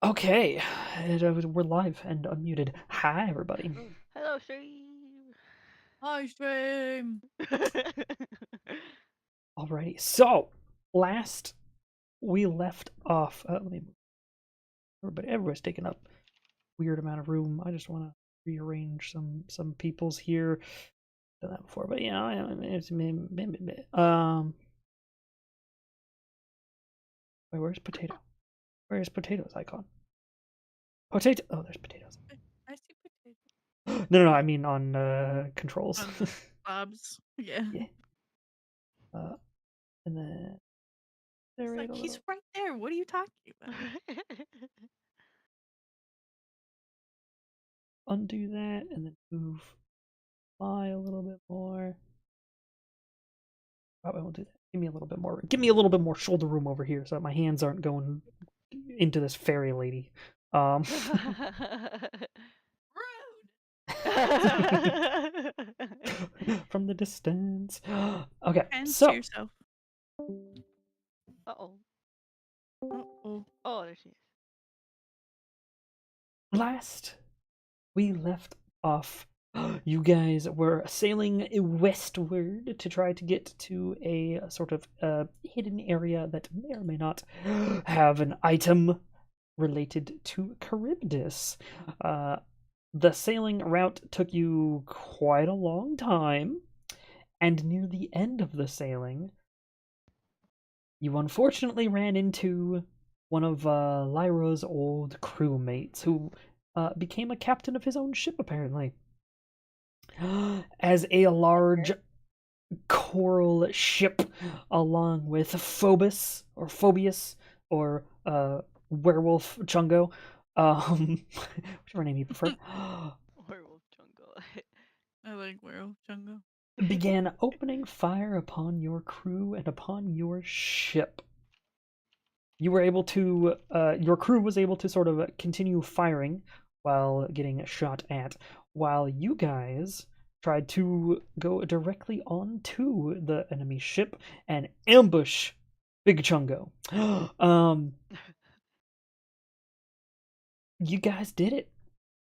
Okay, we're live and unmuted. Hi, everybody. Hello, stream. Hi, stream. Alrighty, so last we left off. Let me move. Everybody's taking up weird amount of room. I just want to rearrange some people's here. Done that before, but yeah, it's wait, where's potato? Where's potatoes icon? Potato. Oh, there's potatoes. I see potato. No, I mean on controls. On the Bob's. Yeah. Yeah. And then It's there like, a he's little. right there. What are you talking about? Undo that and then move Y a little bit more. Probably won't do that. Give me a little bit more. Give me a little bit more shoulder room over here, so that my hands aren't going into this fairy lady. From the distance. Okay, Hands to so yourself. Uh-oh. Uh-oh. Oh, there she is. last we left off, you guys were sailing westward to try to get to a sort of hidden area that may or may not have an item related to Charybdis. The sailing route took you quite a long time, and near the end of the sailing, you unfortunately ran into one of Lyra's old crewmates, who became a captain of his own ship, apparently. As a large coral ship, along with Phobius, or Werewolf Chungo, whichever name you prefer, Werewolf jungle. I like Werewolf Jungle. began opening fire upon your crew and upon your ship. You were able to, your crew was able to sort of continue firing while getting shot at, while you guys tried to go directly onto the enemy ship and ambush Big Chungo. You guys did it.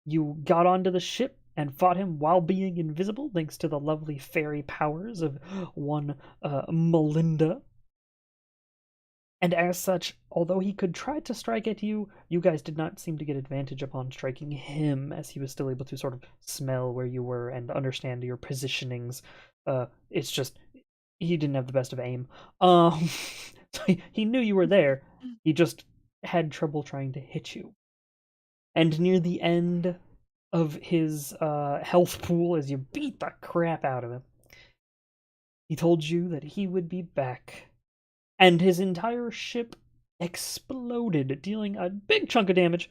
You got onto the ship and fought him while being invisible, thanks to the lovely fairy powers of one Melinda. And as such, although he could try to strike at you, you guys did not seem to get advantage upon striking him, as he was still able to sort of smell where you were and understand your positionings. It's just he didn't have the best of aim. So he knew you were there. He just had trouble trying to hit you. And near the end of his health pool, as you beat the crap out of him, he told you that he would be back, and his entire ship exploded, dealing a big chunk of damage.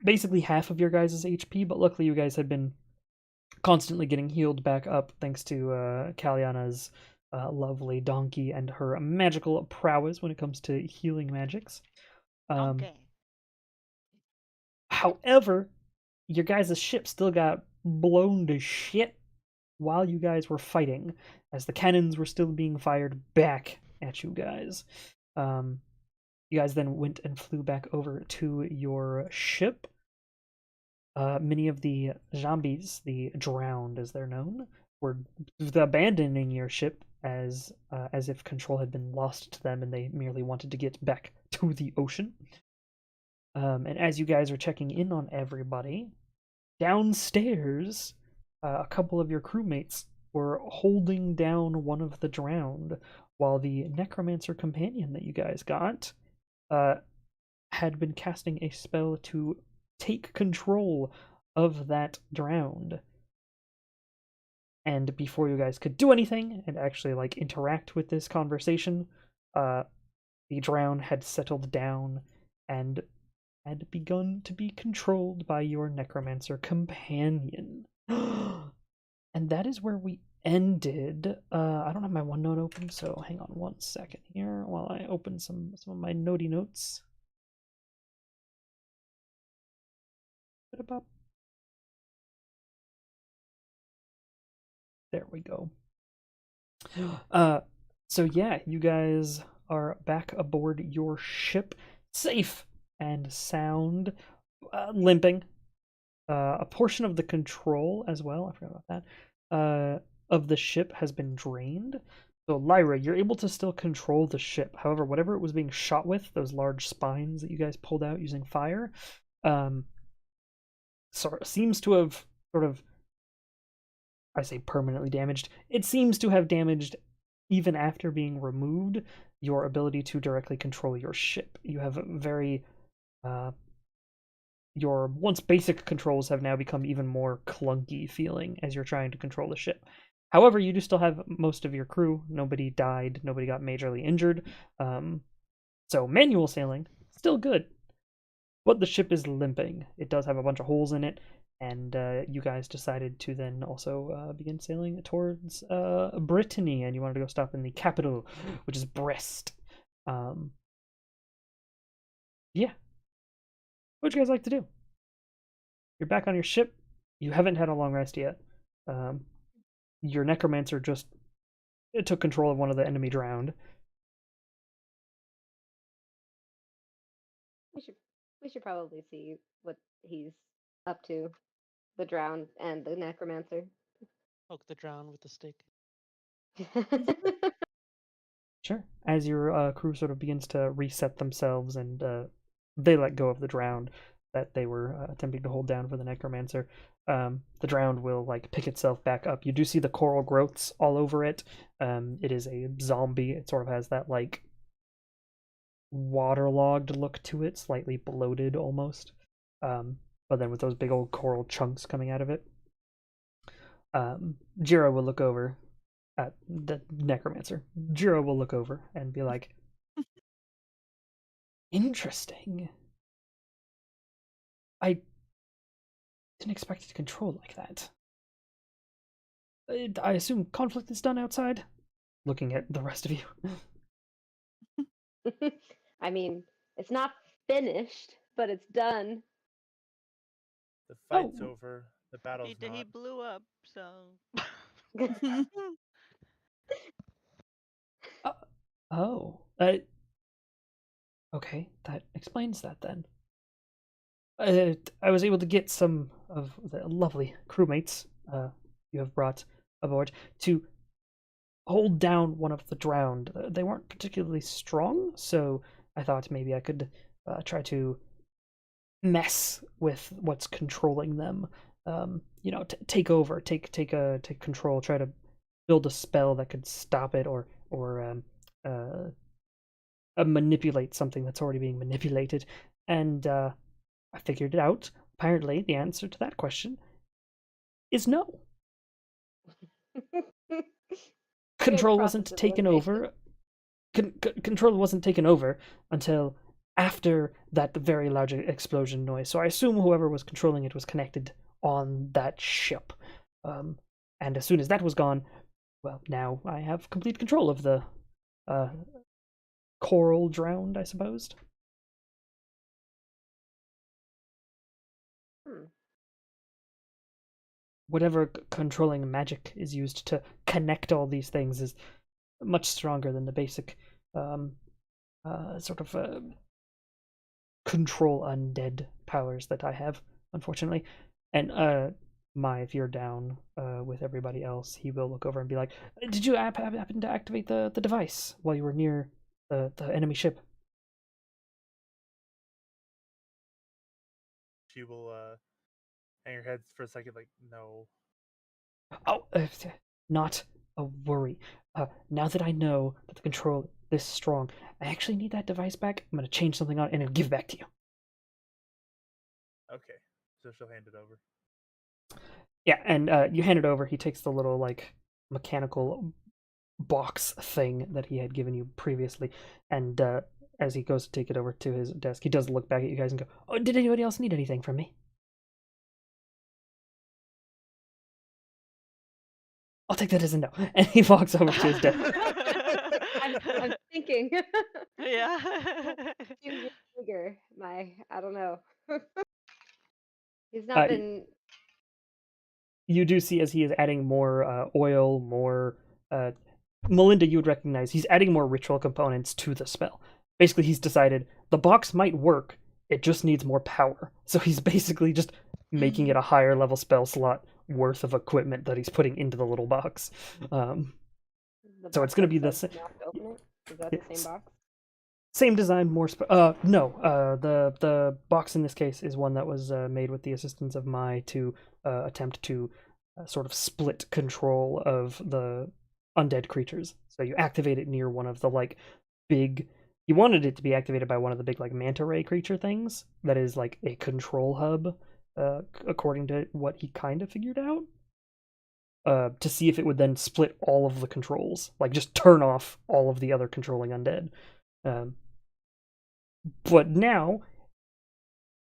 Basically half of your guys' HP, but luckily you guys had been constantly getting healed back up thanks to Kaliana's lovely donkey and her magical prowess when it comes to healing magics. Okay. However, your guys' ship still got blown to shit while you guys were fighting, as the cannons were still being fired back at you guys. You guys then went and flew back over to your ship. Many of the zombies, the drowned as they're known, were abandoning your ship as if control had been lost to them and they merely wanted to get back to the ocean. And as you guys are checking in on everybody, downstairs, a couple of your crewmates were holding down one of the drowned, while the necromancer companion that you guys got had been casting a spell to take control of that drowned. And before you guys could do anything and actually like interact with this conversation, the drown had settled down and had begun to be controlled by your necromancer companion. And that is where we ended. I don't have my OneNote open, so hang on one second here while I open some of my notey notes. There we go. So yeah, you guys are back aboard your ship, safe and sound, limping. A portion of the control as well, I forgot about that, of the ship has been drained. So, Lyra, you're able to still control the ship. However, whatever it was being shot with, those large spines that you guys pulled out using fire, seems to have sort of, I say permanently damaged. It seems to have damaged, even after being removed, your ability to directly control your ship. You have very your once basic controls have now become even more clunky feeling as you're trying to control the ship. However, you do still have most of your crew. Nobody died. Nobody got majorly injured. So manual sailing, still good. But the ship is limping. It does have a bunch of holes in it. And you guys decided to then also begin sailing towards Brittany. And you wanted to go stop in the capital, which is Brest. Yeah. What would you guys like to do? You're back on your ship. You haven't had a long rest yet. Your necromancer just took control of one of the enemy drowned. We should probably see what he's up to, the drowned and the necromancer. Poke the drown with the stick. Sure. As your crew sort of begins to reset themselves and they let go of the drowned that they were attempting to hold down for the necromancer, the drowned will like pick itself back up. You do see the coral growths all over it. It is a zombie. It sort of has that like waterlogged look to it, slightly bloated almost. But then with those big old coral chunks coming out of it. Jira will look over at the necromancer. Jira will look over and be like, interesting. I didn't expect it to control like that. I assume conflict is done outside? Looking at the rest of you. I mean, it's not finished, but it's done. The fight's over. The battle's He not. blew up, so. Oh. Okay, that explains that then. I was able to get some of the lovely crewmates you have brought aboard to hold down one of the drowned. They weren't particularly strong, so I thought maybe I could try to mess with what's controlling them. Take over, take control, try to build a spell that could stop it or manipulate something that's already being manipulated. And I figured it out. Apparently, the answer to that question is no. Control wasn't taken over. Control wasn't taken over until after that very large explosion noise. So I assume whoever was controlling it was connected on that ship. And as soon as that was gone, well, now I have complete control of the coral drowned, I suppose. Whatever controlling magic is used to connect all these things is much stronger than the basic sort of control undead powers that I have, unfortunately. And if you're down with everybody else, he will look over and be like, did you happen to activate the device while you were near the enemy ship? She will hang her head for a second, like, no. Oh, not a worry. Now that I know that the control is this strong, I actually need that device back. I'm going to change something on it and it'll give it back to you. Okay, so she'll hand it over. Yeah, and you hand it over. He takes the little, like, mechanical box thing that he had given you previously, and as he goes to take it over to his desk, he does look back at you guys and go, oh, did anybody else need anything from me? I'll take that as a no. And he walks over to his desk. I'm thinking. Yeah. Seems bigger. I don't know. He's not been. You do see as he is adding more oil, more. Melinda, you would recognize he's adding more ritual components to the spell. Basically, he's decided the box might work, it just needs more power. So he's basically just making it a higher level spell slot worth of equipment that he's putting into the little box. The So box it's gonna that be the says you have to open it. Is that the Yes. same box? same design, more no. The box in this case is one that was made with the assistance of Mai to attempt to sort of split control of the undead creatures. So you activate it near one of the like big. You wanted it to be activated by one of the big like manta ray creature things that is like a control hub, according to what he kind of figured out. To see if it would then split all of the controls, like just turn off all of the other controlling undead. But now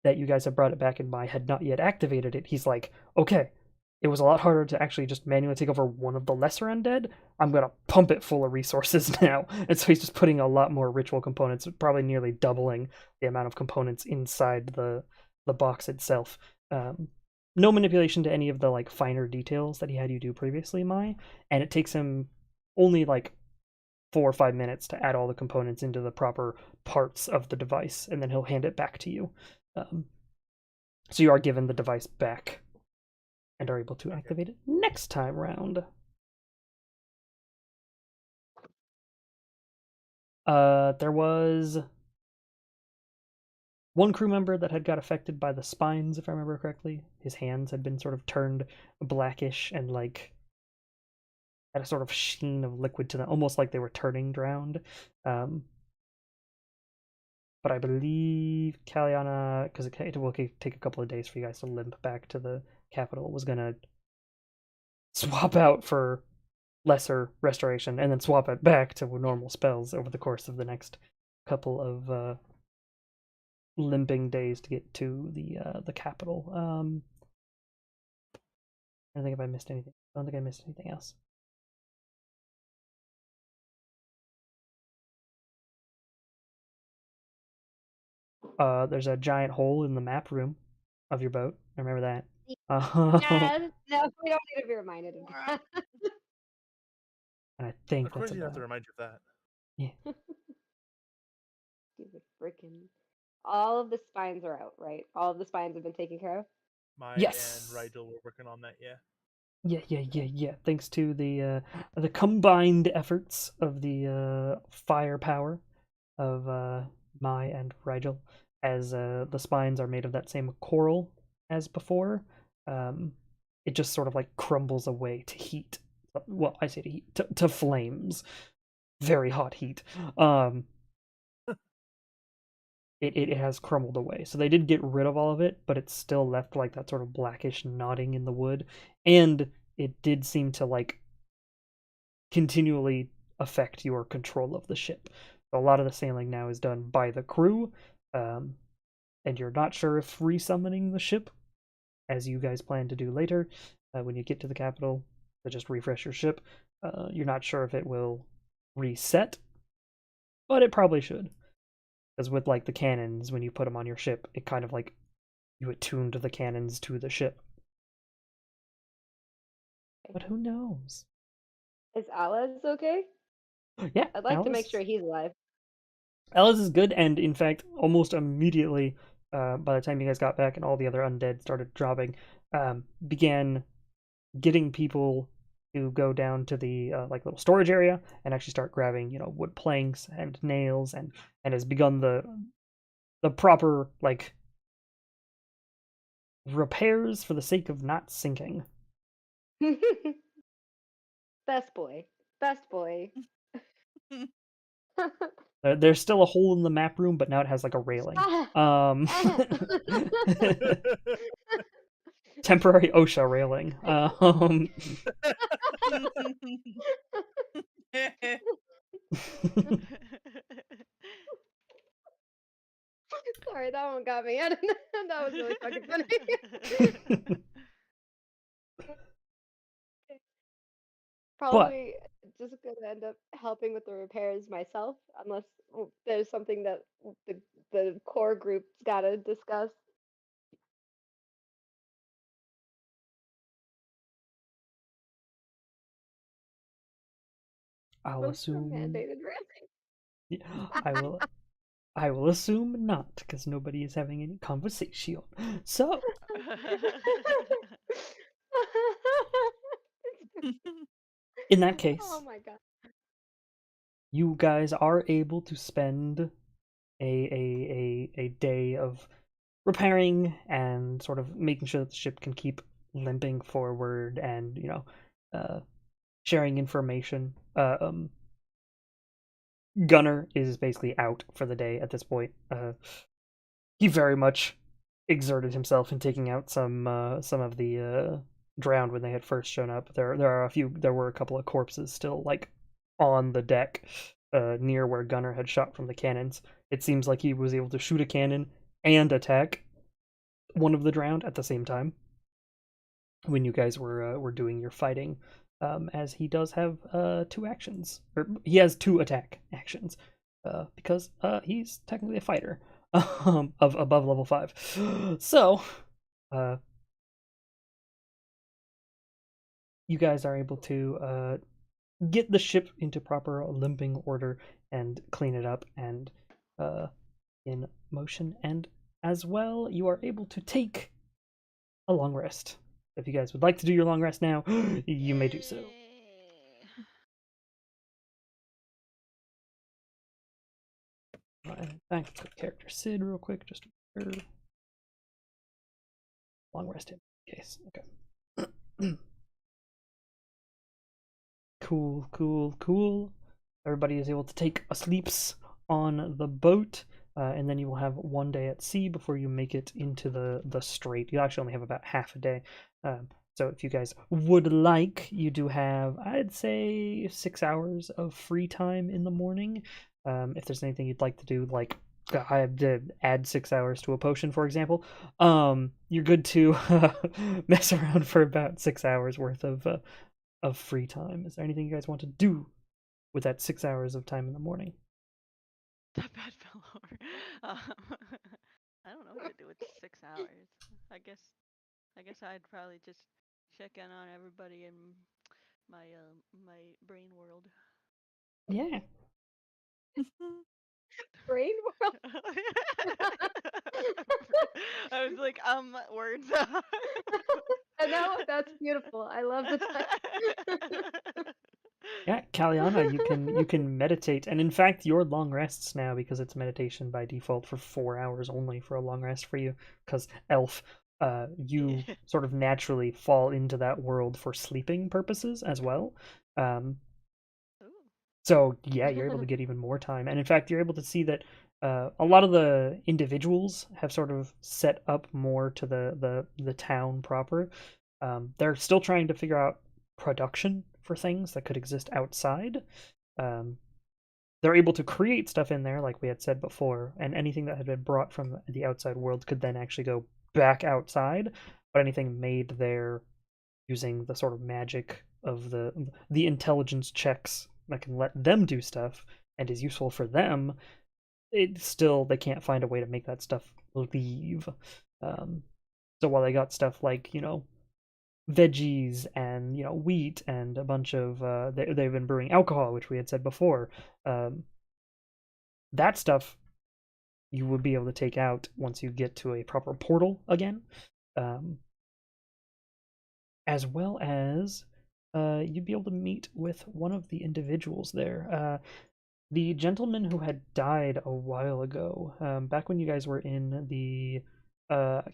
that you guys have brought it back and I had not yet activated it, he's like, okay, it was a lot harder to actually just manually take over one of the lesser undead. I'm gonna pump it full of resources now. And so he's just putting a lot more ritual components, probably nearly doubling the amount of components inside the box itself. No manipulation to any of the like finer details that he had you do previously, Mai, and it takes him only like 4 or 5 minutes to add all the components into the proper parts of the device, and then he'll hand it back to you. So you are given the device back and are able to activate it next time round. There was one crew member that had got affected by the spines, if I remember correctly. His hands had been sort of turned blackish and like had a sort of sheen of liquid to them, almost like they were turning drowned. But I believe Kaliana, because it will take a couple of days for you guys to limp back to the capital, was gonna swap out for lesser restoration and then swap it back to normal spells over the course of the next couple of limping days to get to the capital. I don't think if I missed anything. I don't think I missed anything else. There's a giant hole in the map room of your boat. I remember that. Yes. No, we don't need to be reminded of that. And I think Of course, that's you have to about remind you of that. yeah. Stupid freaking. All of the spines are out, right? All of the spines have been taken care of. Mai Yes. and Rigel were working on that. Yeah. Yeah. Thanks to the combined efforts of the firepower of Mai and Rigel, as the spines are made of that same coral as before, it just sort of like crumbles away to heat. Well, I say to heat, to flames, very hot heat. It has crumbled away. So they did get rid of all of it, but it's still left like that sort of blackish knotting in the wood. And it did seem to like continually affect your control of the ship. So a lot of the sailing now is done by the crew, and you're not sure if resummoning the ship, as you guys plan to do later, when you get to the capital, to just refresh your ship. You're not sure if it will reset, but it probably should. Because with like the cannons, when you put them on your ship, it kind of like you attuned the cannons to the ship. But who knows? Is Alice okay? Yeah, I'd like to make Alice. sure he's alive. Alice is good, and in fact, almost immediately, by the time you guys got back and all the other undead started dropping, began getting people to go down to the like little storage area and actually start grabbing, wood planks and nails, and has begun the proper like repairs for the sake of not sinking. Best boy. Best boy. There's still a hole in the map room, but now it has like a railing. Temporary OSHA railing. Sorry, that one got me. That was really fucking funny. Probably just gonna end up helping with the repairs myself, unless there's something that the core group's gotta discuss. I'll Most are assume. mandated ramming. I will. I will assume not, because nobody is having any conversation. So, in that case, Oh my god. you guys are able to spend a day of repairing and sort of making sure that the ship can keep limping forward and, sharing information. Gunner is basically out for the day at this point. He very much exerted himself in taking out some of the drowned when they had first shown up. There were a couple of corpses still like on the deck near where Gunner had shot from the cannons. It seems like he was able to shoot a cannon and attack one of the drowned at the same time when you guys were doing your fighting. As he does have 2 actions, or he has 2 attack actions, because he's technically a fighter of above level 5. So, you guys are able to get the ship into proper limping order and clean it up and in motion. And as well, you are able to take a long rest. If you guys would like to do your long rest now, you may do so. Yay. Back to character Sid real quick, just to make sure. Long rest in case. Okay. Cool. Everybody is able to take a sleeps on the boat, and then you will have 1 day at sea before you make it into the strait. You actually only have about half a day. So if you guys would like, you do have, I'd say, 6 hours of free time in the morning. If there's anything you'd like to do, like I have to add 6 hours to a potion, for example, you're good to mess around for about 6 hours worth of free time. Is there anything you guys want to do with that 6 hours of time in the morning? That bad fell over. I don't know what to do with 6 hours. I guess I'd probably just check in on everybody in my brain world. Yeah. Brain world. I was like, words. I know, that's beautiful. I love the time. Yeah, Kaliana, you can meditate, and in fact, your long rests now, because it's meditation by default for 4 hours only for a long rest for you, because elf, you sort of naturally fall into that world for sleeping purposes as well. Ooh. So yeah, you're able to get even more time, and in fact, you're able to see that a lot of the individuals have sort of set up more to the town proper. They're still trying to figure out production for things that could exist outside. They're able to create stuff in there, like we had said before, and anything that had been brought from the outside world could then actually go back outside. But anything made there using the sort of magic of the intelligence checks that can let them do stuff and is useful for them, they can't find a way to make that stuff leave. So while they got stuff like veggies and wheat and a bunch of they've been brewing alcohol, which we had said before, that stuff you would be able to take out once you get to a proper portal again, as well as you'd be able to meet with one of the individuals there, the gentleman who had died a while ago, back when you guys were in the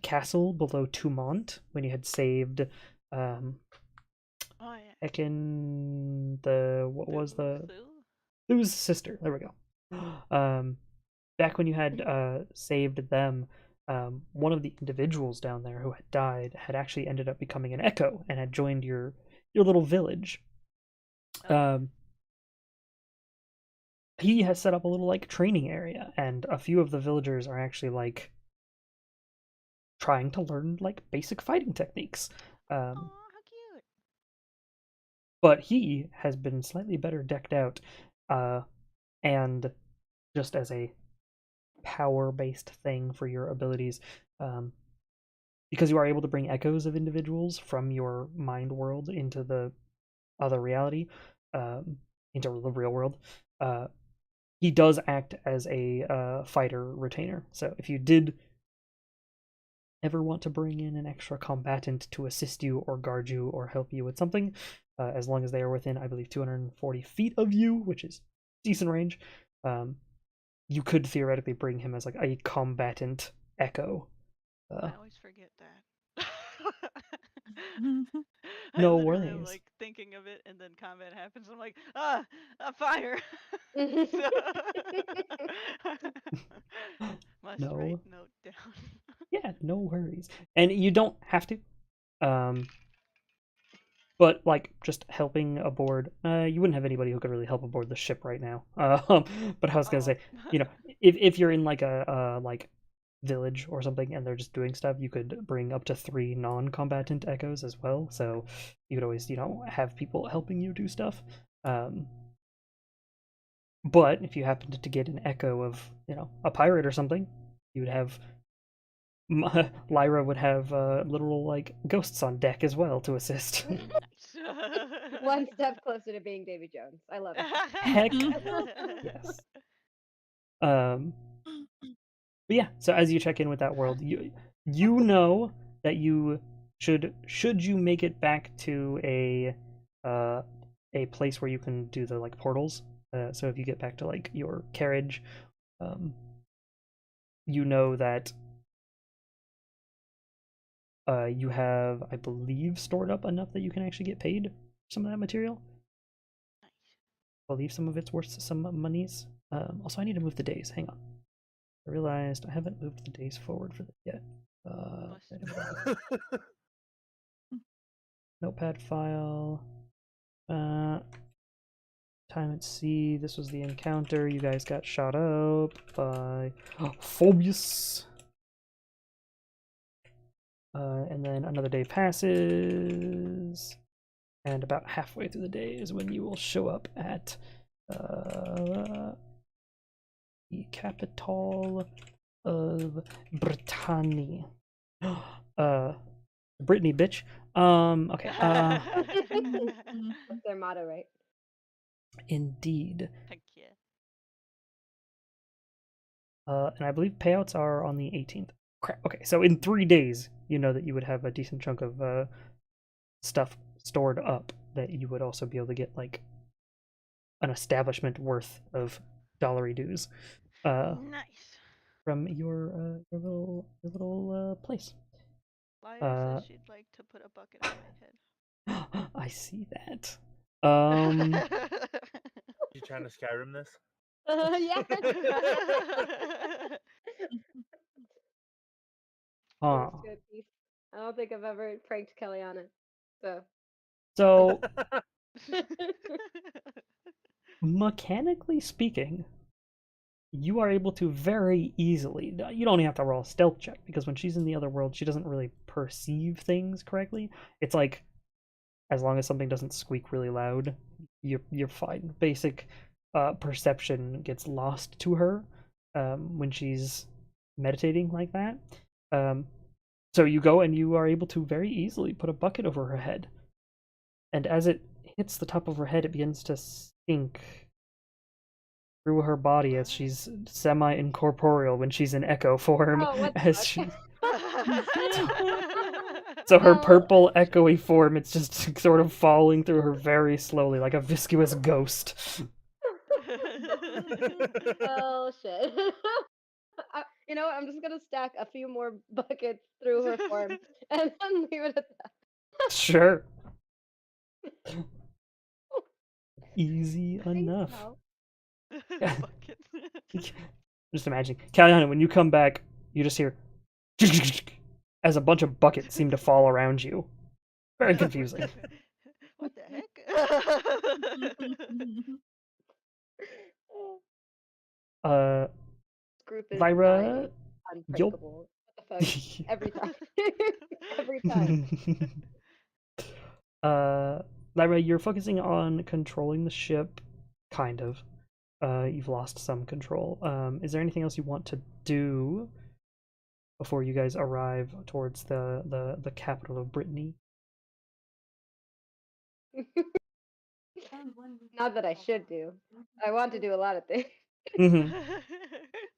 castle below Tumont, when you had saved Oh yeah. Ekin, what was the Sue? Thu's sister. There we go. Back when you had saved them, one of the individuals down there who had died had actually ended up becoming an echo and had joined your little village. Oh. He has set up a little like training area, and a few of the villagers are actually like trying to learn like basic fighting techniques. Aw, how cute. But he has been slightly better decked out, and just as a power-based thing for your abilities, because you are able to bring echoes of individuals from your mind world into the other reality, into the real world. he does act as a fighter retainer. So if you did ever want to bring in an extra combatant to assist you or guard you or help you with something, as long as they are within, I believe, 240 feet of you, which is decent range, you could theoretically bring him as like a combatant echo. I always forget that. I No literally am worries. like thinking of it, and then combat happens. I'm like, a fire. Must No. write note down. Yeah, no worries. And you don't have to. But like just helping aboard, you wouldn't have anybody who could really help aboard the ship right now. But I was gonna say, you know, if you're in like a like village or something and they're just doing stuff, you could bring up to 3 non-combatant echoes as well. So you could always, you know, have people helping you do stuff. But if you happened to get an echo of, you know, a pirate or something, you would have Lyra would have literal like ghosts on deck as well to assist. One step closer to being Davy Jones. I love it. Heck yes. But yeah, so as you check in with that world, you know that you should you make it back to a place where you can do the like portals. So if you get back to like your carriage, you know that you have, I believe, stored up enough that you can actually get paid for some of that material. Nice. I believe some of it's worth some monies. Also, I need to move the days. Hang on. I realized I haven't moved the days forward for this yet. Notepad file. Time at sea. This was the encounter. You guys got shot up by Phobius. And then another day passes. And about halfway through the day is when you will show up at the capital of Brittany. Brittany, bitch. Okay. That's their motto, right? Indeed. Heck yeah. And I believe payouts are on the 18th. Crap. Okay, so in 3 days, you know that you would have a decent chunk of stuff stored up that you would also be able to get like an establishment worth of dollary dues. Nice. From your little place. Lyra says she'd like to put a bucket on my head. I see that. You trying to Skyrim this? Yeah. Huh. Good piece. I don't think I've ever pranked Kelly on it. So mechanically speaking, you are able to very easily, you don't even have to roll a stealth check, because when she's in the other world, she doesn't really perceive things correctly. It's like, as long as something doesn't squeak really loud, you're fine. Basic perception gets lost to her when she's meditating like that. So you go and you are able to very easily put a bucket over her head. And as it hits the top of her head, it begins to sink through her body as she's semi-incorporeal when she's in echo form. Oh, what the As fuck? she, so her No. purple echoey form, it's just sort of falling through her very slowly, like a viscous ghost. Oh shit. You know what? I'm just gonna stack a few more buckets through her form and then leave it at that. Sure. Easy Thanks, enough. Cal. Buckets. Just imagine, Caliana, when you come back, you just hear as a bunch of buckets seem to fall around you. Very confusing. What the heck? Group is Lyra, unbreakable. What the fuck? Every time. Every time. Lyra, you're focusing on controlling the ship, kind of. You've lost some control. Is there anything else you want to do before you guys arrive towards the capital of Brittany? Not that I should do. I want to do a lot of things. Mhm.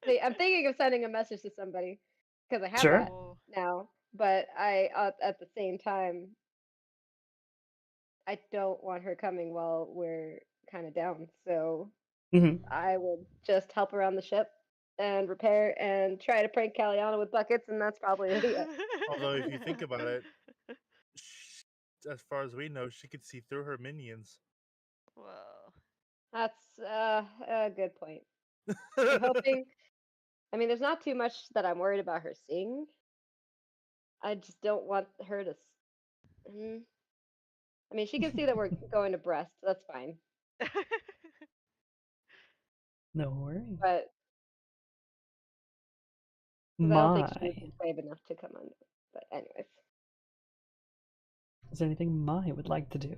See, I'm thinking of sending a message to somebody because I have Sure. that now, but I at the same time I don't want her coming while we're kind of down. So Mhm. I would just help around the ship and repair and try to prank Caliana with buckets, and that's probably it. Although, if you think about it, as far as we know, she could see through her minions. Well, That's a good point. I'm hoping. I mean, there's not too much that I'm worried about her seeing. I just don't want her to. I mean, she can see that we're going to Brest. That's fine. No worries. But because I don't think she would My. be brave enough to come under. But anyways, Is there anything Mai would like to do?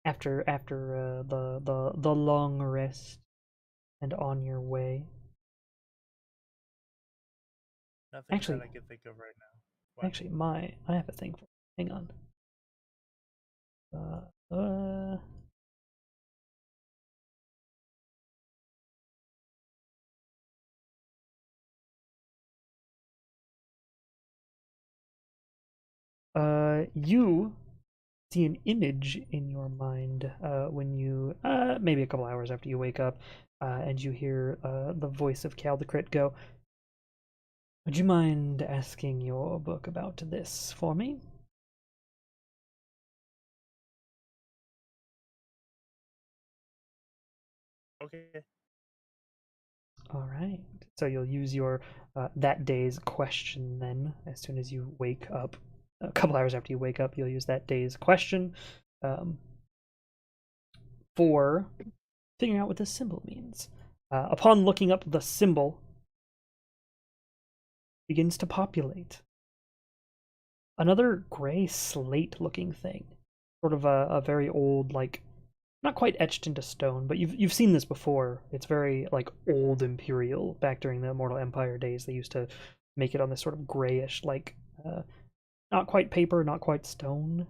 After the long rest and on your way. Nothing Actually, that I can think of right now. What? actually, I have a thing for. Hang on. Uh. You see an image in your mind when you, maybe a couple hours after you wake up, and you hear the voice of Caldecrit go, "Would you mind asking your book about this for me?" Okay. All right. So you'll use your that day's question then. As soon as you wake up, a couple hours after you wake up, you'll use that day's question um, for figuring out what this symbol means. Upon looking up the symbol, begins to populate. Another gray slate-looking thing, sort of a very old, like not quite etched into stone, but you've seen this before. It's very like old imperial. Back during the Immortal Empire days, they used to make it on this sort of grayish, like not quite paper, not quite stone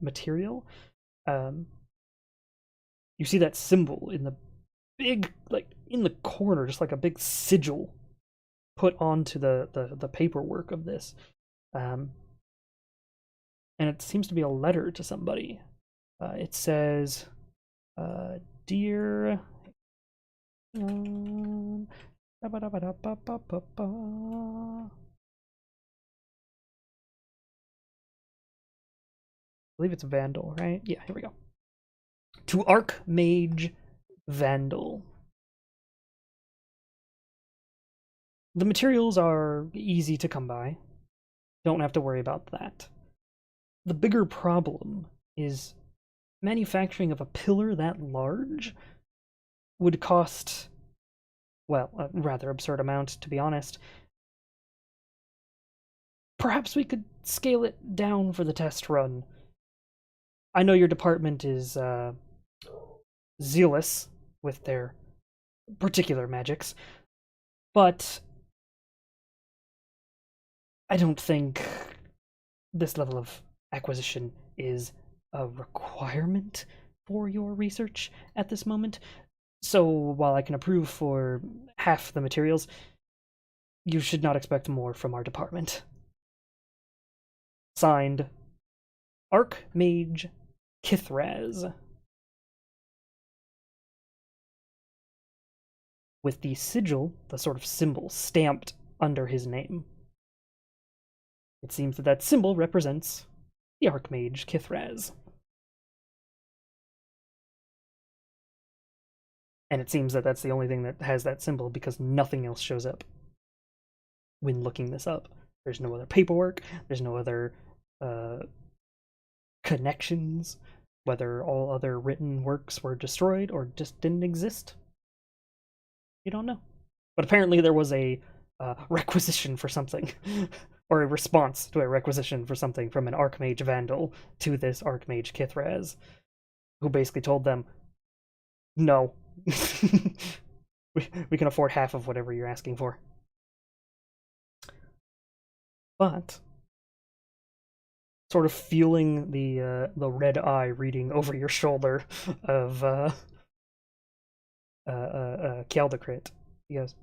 material. Um, you see that symbol in the big, like in the corner, just like a big sigil put onto the paperwork of this. Um, and it seems to be a letter to somebody. It says, "Dear." I believe it's Vandal, right? Yeah, here we go. To Archmage Vandal. The materials are easy to come by. Don't have to worry about that. The bigger problem is manufacturing of a pillar that large would cost, well, a rather absurd amount, to be honest. Perhaps we could scale it down for the test run. I know your department is zealous with their particular magics, but I don't think this level of acquisition is a requirement for your research at this moment. So while I can approve for half the materials, you should not expect more from our department. Signed, Archmage Kithraz. With the sigil, the sort of symbol, stamped under his name. It seems that that symbol represents the Archmage Kithraz. And it seems that that's the only thing that has that symbol because nothing else shows up when looking this up. There's no other paperwork, there's no other connections, whether all other written works were destroyed or just didn't exist. You don't know. But apparently there was a requisition for something, or a response to a requisition for something from an Archmage Vandal to this Archmage Kithraz, who basically told them, no. we can afford half of whatever you're asking for. But sort of feeling the red eye reading over your shoulder of Kaldecrit. He goes,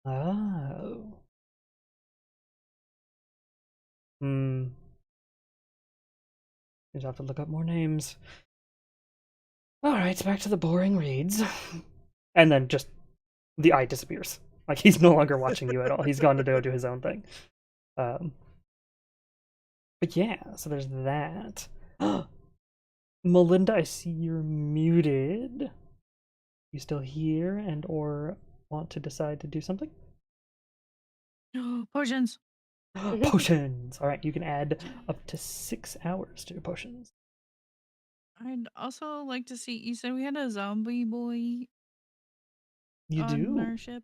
"Oh, hmm. You'd have to look up more names. All right, back to the boring reads." And then just the eye disappears. Like he's no longer watching you at all. He's gone to go do his own thing. But yeah, so there's that. Melinda, I see you're muted. You still here and or want to decide to do something? Potions. Potions. All right, you can add up to 6 hours to your potions. I'd also like to see. You said we had a zombie boy You on do. our ship.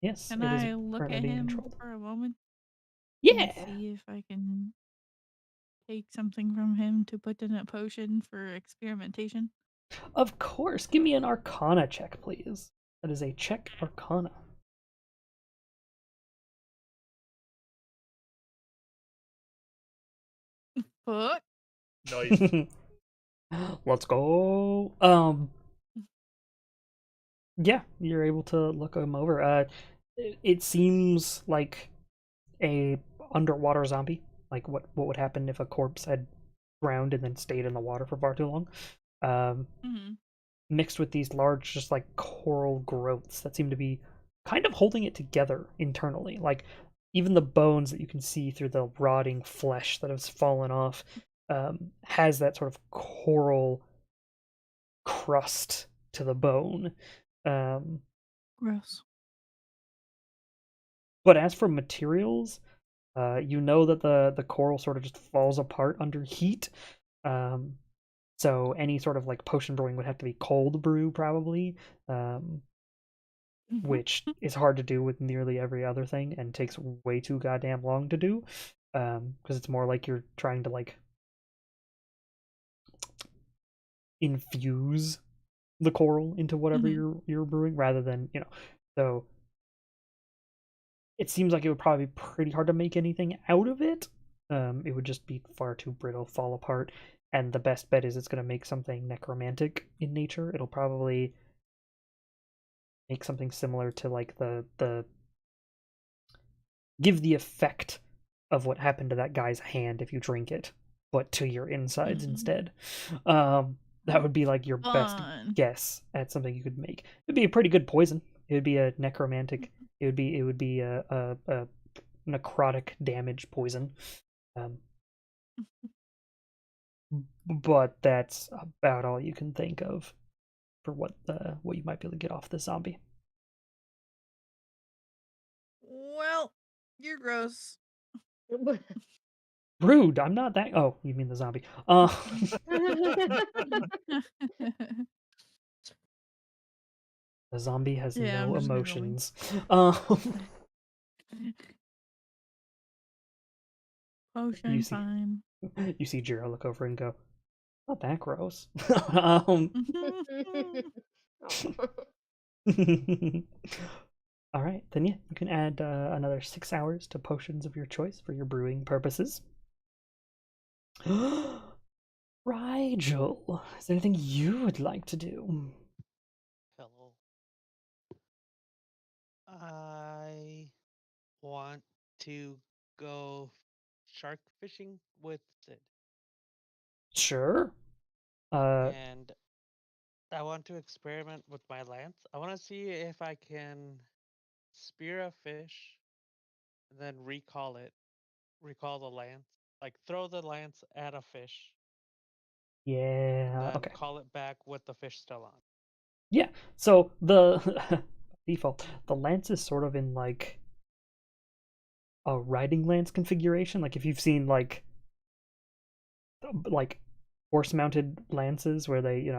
Yes, Can it is I look currently at being him controlled. for a moment? Yeah. And see if I can take something from him to put in a potion for experimentation. Of course. Give me an Arcana check, please. That is a check Arcana. Fuck. Nice. Let's go. Yeah, you're able to look them over. It seems like a underwater zombie, like what would happen if a corpse had drowned and then stayed in the water for far too long. Mm-hmm. Mixed with these large, just like coral growths that seem to be kind of holding it together internally. Like even the bones that you can see through the rotting flesh that has fallen off has that sort of coral crust to the bone. Gross. But as for materials, you know that the coral sort of just falls apart under heat. So any sort of like potion brewing would have to be cold brew probably, which is hard to do with nearly every other thing and takes way too goddamn long to do. Because it's more like you're trying to like infuse the coral into whatever you're brewing rather than, so it seems like it would probably be pretty hard to make anything out of it. It would just be far too brittle, fall apart, and the best bet is it's going to make something necromantic in nature. It'll probably make something similar to like the give the effect of what happened to that guy's hand if you drink it, but to your insides instead. That would be like your best guess at something you could make. It'd be a pretty good poison. It would be a necromantic. It would be a necrotic damage poison. But that's about all you can think of for what you might be able to get off the zombie. Well, you're gross. Rude. I'm not that. Oh, you mean the zombie? The zombie has no emotions. Potion time. You see Jiro look over and go, "Not that gross." All right, then yeah, you can add another 6 hours to potions of your choice for your brewing purposes. Rigel, is there anything you would like to do? Hello. I want to go shark fishing with Sid. Sure. And I want to experiment with my lance. I want to see if I can spear a fish and then recall the lance. Like throw the lance at a fish. Yeah, And then okay. call it back with the fish still on. Yeah, so the default, the lance is sort of in like a riding lance configuration. Like if you've seen like horse-mounted lances where they,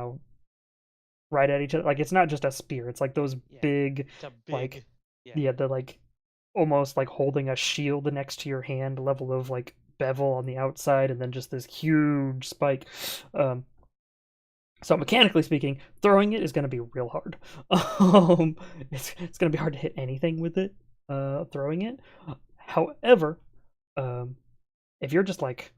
ride at each other. Like it's not just a spear. It's like those big, like they're like almost like holding a shield next to your hand level of like bevel on the outside, and then just this huge spike. So mechanically speaking, throwing it is going to be real hard. It's going to be hard to hit anything with it. Throwing it. However, if you're just like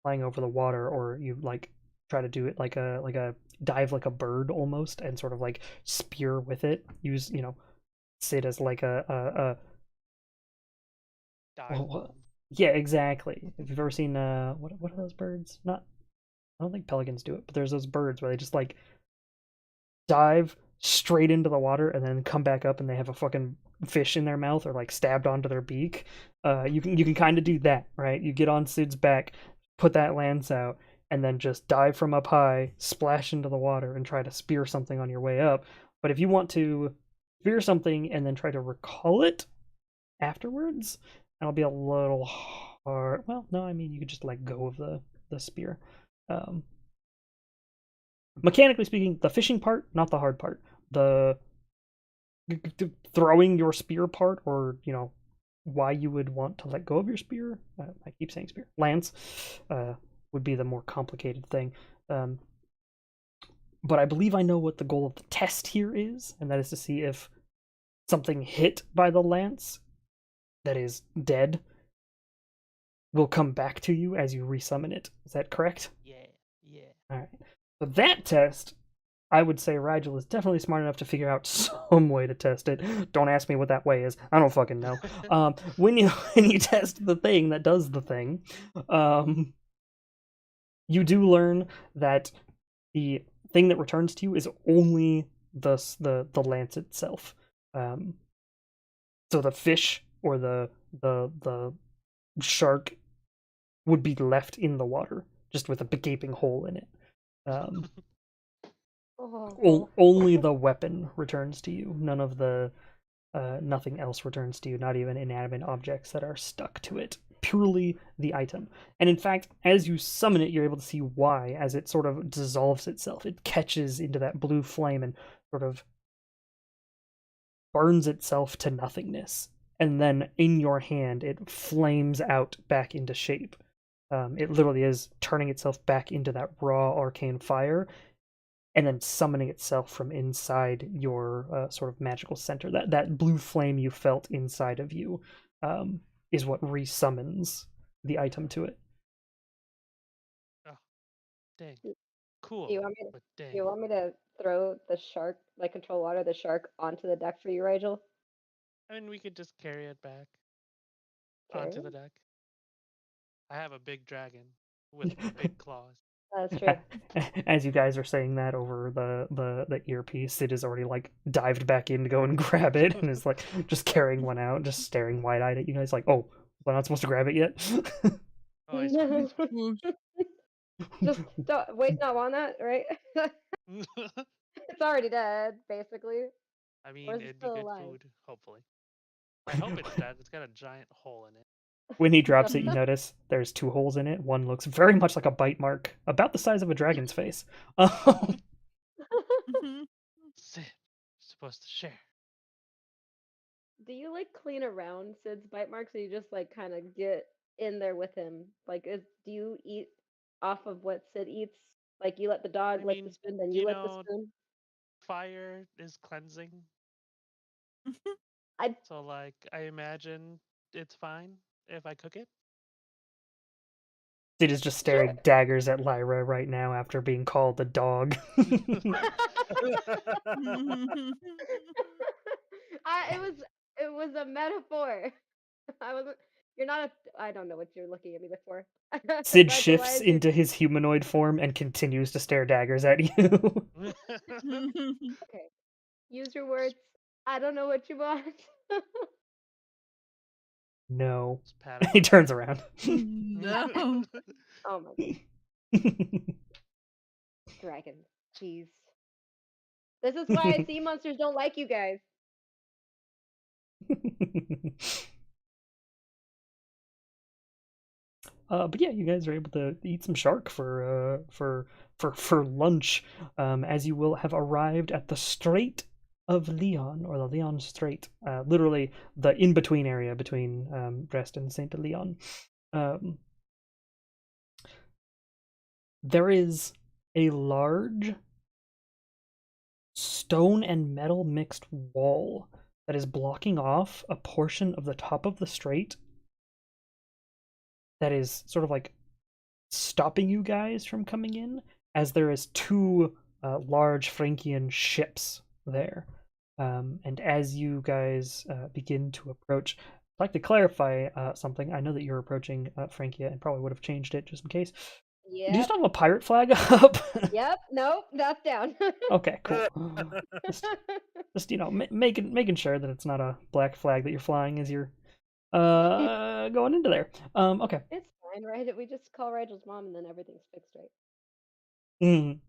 flying over the water, or you like try to do it like a dive like a bird almost, and sort of like spear with it, use sit as like a Dive well, bomb. yeah, exactly. If you've ever seen what are those birds? Not I don't think pelicans do it, but there's those birds where they just like dive straight into the water and then come back up and they have a fucking fish in their mouth or like stabbed onto their beak. You can kind of do that, right? You get on Sid's back, put that lance out, and then just dive from up high, splash into the water, and try to spear something on your way up. But if you want to spear something and then try to recall it afterwards, that'll be a little hard. Well, no, I mean you could just let go of the spear. Um, Mechanically speaking, the fishing part, not the hard part. The throwing your spear part, or why you would want to let go of your spear. I keep saying spear, lance, would be the more complicated thing. But I believe I know what the goal of the test here is, and that is to see if something hit by the lance that is dead will come back to you as you resummon it. Is that correct? Yeah. All right. So that test, I would say Rigel is definitely smart enough to figure out some way to test it. Don't ask me what that way is. I don't fucking know. When you test the thing that does the thing, you do learn that the thing that returns to you is only the lance itself. So the fish or the shark would be left in the water, just with a gaping hole in it. Only the weapon returns to you. None of the nothing else returns to you. Not even inanimate objects that are stuck to it. Purely the item. And in fact, as you summon it, you're able to see why. As it sort of dissolves itself, it catches into that blue flame and sort of burns itself to nothingness. And then in your hand, it flames out back into shape. It literally is turning itself back into that raw arcane fire, and then summoning itself from inside your sort of magical center. That blue flame you felt inside of you is what resummons the item to it. Oh, dang. Do Cool. you want me to, But do dang. you want me to throw the shark, like control water, the shark onto the deck for you, Rigel? I mean, we could just carry it back Carry onto the it? deck. I have a big dragon with big claws. That's true. As you guys are saying that over the earpiece, it is already like dived back in to go and grab it, and is like just carrying one out, just staring wide eyed at you guys, like, "Oh, we're not supposed to grab it yet." Oh, I see. Just don't, wait, not on that, right? It's already dead, basically. I Or mean, is it it'd be still good alive? food, hopefully. I hope it's dead. It's got a giant hole in it. When he drops it, you notice there's two holes in it. One looks very much like a bite mark, about the size of a dragon's face. Sid, you're supposed to share. Do you like clean around Sid's bite marks, or you just like kind of get in there with him? Like, do you eat off of what Sid eats? Like, you let the dog I lick the mean, spoon, then you you lick the know, spoon? fire is cleansing. I So, like, I imagine it's fine if I cook it. Sid is just sure. staring daggers at Lyra right now after being called a dog. It was a metaphor. I wasn't. You're not a. I don't know what you're looking at me for. Sid Rigel, shifts into his humanoid form and continues to stare daggers at you. okay. Use your words. I don't know what you want. No. Just pat him He on the turns back. around. No. Oh my dragon. Jeez. This is why sea monsters don't like you guys. But yeah, you guys are able to eat some shark for lunch, as you will have arrived at the Strait of Leon, or the Leon Strait, literally the in between area between Brest and Saint Leon. There is a large stone and metal mixed wall that is blocking off a portion of the top of the strait that is sort of like stopping you guys from coming in, as there is two large Frankian ships there. And as you guys begin to approach, I'd like to clarify something. I know that you're approaching Frankia and probably would have changed it just in case. Do you Yep. still have a pirate flag up? Yep. Nope. That's down. Okay, cool. Just making sure that it's not a black flag that you're flying as you're going into there. Okay. It's fine, right? We just call Rigel's mom and then everything's fixed, right? Mm.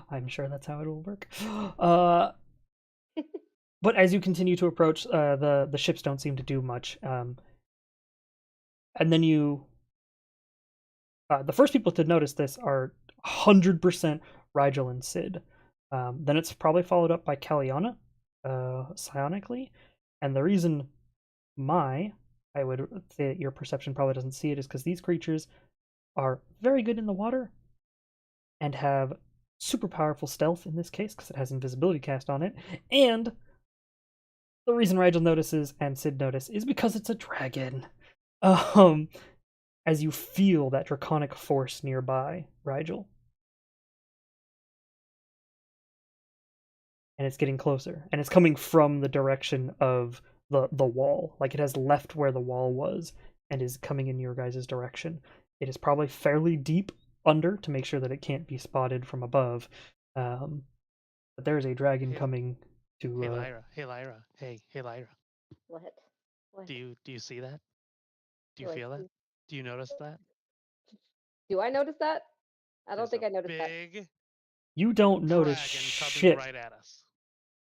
I'm sure that's how it will work. But as you continue to approach, the ships don't seem to do much. And then the first people to notice this are 100% Rigel and Sid. Then it's probably followed up by Caliana, psionically. And the reason I would say that your perception probably doesn't see it is because these creatures are very good in the water and have super powerful stealth in this case because it has invisibility cast on it. And the reason Rigel notices and Sid notice is because it's a dragon. As you feel that draconic force nearby, Rigel. And it's getting closer. And it's coming from the direction of the wall. Like it has left where the wall was and is coming in your guys' direction. It is probably fairly deep under to make sure that it can't be spotted from above. But there's a dragon coming to Hey Lyra. Hey Lyra. What? Do you see that? Do you Do I feel that? see- Do you notice that? Do I notice that? I don't There's think a I noticed that. big You don't notice dragon coming shit. right at us.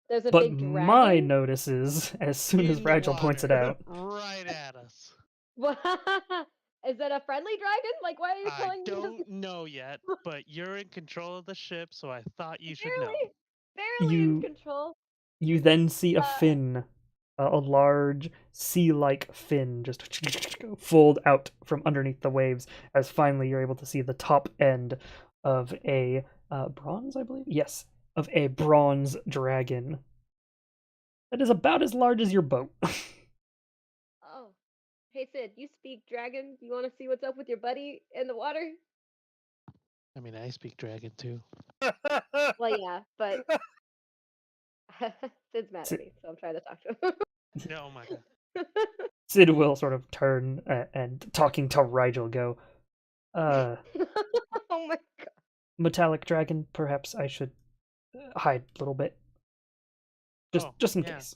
There's a But big dragon. my notices as soon as In the Rigel points it water, out. right at us. Is that a friendly dragon? Like, why are you I telling me this? don't know yet, but you're in control of the ship, so I thought you should know. Barely in control. You then see a fin, a large sea-like fin just fold out from underneath the waves as finally you're able to see the top end of a bronze, I believe? Yes, of a bronze dragon that is about as large as your boat. Oh. Hey, Sid, you speak dragon? You want to see what's up with your buddy in the water? I mean, I speak dragon too. Well, yeah, but Sid's mad at me, so I'm trying to talk to him. Oh my god. Sid will sort of turn and talking to Rigel go, Oh my god. metallic dragon, perhaps I should hide a little bit. Just in case.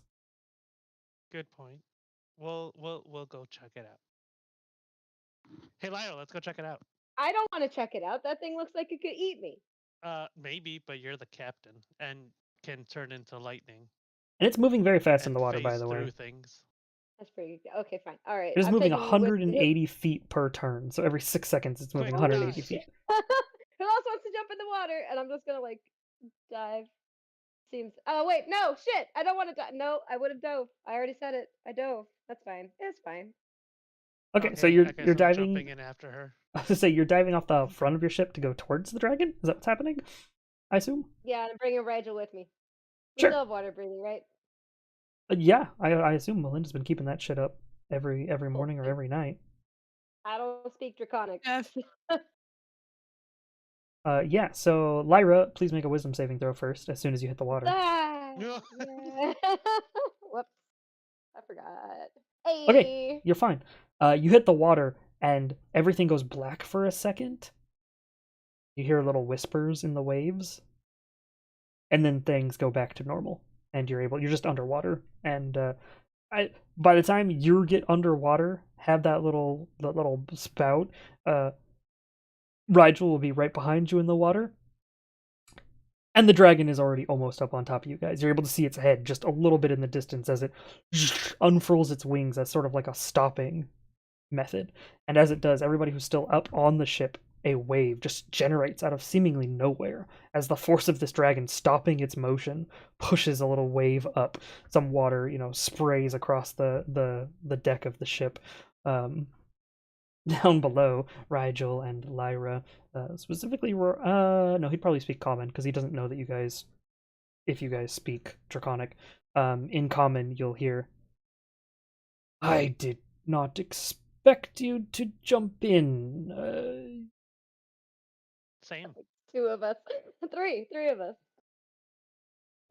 Good point. We'll go check it out. Hey Lyle, let's go check it out. I don't want to check it out. That thing looks like it could eat me. Maybe, but you're the captain and can turn into lightning. And it's moving very fast in and the water, by phase the through way. things. That's pretty good. Okay, fine. All right. It is I'm moving taking you with me. 180 feet per turn, so every 6 seconds it's moving Quick, 180 dive. feet. Who else wants to jump in the water? And I'm just gonna like dive. Seems. Oh wait, no, shit! I don't want to dive. No, I would have dove. I already said it. I dove. That's fine. It's fine. Okay, so you're I'm diving. jumping in after her. I was gonna say you're diving off the front of your ship to go towards the dragon. Is that what's happening? I assume. Yeah, I'm bringing Rigel with me. We Sure. still have water breathing, right? Yeah, I assume Melinda's been keeping that shit up every morning or every night. I don't speak Draconic. Yes. Yeah. So Lyra, please make a wisdom saving throw first as soon as you hit the water. Ah, No. yeah. Whoops, I forgot. Hey. Okay, you're fine. You hit the water and everything goes black for a second. You hear little whispers in the waves, and then things go back to normal, and you're just underwater. And by the time you get underwater, have that little spout, Rigel will be right behind you in the water. And the dragon is already almost up on top of you guys. You're able to see its head just a little bit in the distance as it unfurls its wings as sort of like a stopping method. And as it does, everybody who's still up on the ship, a wave just generates out of seemingly nowhere as the force of this dragon stopping its motion pushes a little wave up. Some water, sprays across the deck of the ship. Down below, Rigel and Lyra, specifically, no, he'd probably speak Common because he doesn't know that if you guys speak Draconic. In Common, you'll hear, I did not expect expect you to jump in. Same. Two of us. Three of us.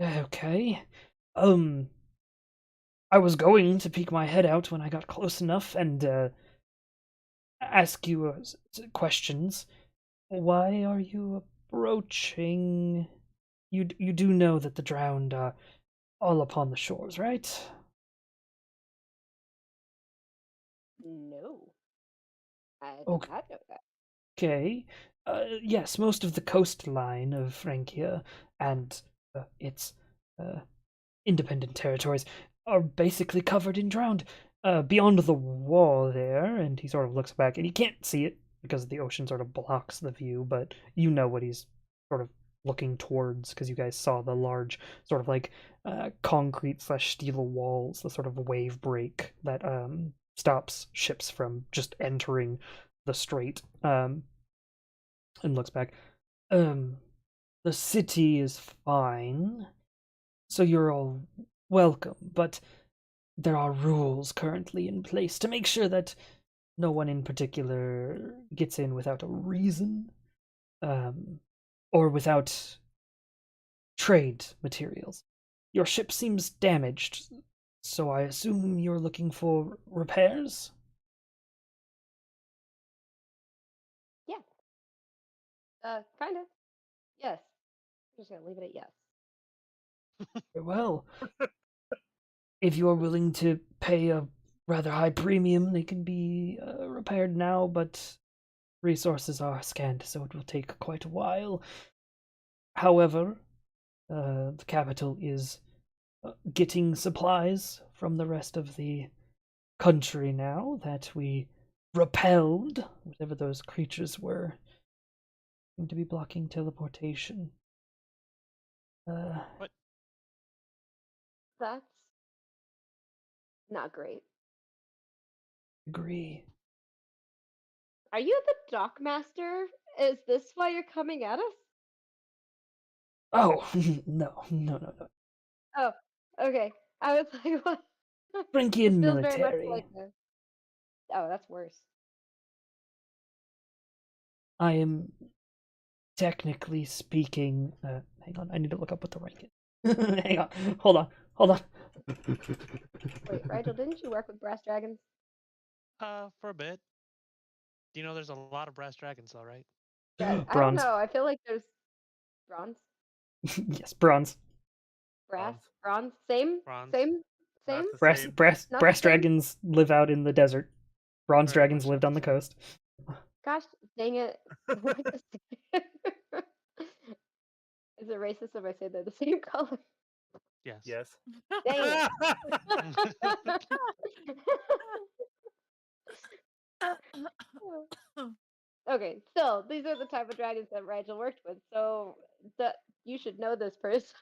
Okay. I was going to peek my head out when I got close enough and ask you questions. Why are you approaching? You do know that the drowned are all upon the shores, right? No. I did Okay. not know that. Okay. Yes, most of the coastline of Francia and its uh, independent territories are basically covered in drowned. Beyond the wall there, and he sort of looks back, and you can't see it because the ocean sort of blocks the view, but you know what he's sort of looking towards because you guys saw the large sort of like concrete slash steel walls, the sort of wave break that stops ships from just entering the strait. And looks back. Um, the city is fine, so you're all welcome, but there are rules currently in place to make sure that no one in particular gets in without a reason, um, or without trade materials. Your ship seems damaged, so I assume you're looking for repairs? Yeah. Kind of. Yes. I'm just gonna leave it at yes. Well, if you're willing to pay a rather high premium, they can be repaired now, but resources are scant, so it will take quite a while. However, the capital is getting supplies from the rest of the country now that we repelled whatever those creatures were. Seem to be blocking teleportation. What? That's not great. Agree. Are you the dockmaster? Is this why you're coming at us? Oh, no. Oh, okay. I was like, what? This Frankian feels very much military. like a. Oh, that's worse. I am technically speaking. Hang on, I need to look up what the rank is. Hang on, hold on. Wait, Rigel, didn't you work with brass dragons? For a bit. Do you know there's a lot of brass dragons, though, right? Yeah, I don't Bronze. know. I feel like there's bronze, Yes, bronze. brass, Bronze. bronze, same, Bronze. same, same. Not the Brass, same. brass, Not the brass same? dragons live out in the desert. Bronze Very dragons much lived not on the the same. coast. Gosh, dang it. Like the same. Is it racist if I say they're the same color? Yes. Yes. Dang it. Okay, still, these are the type of dragons that Rigel worked with, so you should know this person.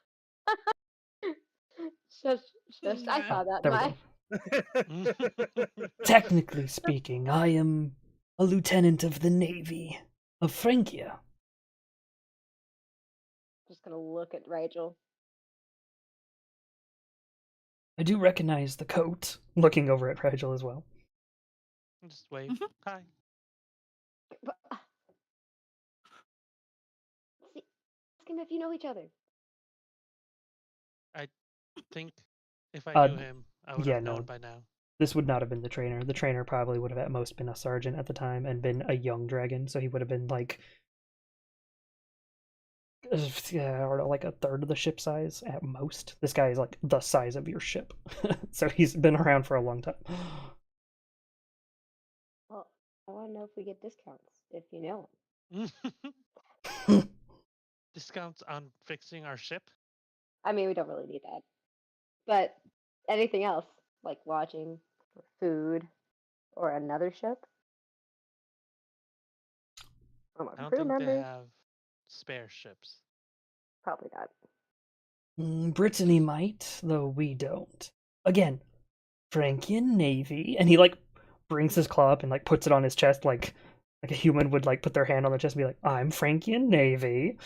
Shush, shush. I Yeah. saw that, There we my. go. Technically speaking, I am a lieutenant of the Navy of Francia. Just gonna look at Rigel. I do recognize the coat, looking over at Rigel as well. Just wave. Mhm. Hi. See, ask him if you know each other. I think if I Uh, knew him, I would yeah, have known no. by now. This would not have been the trainer. The trainer probably would have at most been a sergeant at the time and been a young dragon, so he would have been like, yeah, I don't know, like a third of the ship size at most. This guy is like the size of your ship, so he's been around for a long time. Well, I want to know if we get discounts if you know Discounts on fixing our ship? I mean, we don't really need that, but anything else like lodging, or food, or another ship. Or my I don't crew think they members. have spare ships. Probably not. Brittany might, though we don't. Again, Frankian Navy, and he like brings his claw up and like puts it on his chest like a human would like put their hand on the chest and be like, I'm Frankian Navy.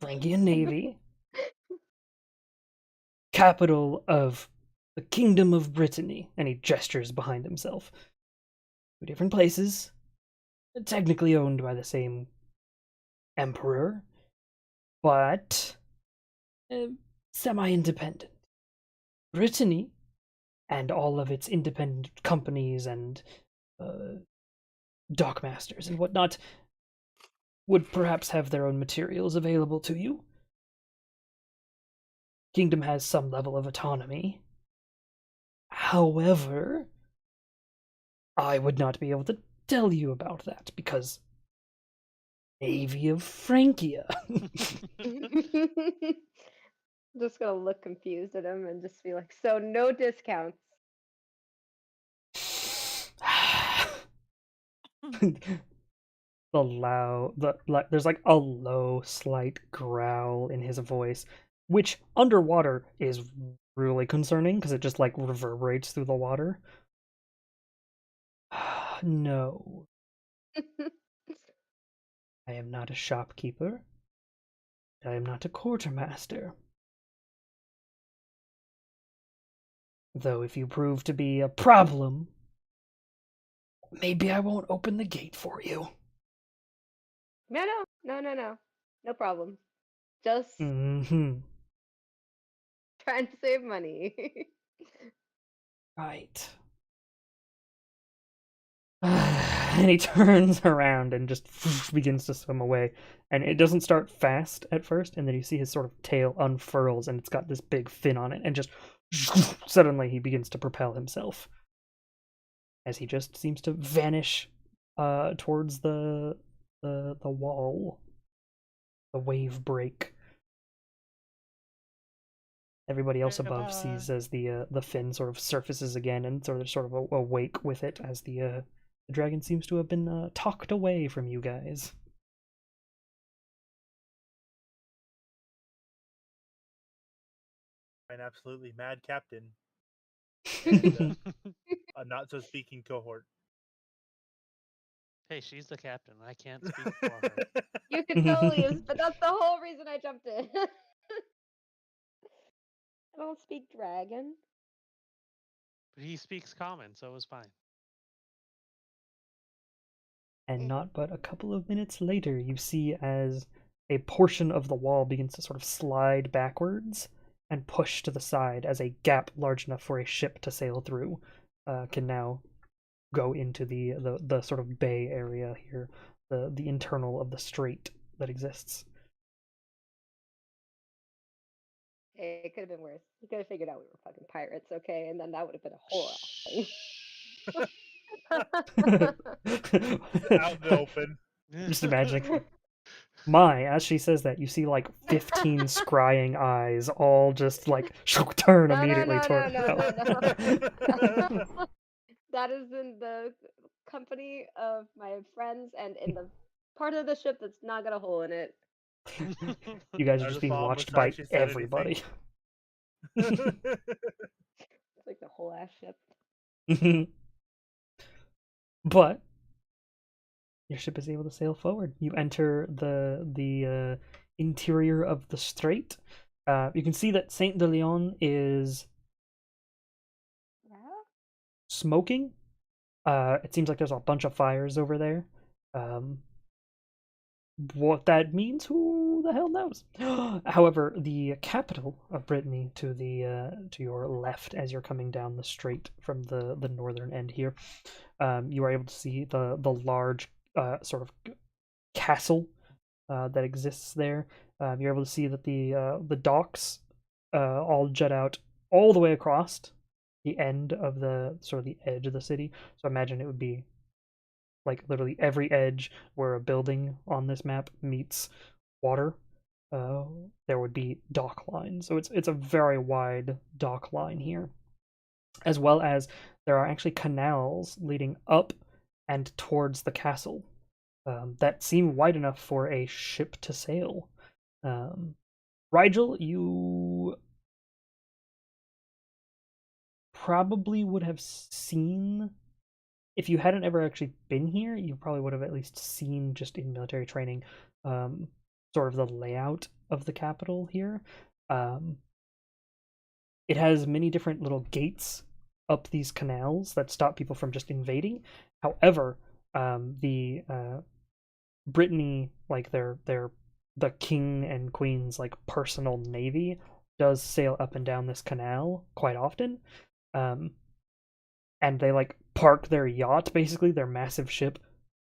Frankian Navy. Capital of the Kingdom of Brittany. And he gestures behind himself. 2 different places, technically owned by the same emperor, but semi-independent. Brittany and all of its independent companies and dockmasters and whatnot would perhaps have their own materials available to you. Kingdom has some level of autonomy. However, I would not be able to tell you about that because Navy of Francia. Just gonna look confused at him and just be like, so no discounts. There's like a low, slight growl in his voice, which underwater is really concerning because it just like reverberates through the water. No, I am not a shopkeeper. I am not a quartermaster. Though if you prove to be a problem, maybe I won't open the gate for you. No problem. Just Mm-hmm. trying to save money. Right. And he turns around and just begins to swim away. And it doesn't start fast at first, and then you see his sort of tail unfurls, and it's got this big fin on it, and just suddenly he begins to propel himself. As he just seems to vanish towards the wall, the wave break. Everybody else above sees as the fin sort of surfaces again, and sort of awake with it as the dragon seems to have been talked away from you guys. An absolutely mad captain and a not so speaking cohort. Hey, she's the captain. I can't speak for her. You can totally use, but that's the whole reason I jumped in. I don't speak dragon. But he speaks common, so it was fine. And not but a couple of minutes later, you see as a portion of the wall begins to sort of slide backwards and push to the side as a gap large enough for a ship to sail through can now go into the sort of bay area here, the internal of the strait that exists. Hey, it could have been worse. You could have figured out we were fucking pirates, okay? And then that would have been a whole thing. Out in the open. Just imagine. As she says that, you see like 15 scrying eyes all just like turn immediately toward no. That is in the company of my friends and in the part of the ship that's not got a hole in it. You guys are There's just a being bomb watched beside by she said everybody. It's like the whole ass ship. But your ship is able to sail forward. You enter the interior of the strait. You can see that Saint de Leon is smoking. It seems like there's a bunch of fires over there. What that means, who the hell knows? However, the capital of Brittany to your left as you're coming down the strait from the northern end here, you are able to see the large sort of castle that exists there. You're able to see that the docks all jut out all the way across the end of the sort of the edge of the city. So imagine it would be like literally every edge where a building on this map meets water, there would be dock lines. So it's a very wide dock line here, as well as there are actually canals leading up and towards the castle that seem wide enough for a ship to sail. Rigel, you probably would have seen, if you hadn't ever actually been here, you probably would have at least seen just in military training sort of the layout of the capital here. It has many different little gates up these canals that stop people from just invading. However, the Brittany, like the king and queen's like personal navy, does sail up and down this canal quite often. Um, and they like park their yacht, basically their massive ship,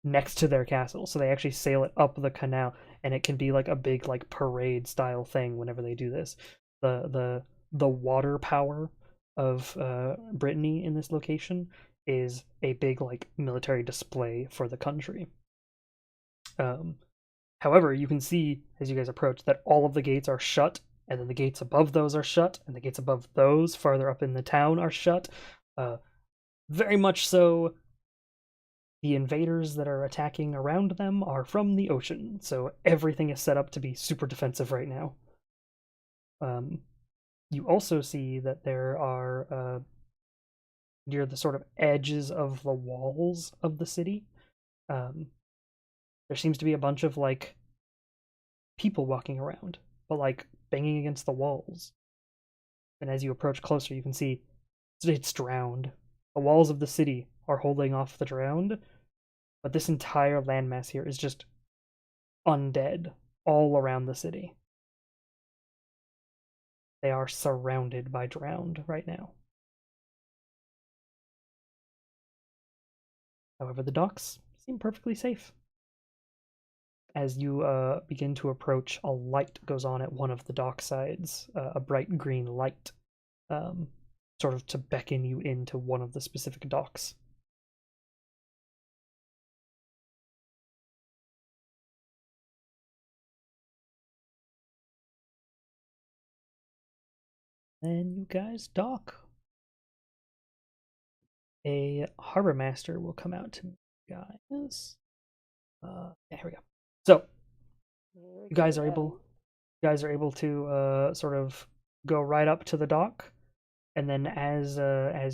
next to their castle. So they actually sail it up the canal, and it can be like a big like parade style thing whenever they do this. The water power of Brittany in this location is a big like military display for the country. Um, However, you can see as you guys approach that all of the gates are shut, and then the gates above those are shut, and the gates above those farther up in the town are shut. Very much so, the invaders that are attacking around them are from the ocean, so everything is set up to be super defensive right now. You also see that there are, near the sort of edges of the walls of the city, there seems to be a bunch of, like, people walking around, but, like, banging against the walls. And as you approach closer, you can see it's drowned. The walls of the city are holding off the drowned, but this entire landmass here is just undead all around the city. They are surrounded by drowned right now. However, the docks seem perfectly safe. As you begin to approach, a light goes on at one of the dock sides, a bright green light, sort of to beckon you into one of the specific docks. Then you guys dock. A harbor master will come out to meet you guys. Yeah, here we go. So you guys are able to sort of go right up to the dock, and then as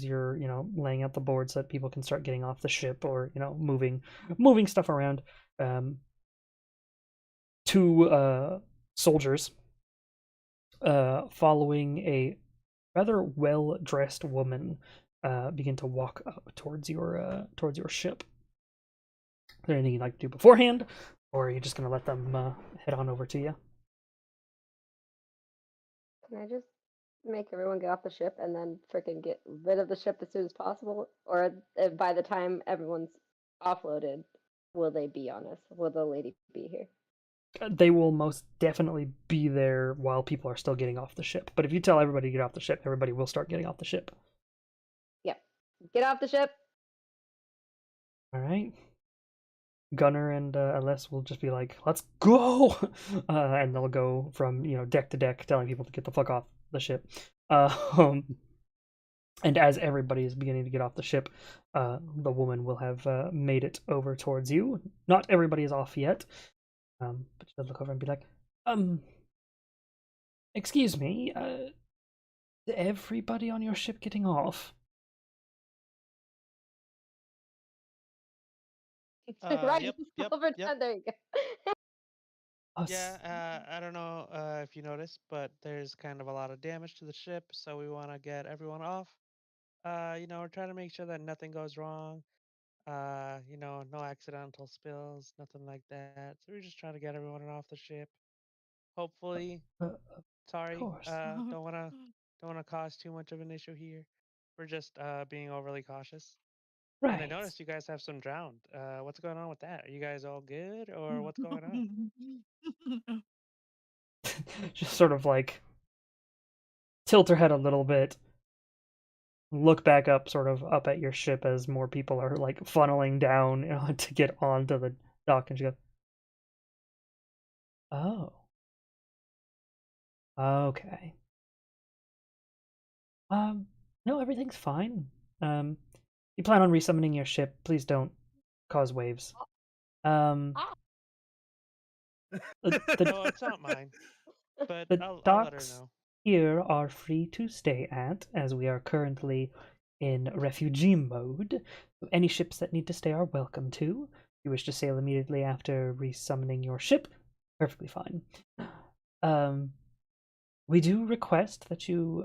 you're laying out the boards so that people can start getting off the ship, or moving stuff around, two soldiers following a rather well dressed woman begin to walk up towards your ship. Is there anything you'd like to do beforehand, or are you just gonna let them head on over to you? Can I just make everyone get off the ship and then freaking get rid of the ship as soon as possible? Or by the time everyone's offloaded, will they be on us? Will the lady be here? They will most definitely be there while people are still getting off the ship. But if you tell everybody to get off the ship, everybody will start getting off the ship. Yeah. Get off the ship! All right. Gunnar and Aless will just be like, "Let's go," and they'll go from deck to deck, telling people to get the fuck off the ship. And as everybody is beginning to get off the ship, the woman will have made it over towards you. Not everybody is off yet, but she'll look over and be like, "Excuse me, is everybody on your ship getting off?" Right, Yep, yep, over yep. time. There you go. Yeah, I don't know if you noticed, but there's kind of a lot of damage to the ship, so we want to get everyone off. We're trying to make sure that nothing goes wrong. No accidental spills, nothing like that. So we're just trying to get everyone off the ship. Hopefully, Of sorry, course. don't wanna cause too much of an issue here. We're just being overly cautious. And I Right. noticed you guys have some drowned. What's going on with that? Are you guys all good, or what's going on? Just sort of like tilt her head a little bit, look back up, sort of up at your ship as more people are like funneling down, to get onto the dock, and she goes, "Oh, okay. No, everything's fine. You plan on resummoning your ship? Please don't cause waves. Um, the No, it's not mine, but the I'll let her docks know. here are free to stay at, as we are currently in refugee mode. Any ships that need to stay are welcome to. If you wish to sail immediately after resummoning your ship, perfectly fine. Um, we do request that you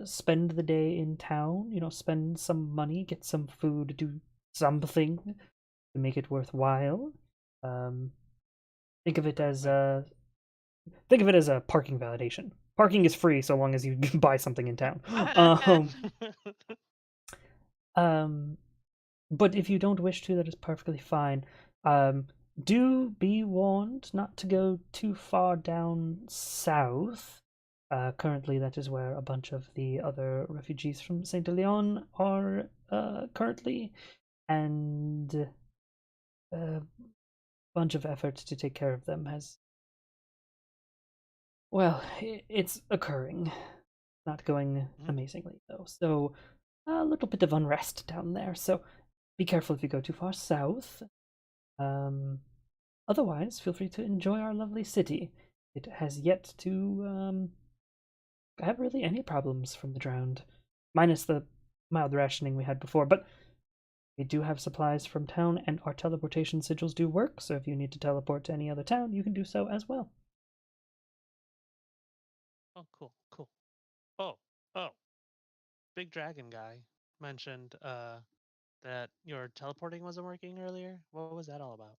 spend the day in town. Spend some money, get some food, do something to make it worthwhile. Um, think of it as a parking validation. Parking is free so long as you buy something in town. Um, but if you don't wish to, that is perfectly fine. Do be warned not to go too far down south. Currently, that is where a bunch of the other refugees from Saint Leon are currently, and a bunch of effort to take care of them has. Well, it's occurring. Not going amazingly, though. So, a little bit of unrest down there. So, be careful if you go too far south. Otherwise, feel free to enjoy our lovely city. It has yet to have really any problems from the drowned, minus the mild rationing we had before. But we do have supplies from town, and our teleportation sigils do work. So if you need to teleport to any other town, you can do so as well. Oh, cool, cool. Oh, big dragon guy mentioned that your teleporting wasn't working earlier. What was that all about?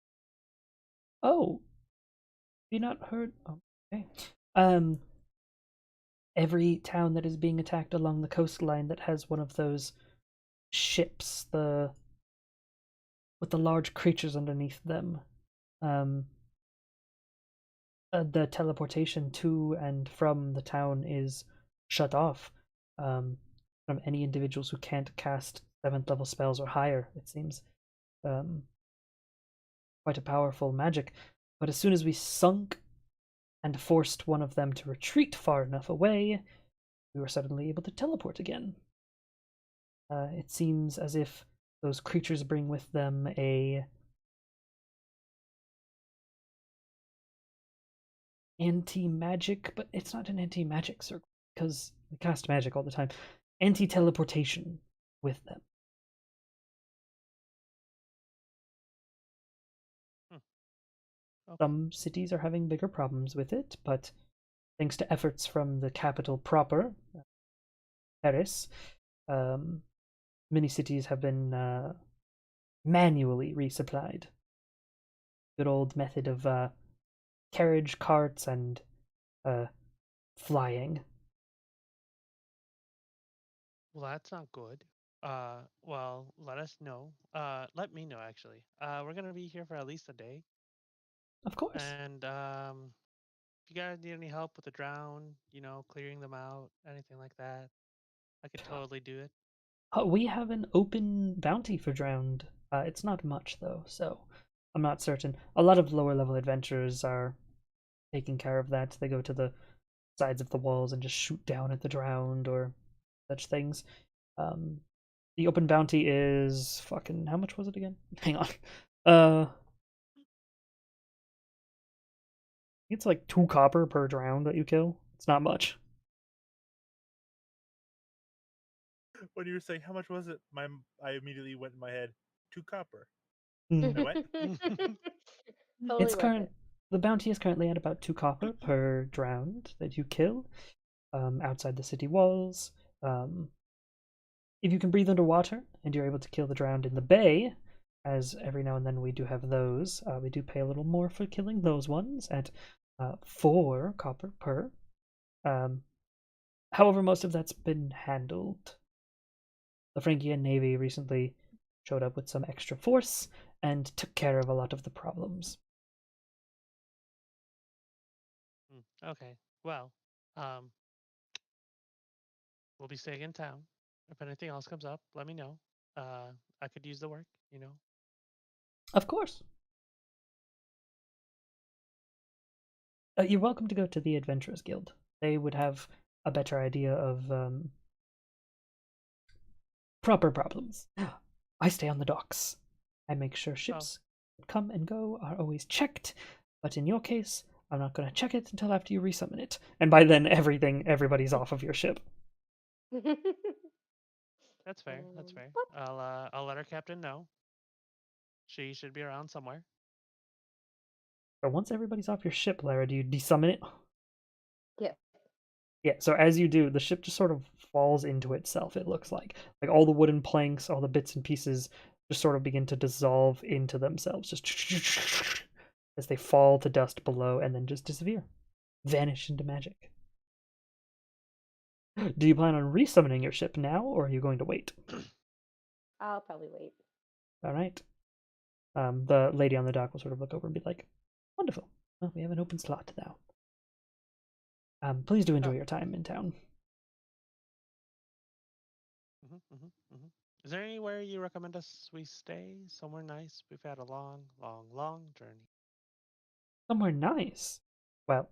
Oh, have you not heard? Oh, okay. Every town that is being attacked along the coastline that has one of those ships, with the large creatures underneath them, the teleportation to and from the town is shut off from any individuals who can't cast 7th level spells or higher. It seems quite a powerful magic. But as soon as we sunk and forced one of them to retreat far enough away, we were suddenly able to teleport again. It seems as if those creatures bring with them a anti-magic, but it's not an anti-magic circle because we cast magic all the time. Anti-teleportation with them. Okay. Some cities are having bigger problems with it, but thanks to efforts from the capital proper, Paris, many cities have been manually resupplied. Good old method of carriage, carts, and flying. Well, that's not good. Well, let us know. Let me know actually. We're gonna be here for at least a day, Of course. and if you guys need any help with the drown, clearing them out, anything like that, I could totally do it. We have an open bounty for drowned. It's not much though, so I'm not certain. A lot of lower level adventurers are taking care of that. They go to the sides of the walls and just shoot down at the drowned or such things. The open bounty is fucking how much was it again? Hang on. It's like 2 copper per drowned that you kill. It's not much. When you were saying how much was it, I immediately went in my head 2 copper. Mm. Wait, what? Totally It's worth current. it. The bounty is currently at about 2 copper per drowned that you kill outside the city walls. If you can breathe underwater and you're able to kill the drowned in the bay, as every now and then we do have those, we do pay a little more for killing those ones at 4 copper per. However, most of that's been handled. The Frankian Navy recently showed up with some extra force and took care of a lot of the problems. Okay. Well, um, we'll be staying in town. If anything else comes up, let me know. I could use the work. Of course. You're welcome to go to the Adventurers Guild. They would have a better idea of proper problems. I stay on the docks. I make sure ships that come and go are always checked, but in your case, I'm not going to check it until after you resummon it. And by then, everybody's off of your ship. That's fair. That's fair. What? I'll let our captain know. She should be around somewhere. But once everybody's off your ship, Lara, do you desummon it? Yeah. Yeah, so as you do, the ship just sort of falls into itself, it looks like. Like all the wooden planks, all the bits and pieces just sort of begin to dissolve into themselves, just as they fall to dust below and then just disappear. Vanish into magic. Do you plan on resummoning your ship now, or are you going to wait? I'll probably wait. All right. The lady on the dock will sort of look over and be like, "Wonderful. Well, we have an open slot now. Please do enjoy your time in town." Is there anywhere you recommend us we stay? Somewhere nice? We've had a long, long, long journey. Somewhere nice. Well,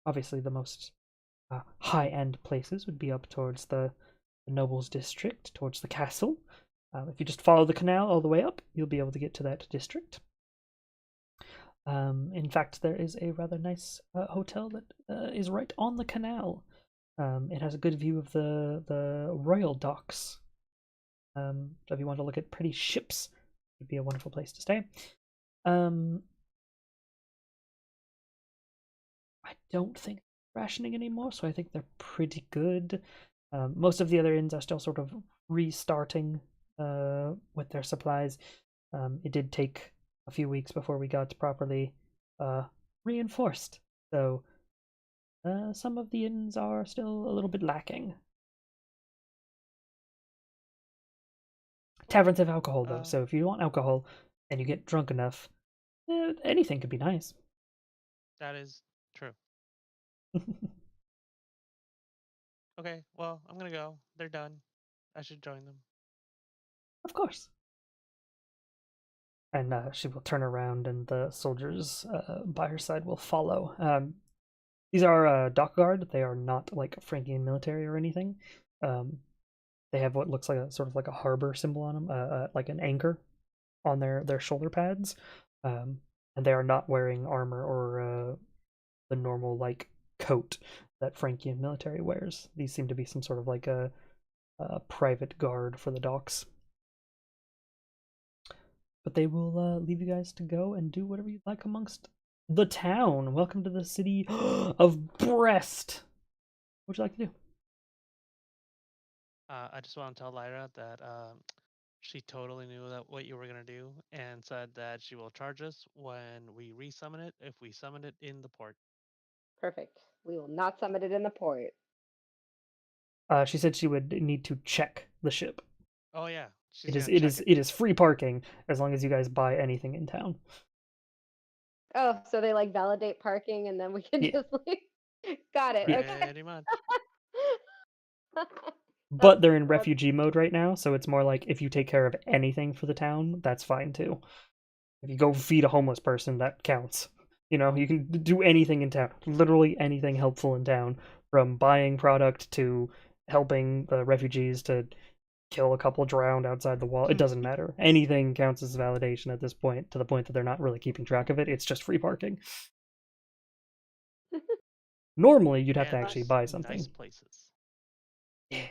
obviously the most high-end places would be up towards the nobles district, towards the castle. If you just follow the canal all the way up, you'll be able to get to that district. In fact, there is a rather nice hotel that is right on the canal. It has a good view of the royal docks. So if you want to look at pretty ships, it'd be a wonderful place to stay. I don't think rationing anymore, so I think they're pretty good. Most of the other inns are still sort of restarting with their supplies. It did take a few weeks before we got properly reinforced, so some of the inns are still a little bit lacking. Taverns have alcohol, though, so if you want alcohol and you get drunk enough, anything could be nice. That is true. Okay, well, I'm gonna go. They're done. I should join them. Of course. And she will turn around, and the soldiers by her side will follow. These are dock guard. They are not like Frankian military or anything. They have what looks like a sort of like a harbor symbol on them, like an anchor on their shoulder pads. And they are not wearing armor or the normal like coat that Frankian military wears. These seem to be some sort of like a private guard for the docks. But they will leave you guys to go and do whatever you'd like amongst the town. Welcome to the city of Brest. What would you like to do? I just want to tell Lyra that she totally knew that what you were gonna do, and said that she will charge us when we resummon it if we summon it in the port. Perfect. We will not summon it in the port. She said she would need to check the ship. Oh yeah, It is free parking as long as you guys buy anything in town. Oh, so they like validate parking and then we can just leave. Got it. Okay. Pretty much. But they're in refugee mode right now, so it's more like if you take care of anything for the town, that's fine too. If you go feed a homeless person, that counts. You know, you can do anything in town. Literally anything helpful in town, from buying product to helping the refugees to kill a couple drowned outside the wall. It doesn't matter. Anything counts as validation at this point, to the point that they're not really keeping track of it. It's just free parking. Normally, you'd have to actually buy something. Nice places. Yeah.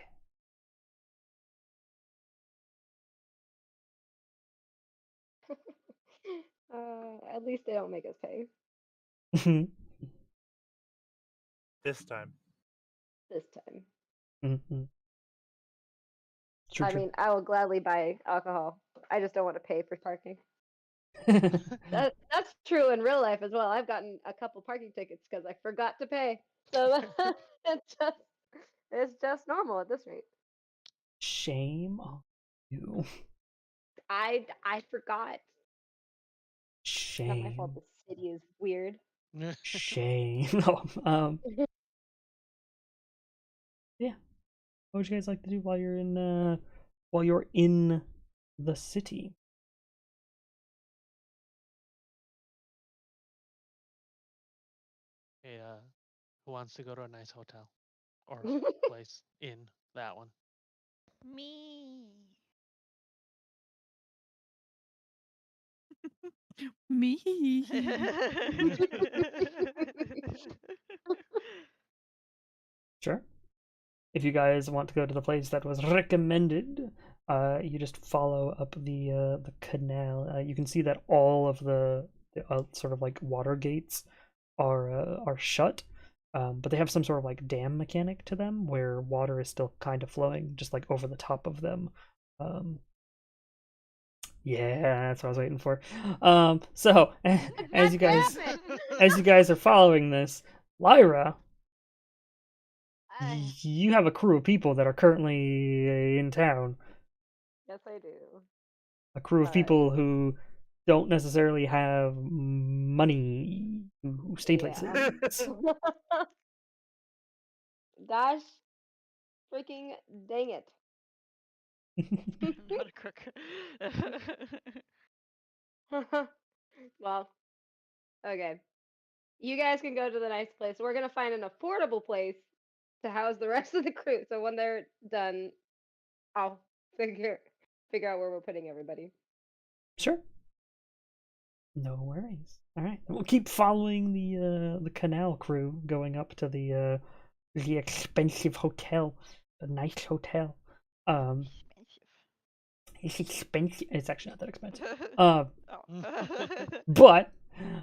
At least they don't make us pay. This time. This time. Mm-hmm. I mean, I will gladly buy alcohol. I just don't want to pay for parking. That's true in real life as well. I've gotten a couple parking tickets because I forgot to pay. So it's just normal at this rate. Shame on you. I forgot. Shame. Not my fault. The city is weird. Shame. Yeah. What would you guys like to do while you're in the city? Hey, who wants to go to a nice hotel or place in that one? Me. Me. Sure. If you guys want to go to the place that was recommended, you just follow up the canal. You can see that all of the sort of like water gates are shut. but they have some sort of like dam mechanic to them where water is still kind of flowing just like over the top of them. Yeah, that's what I was waiting for. So as you guys Damn it! as you guys are following this, Lyra, I- you have a crew of people that are currently in town. yes, I do. A crew of But people who don't necessarily have money to stay places. Gosh, freaking dang it! I'm not a crook. Well, okay. You guys can go to the nice place. We're gonna find an affordable place to house the rest of the crew. So when they're done, I'll figure out where we're putting everybody. Sure. No worries. All right, we'll keep following the canal crew going up to the expensive hotel, the nice hotel. It's expensive. It's actually not that expensive. Oh. But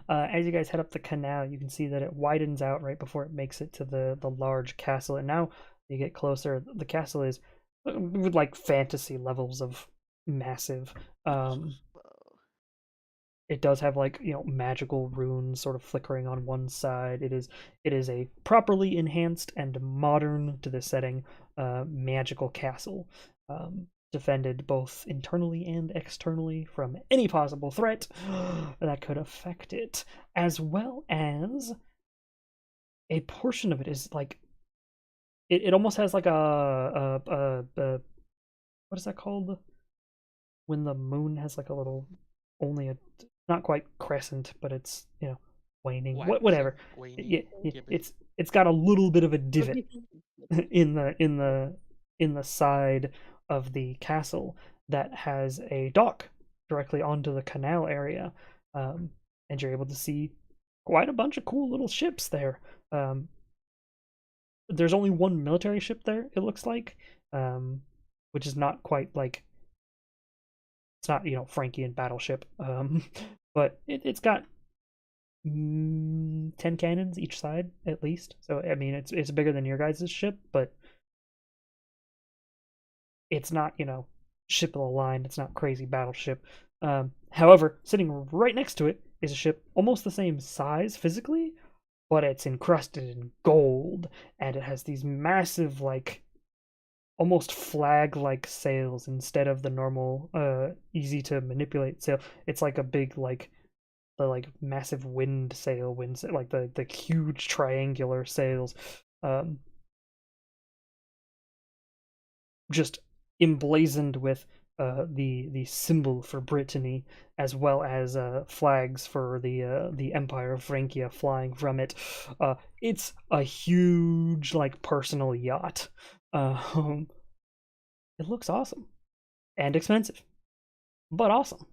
as you guys head up the canal, you can see that it widens out right before it makes it to the large castle. And now you get closer, the castle is with like fantasy levels of massive. Whoa. It does have like magical runes sort of flickering on one side. It is a properly enhanced and modern to the setting magical castle, defended both internally and externally from any possible threat that could affect it, as well as a portion of it is like it almost has like a what is that called when the moon has like a little only a not quite crescent, but it's waning. Whatever. Waning, It's got a little bit of a divot in the side of the castle that has a dock directly onto the canal area, and you're able to see quite a bunch of cool little ships there. There's only one military ship there, it looks like, which is not quite like it's not Frankian battleship, but it's got 10 cannons each side at least. So I mean, it's bigger than your guys' ship, but it's not ship of the line. It's not crazy battleship. However, sitting right next to it is a ship almost the same size physically, but it's encrusted in gold, and it has these massive like almost flag-like sails instead of the normal easy to manipulate sail. It's like a big like the like massive wind sail, like the huge triangular sails, just emblazoned with the symbol for Brittany, as well as flags for the Empire of Francia flying from it. It's a huge like personal yacht. It looks awesome and expensive, but awesome.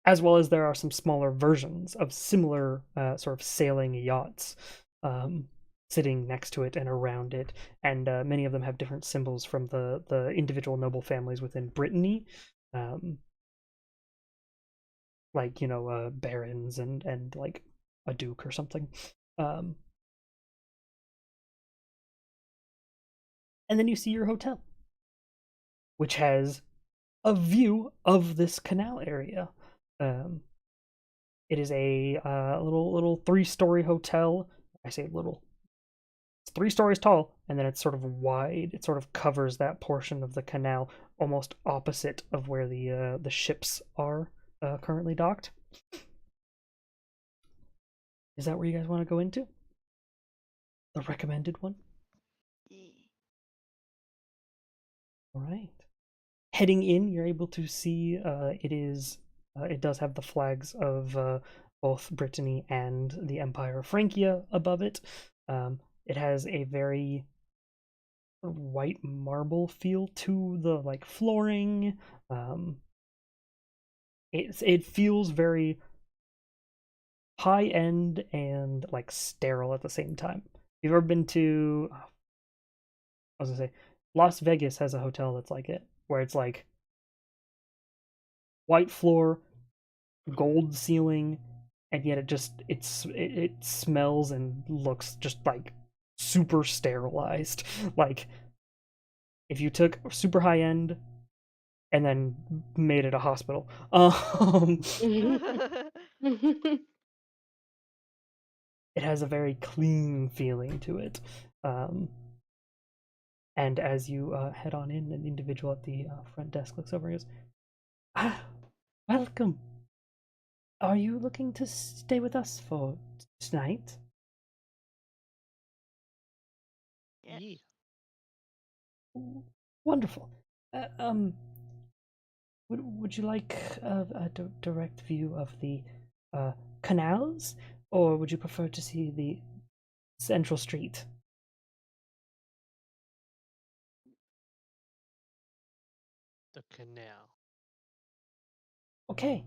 As well as there are some smaller versions of similar sort of sailing yachts sitting next to it and around it, and many of them have different symbols from the individual noble families within Brittany, like barons and like a duke or something. And then you see your hotel, which has a view of this canal area. It is a little 3-story hotel. I say little. It's 3 stories tall, and then it's sort of wide. It sort of covers that portion of the canal, almost opposite of where the ships are currently docked. Is that where you guys want to go into? The recommended one? Yeah. All right. Heading in, you're able to see it does have the flags of both Brittany and the Empire of Francia above it. It has a very white marble feel to the like flooring. It feels very high end and like sterile at the same time. You've ever been to? I was gonna say, Las Vegas has a hotel that's like it, where it's like white floor, gold ceiling, and yet it smells and looks just like super sterilized. Like if you took super high end and then made it a hospital. It has a very clean feeling to it. And as you head on in, an individual at the front desk looks over and goes, "Ah, welcome. Are you looking to stay with us for tonight?" Yes. Yeah. Wonderful. Uh, um, would you like a direct view of the uh, canals, or would you prefer to see the central street? The canal. Okay.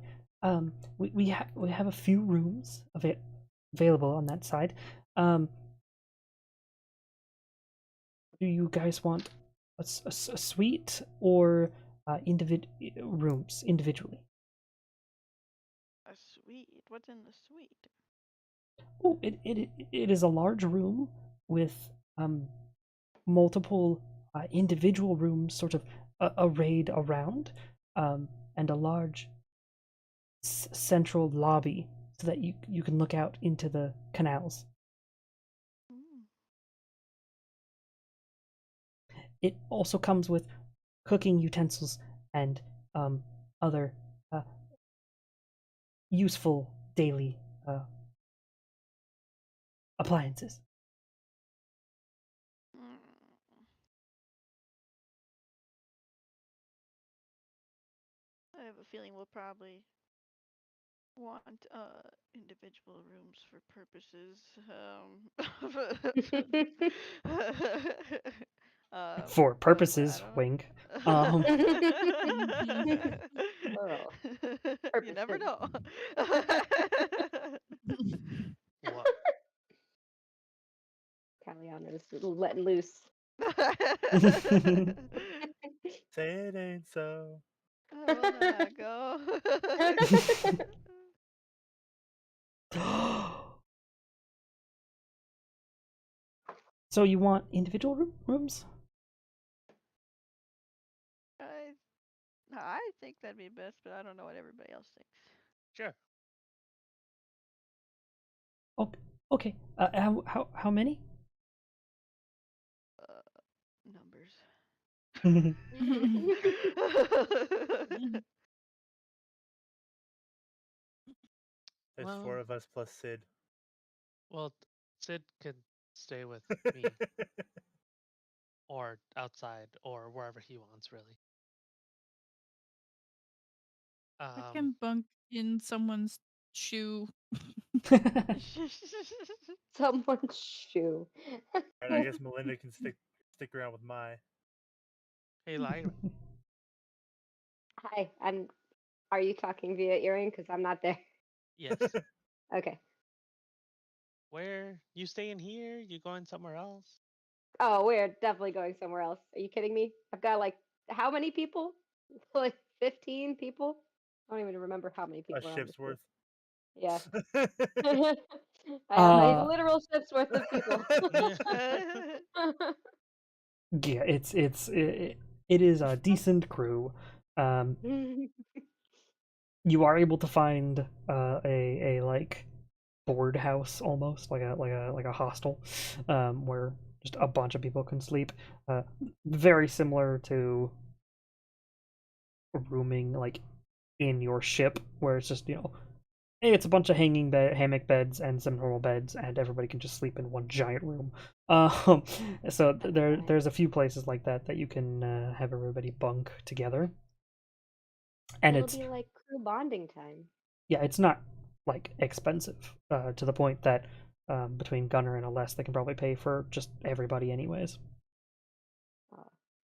We have a few rooms available on that side. Do you guys want a suite or rooms individually? A suite. What's in the suite? Oh, it is a large room with multiple individual rooms sort of arrayed around, and a large central lobby so that you can look out into the canals. Mm. It also comes with cooking utensils and other uh, useful daily appliances. Mm. I have a feeling we'll probably want individual rooms for purposes For but I purposes, wink. don't Plural. you never Purposes. know. What? Caliano's letting loose. Say it ain't so. I will not go. So you want individual rooms? I think that'd be best, but I don't know what everybody else thinks. Sure. Okay. How many? Numbers. There's Well, 4 of us plus Sid. well, Sid could stay with me or outside or wherever he wants, really. I can bunk in someone's shoe. Someone's shoe. And I guess Melinda can stick around with my. Hey, Lyra. Hi, are you talking via earring? Because I'm not there. Yes. Okay. Where you staying here? You going somewhere else? Oh, we're definitely going somewhere else. Are you kidding me? I've got like how many people? Like 15 people? I don't even remember how many A people are on this ship's group. worth. Yeah. I have a Uh, literal ship's worth of people. yeah, it is a decent crew. You are able to find a like board house almost like a hostel, where just a bunch of people can sleep. Very similar to rooming like in your ship, where it's just hey, it's a bunch of hammock beds and some normal beds, and everybody can just sleep in one giant room. Um, so there's a few places like that you can have everybody bunk together, and It'll it's be like crew bonding time. yeah, it's not like expensive to the point that between Gunner and Aless, they can probably pay for just everybody anyways.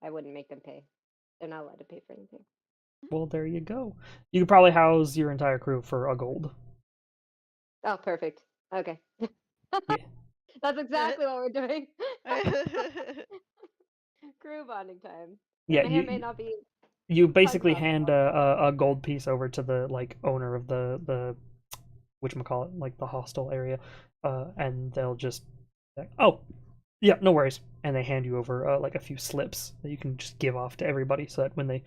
I wouldn't make them pay. They're not allowed to pay for anything. Well, there you go. You could probably house your entire crew for a gold. Oh, perfect. Okay. Yeah. That's exactly what we're doing. Crew bonding time. It Yeah, may or may not be you quite basically hand possible. a gold piece over to the like owner of the whatchamacallit, like the hostel area, and they'll just like, oh, yeah, no worries, and they hand you over like a few slips that you can just give off to everybody, so that when they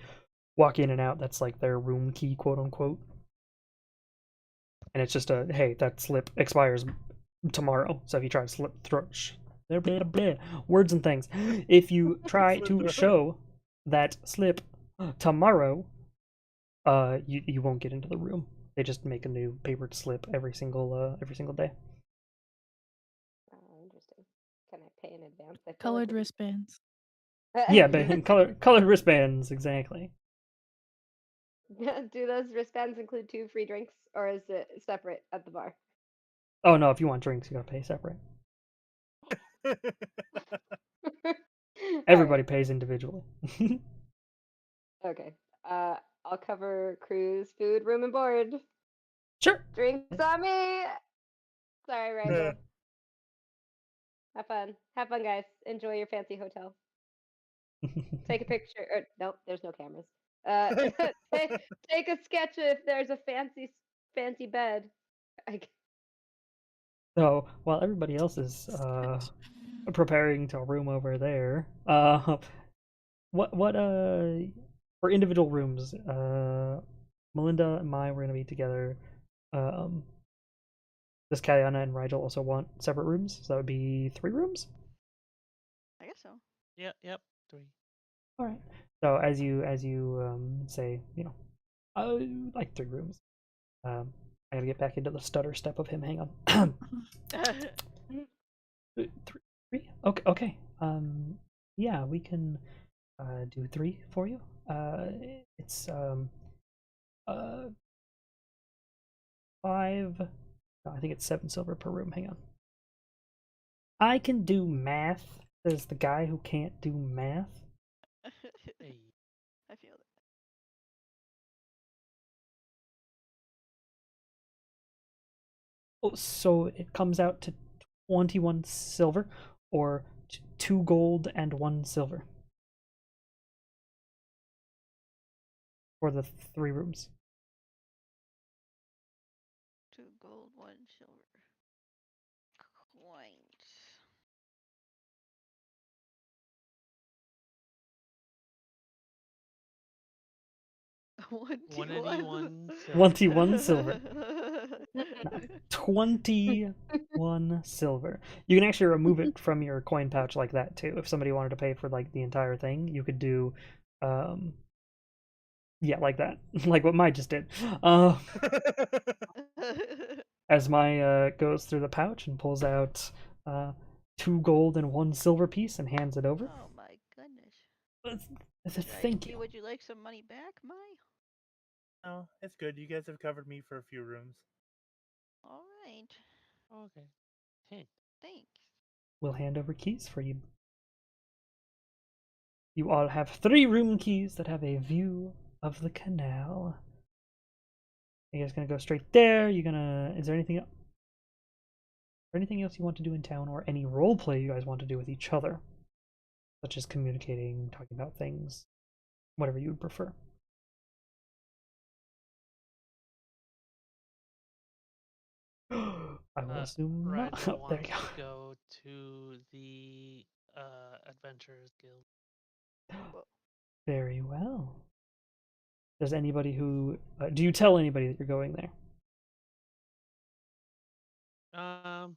walk in and out, that's like their room key, quote unquote. And it's just a, hey, that slip expires tomorrow, so if you try to slip through blah, blah, blah, words and things, if you try to show that slip tomorrow, you won't get into the room. They just make a new papered slip every single day. Oh, interesting. Can I pay in advance? I feel Colored like wristbands. Yeah, but colored wristbands, exactly. Do those wristbands include 2 free drinks, or is it separate at the bar? Oh no, if you want drinks, you gotta pay separate. Everybody Alright, pays individually. okay. I'll cover cruise, food, room, and board. Sure. Drinks on me! Sorry, Rigel. Have fun. Have fun, guys. Enjoy your fancy hotel. Take a picture. Or, nope, there's no cameras. Take a sketch if there's a fancy bed. So while everybody else is preparing to room over there, what for individual rooms, Melinda and I were gonna be together. Um, does Kayana and Rigel also want separate rooms? So that would be 3 rooms. I guess so. Yep. 3. All right. So as you say, like 3 rooms. I gotta get back into the stutter step of him. Hang on. 3. Okay. Yeah, we can do 3 for you. It's 5. No, I think it's 7 silver per room. Hang on. I can do math. Says the guy who can't do math. Hey. I feel it. Oh, so it comes out to 21 silver, or 2 gold and 1 silver for the 3 rooms. 2 gold, 1 silver. Coins. 181 silver. 21 silver. No, 21 silver. You can actually remove it from your coin pouch like that too. If somebody wanted to pay for like the entire thing, you could do yeah, like that. Like what Mai just did. As Mai goes through the pouch and pulls out 2 gold and 1 silver piece and hands it over. Oh my goodness. Thank you. Would you like some money back, Mai? No, it's good. You guys have covered me for a few rooms. All right. Okay. Hey. Thanks. We'll hand over keys for you. You all have 3 room keys that have a view of the canal. You guys gonna go straight there? Is there anything else? Anything else you want to do in town, or any role play you guys want to do with each other, such as communicating, talking about things, whatever you would prefer? I will assume not. Rigel Oh, there wants you to go to the Adventurers Guild. Very well. Does anybody who do you tell anybody that you're going there? Nah.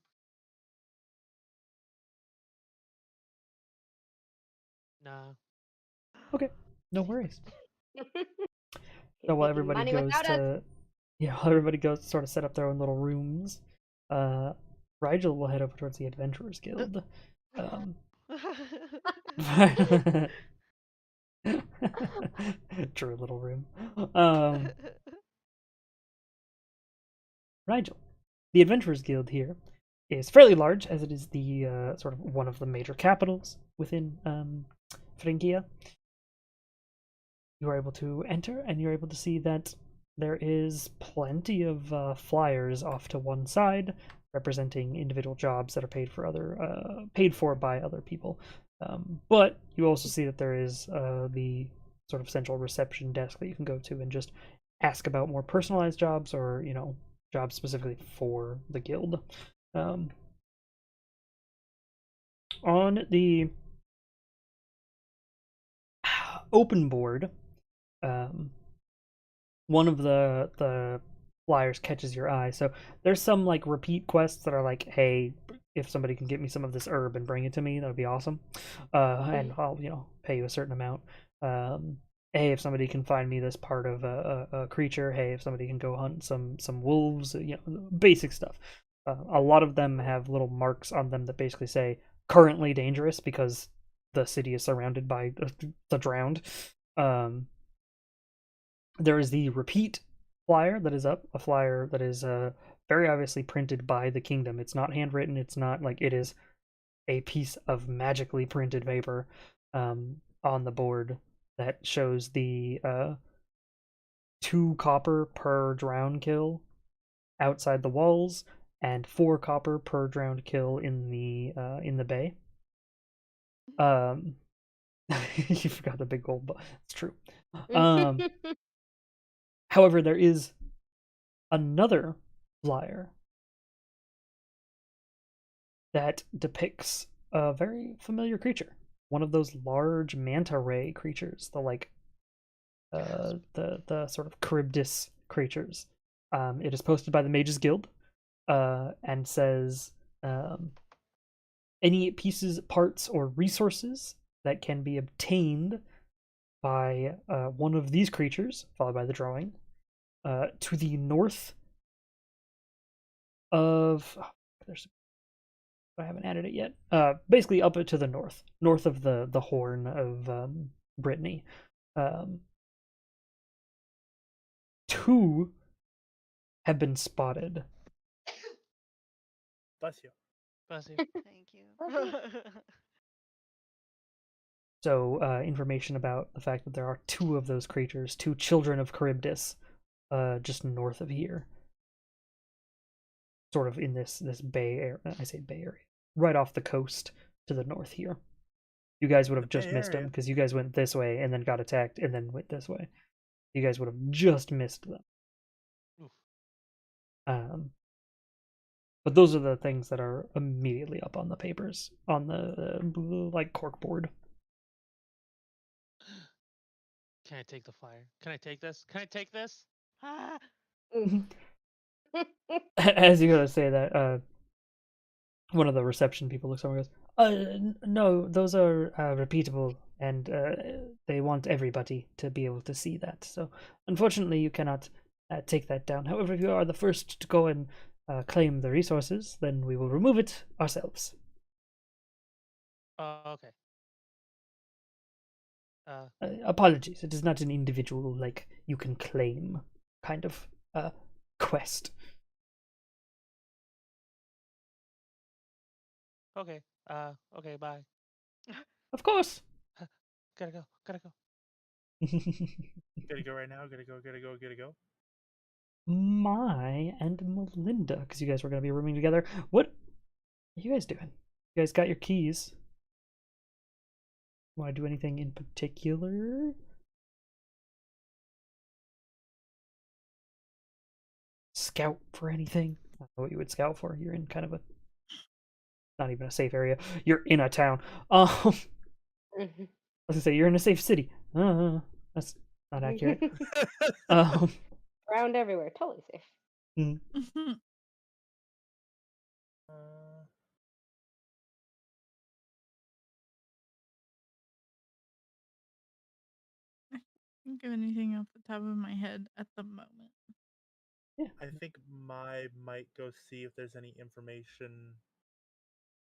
Okay, no worries. He's So while making everybody money goes without us. to, yeah, while everybody goes to sort of set up their own little rooms, Rigel will head over towards the Adventurers Guild. True little room. Rigel, the Adventurers Guild here is fairly large, as it is the sort of one of the major capitals within Phrygia. You are able to enter, and you're able to see that there is plenty of flyers off to one side, representing individual jobs that are paid for by other people. But you also see that there is the sort of central reception desk that you can go to and just ask about more personalized jobs, or job specifically for the guild. On the open board, one of the flyers catches your eye. So there's some like repeat quests that are like, hey, if somebody can get me some of this herb and bring it to me, that would be awesome. And I'll pay you a certain amount. Hey, if somebody can find me this part of a creature. Hey, if somebody can go hunt some wolves. Basic stuff. A lot of them have little marks on them that basically say currently dangerous because the city is surrounded by the drowned. There is the repeat flyer that is up, a flyer that is very obviously printed by the kingdom. It's not handwritten. It's not like it is a piece of magically printed paper on the board that shows the 2 copper per drowned kill outside the walls and 4 copper per drowned kill in the bay. You forgot the big gold, but it's true. However, there is another flyer that depicts a very familiar creature. One of those large manta ray creatures, the sort of Charybdis creatures. It is posted by the Mages Guild, and says any pieces, parts, or resources that can be obtained by one of these creatures, followed by the drawing, to the north of. I haven't added it yet. Basically, up to the north of the Horn of Brittany. 2 have been spotted. Bless you. Bless you. Thank you. So, information about the fact that there are 2 of those creatures, 2 children of Charybdis, just north of here. Sort of in this bay area. I say bay area. Right off the coast to the north here. You guys would have just missed them because you guys went this way and then got attacked and then went this way. You guys would have just missed them. But those are the things that are immediately up on the papers, on the like cork board. Can I take the flyer? Can I take this? Can I take this? Ah! As you gotta say that, one of the reception people looks over and goes, no, those are repeatable, and they want everybody to be able to see that. So, unfortunately, you cannot take that down. However, if you are the first to go and claim the resources, then we will remove it ourselves. Okay. Apologies, it is not an individual, like, you can claim kind of quest. Okay. Okay, bye. Of course. Gotta go. Gotta go right now. Gotta go. Mai and Melinda, because you guys were going to be rooming together. What are you guys doing? You guys got your keys. Want to do anything in particular? Scout for anything? I don't know what you would scout for. You're in kind of a, not even a safe area. You're in a town. I was gonna say you're in a safe city. That's not accurate. Around everywhere, totally safe. I can't give anything off the top of my head at the moment. Yeah. I think might go see if there's any information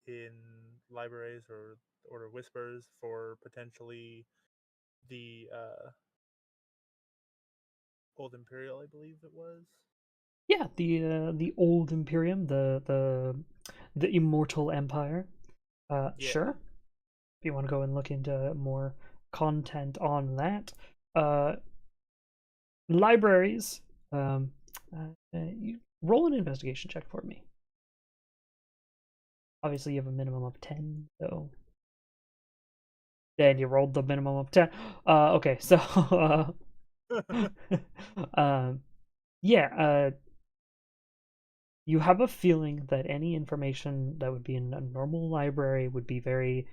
in libraries or Order Whispers for potentially the Old Imperial, I believe it was. Yeah, the old Imperium, the immortal empire. Yeah. Sure. If you want to go and look into more content on that, libraries. You roll an investigation check for me. Obviously, you have a minimum of 10, so. And you rolled the minimum of 10. Okay, so. Yeah. you have a feeling that any information that would be in a normal library would be very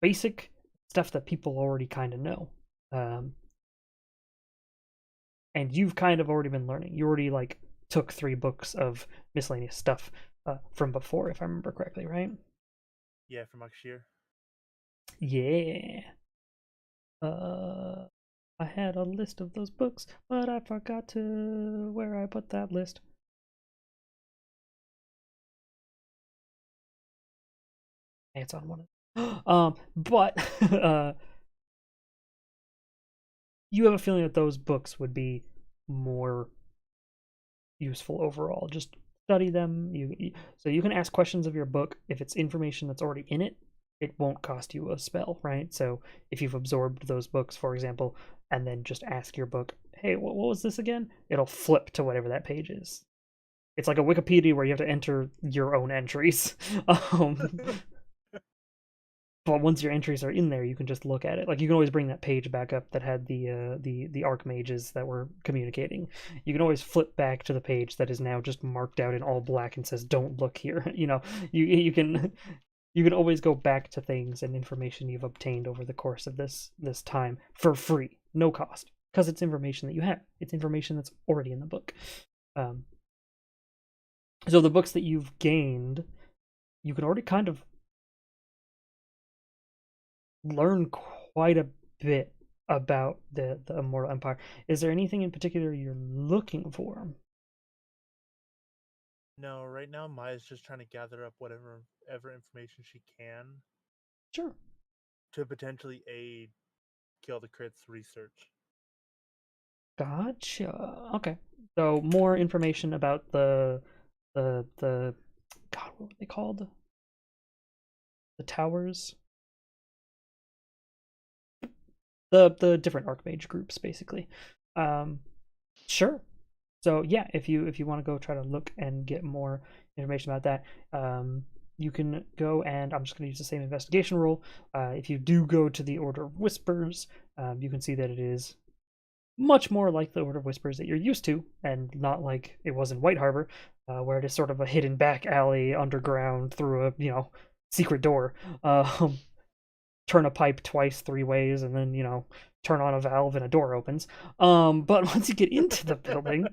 basic stuff that people already kind of know. And you've kind of already been learning. You already like took 3 books of miscellaneous stuff from before, if I remember correctly, right? Yeah, from Akshir. Yeah. I had a list of those books, but I forgot to where I put that list. It's on one of but you have a feeling that those books would be more useful overall. Just study them. So you can ask questions of your book. If it's information that's already in it, it won't cost you a spell, right? So if you've absorbed those books, for example, and then just ask your book, hey, what was this again? It'll flip to whatever that page is. It's like a Wikipedia where you have to enter your own entries. But once your entries are in there, you can just look at it. Like you can always bring that page back up that had the archmages that were communicating. You can always flip back to the page that is now just marked out in all black and says "Don't look here." You know, you can always go back to things and information you've obtained over the course of this time for free, no cost, because it's information that you have. It's information that's already in the book. So the books that you've gained, you can already kind of learn quite a bit about the Immortal Empire. Is there anything in particular you're looking for? No, right now Maya's just trying to gather up whatever information she can. Sure. To potentially aid Kill the Crit's research. Gotcha. Okay. So more information about the God, what were they called? The towers. The different archmage groups, basically. Sure. So yeah, if you want to go try to look and get more information about that, you can go, and I'm just going to use the same investigation roll. If you do go to the Order of Whispers, you can see that it is much more like the Order of Whispers that you're used to, and not like it was in White Harbor, where it is sort of a hidden back alley underground through a secret door. Turn a pipe twice, 3 ways, and then turn on a valve and a door opens. But once you get into the building.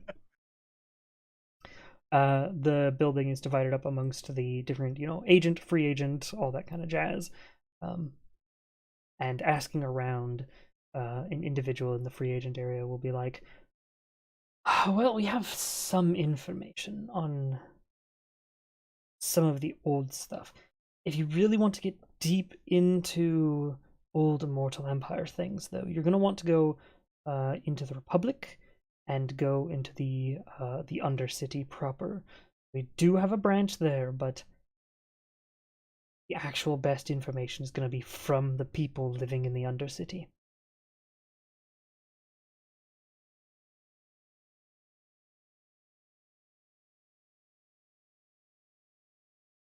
The building is divided up amongst the different, agent, free agent, all that kind of jazz. And asking around an individual in the free agent area will be like, well, we have some information on some of the old stuff. If you really want to get deep into old Immortal Empire things, though, you're going to want to go into the Republic and go into the Undercity proper. We do have a branch there, but the actual best information is going to be from the people living in the Undercity.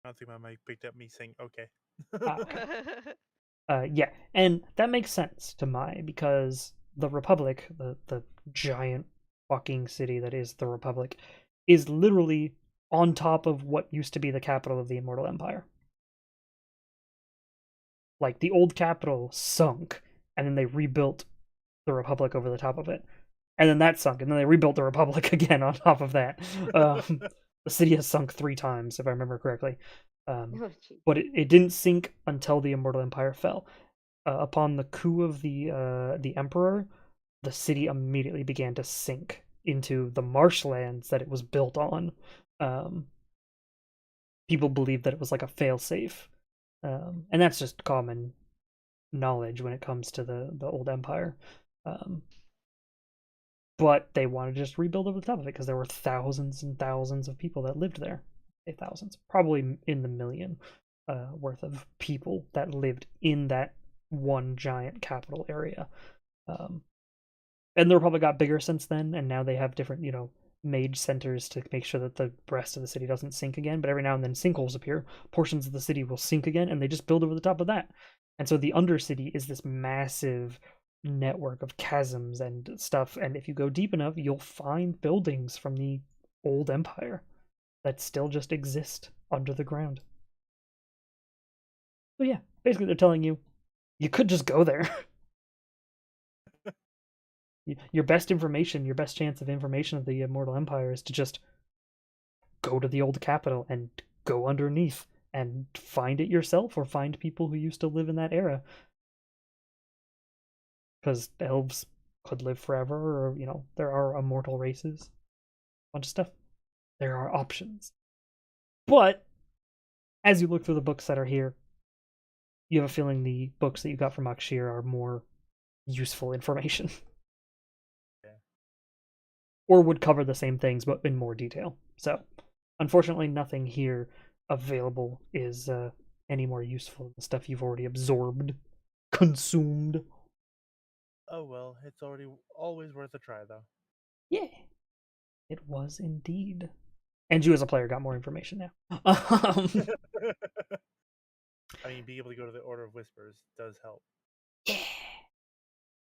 I don't think my mic picked up me saying okay. Yeah, and that makes sense to Mai, because the Republic, the giant fucking city that is the Republic, is literally on top of what used to be the capital of the Immortal Empire. Like, the old capital sunk, and then they rebuilt the Republic over the top of it. And then that sunk, and then they rebuilt the Republic again on top of that. The city has sunk 3 times, if I remember correctly. But it didn't sink until the Immortal Empire fell. Upon the coup of the Emperor, the city immediately began to sink into the marshlands that it was built on. People believed that it was like a failsafe. And that's just common knowledge when it comes to the old empire. But they wanted to just rebuild over the top of it because there were thousands and thousands of people that lived there. Thousands, probably in the million worth of people that lived in that one giant capital area. And the Republic got bigger since then, and now they have different, mage centers to make sure that the rest of the city doesn't sink again. But every now and then sinkholes appear, portions of the city will sink again, and they just build over the top of that. And so the Undercity is this massive network of chasms and stuff, and if you go deep enough, you'll find buildings from the old empire. that still just exist under the ground. So yeah, basically they're telling you, you could just go there. Your best information, your best chance of information of the Immortal Empire is to just go to the old capital and go underneath and find it yourself or find people who used to live in that era. Because elves could live forever, or, there are immortal races. A bunch of stuff. There are options. But, as you look through the books that are here, you have a feeling the books that you got from Akshir are more useful information. Yeah. Or would cover the same things, but in more detail. So, unfortunately, nothing here available is any more useful than the stuff you've already absorbed, consumed. Oh well, it's always worth a try though. Yeah, it was indeed. And you as a player got more information now. I mean, being able to go to the Order of Whispers does help. Yeah.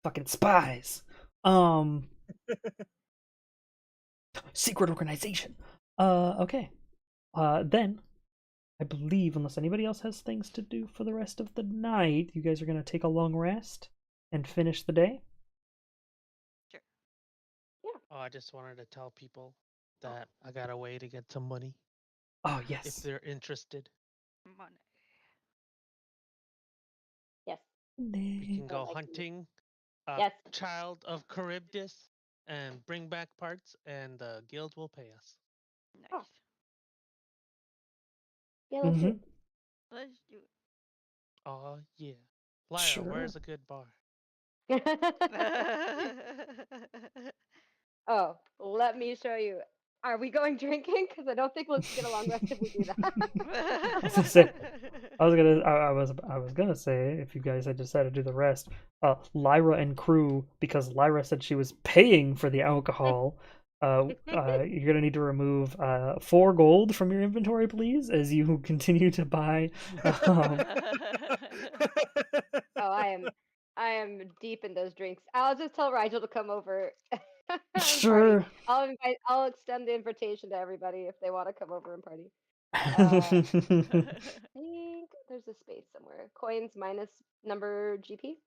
Fucking spies. Secret organization. Okay. Then I believe, unless anybody else has things to do for the rest of the night, you guys are gonna take a long rest and finish the day. Sure. Oh, I just wanted to tell people that I got a way to get some money Oh if yes. they're interested. Money. Yes. We can go like you. hunting a Yes. child of Charybdis and bring back parts, and the guild will pay us. Nice. Oh. Yeah, let's do it. Let's do it. Oh yeah. Lyra, Sure. where's a good bar? Oh, let me show you. Are we going drinking? Because I don't think we'll get a long rest if we do that. I was gonna say, I was gonna say, if you guys had decided to do the rest, Lyra and crew, because Lyra said she was paying for the alcohol. You're gonna need to remove 4 gold from your inventory, please, as you continue to buy. Oh, I am deep in those drinks. I'll just tell Rigel to come over. And Sure. party. I'll extend the invitation to everybody if they want to come over and party. I think there's a space somewhere. Coins minus number GP.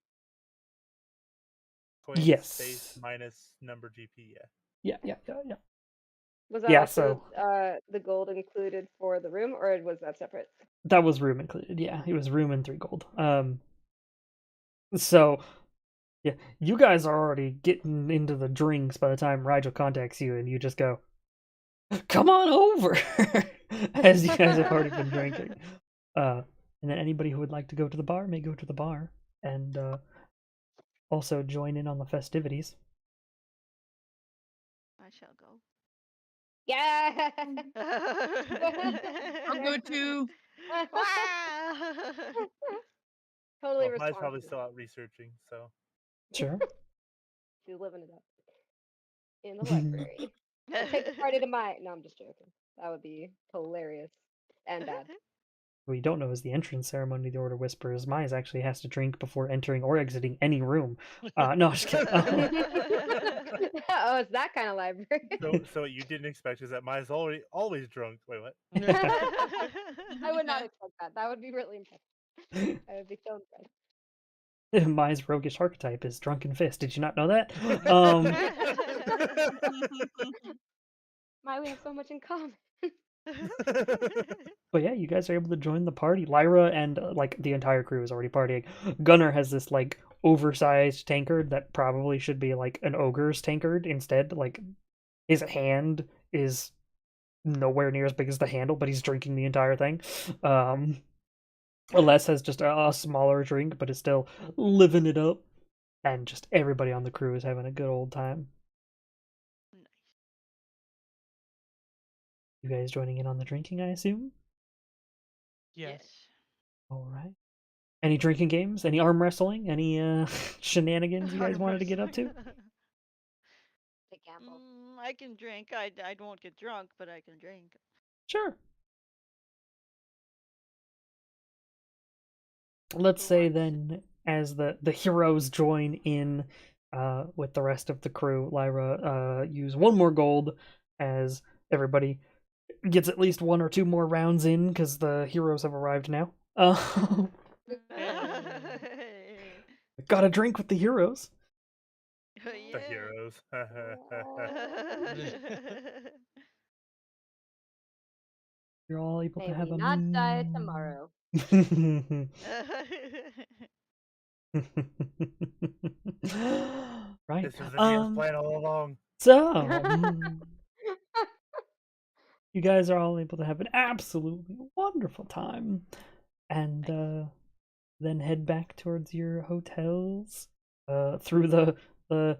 Coins Yes. space minus number GP. Yeah. Was that Yeah, also the gold included for the room, or was that separate? That was room included. Yeah, it was room and 3 gold. So yeah, you guys are already getting into the drinks by the time Rigel contacts you, and you just go, "Come on over," as you guys have already been drinking. And then anybody who would like to go to the bar may go to the bar and also join in on the festivities. I shall go. Yeah. I'll go too. Totally Well, Mai's probably responsible. still out researching, so. Sure. She's living it up in the library. I'll take the party to my. No, I'm just joking. That would be hilarious and bad. What you don't know is the entrance ceremony of the Order Whispers. Mize actually has to drink before entering or exiting any room. No, just kidding. Oh, it's that kind of library. So what you didn't expect is that Mai's always drunk. Wait, what? I would not expect that. That would be really impressive. I would be so impressed. Mai's roguish archetype is Drunken Fist. Did you not know that? Mai, we have so much in common. But yeah, you guys are able to join the party. Lyra and the entire crew is already partying. Gunnar has this oversized tankard that probably should be an ogre's tankard instead. His hand is nowhere near as big as the handle, but he's drinking the entire thing. Les has just a smaller drink, but is still living it up. And just everybody on the crew is having a good old time. Nice. You guys joining in on the drinking, I assume? Yes. All right. Any drinking games? Any arm wrestling? Any shenanigans you guys wanted to get up to? Big gamble. I can drink. I won't get drunk, but I can drink. Sure. Let's say then, as the heroes join in with the rest of the crew, Lyra use 1 more gold as everybody gets at least 1 or 2 more rounds in because the heroes have arrived now. Got a drink with the heroes. Oh, The yeah. heroes. You're all able May to have we a not die tomorrow. Right. This was the DM's plan all along. So, you guys are all able to have an absolutely wonderful time, and then head back towards your hotels, through the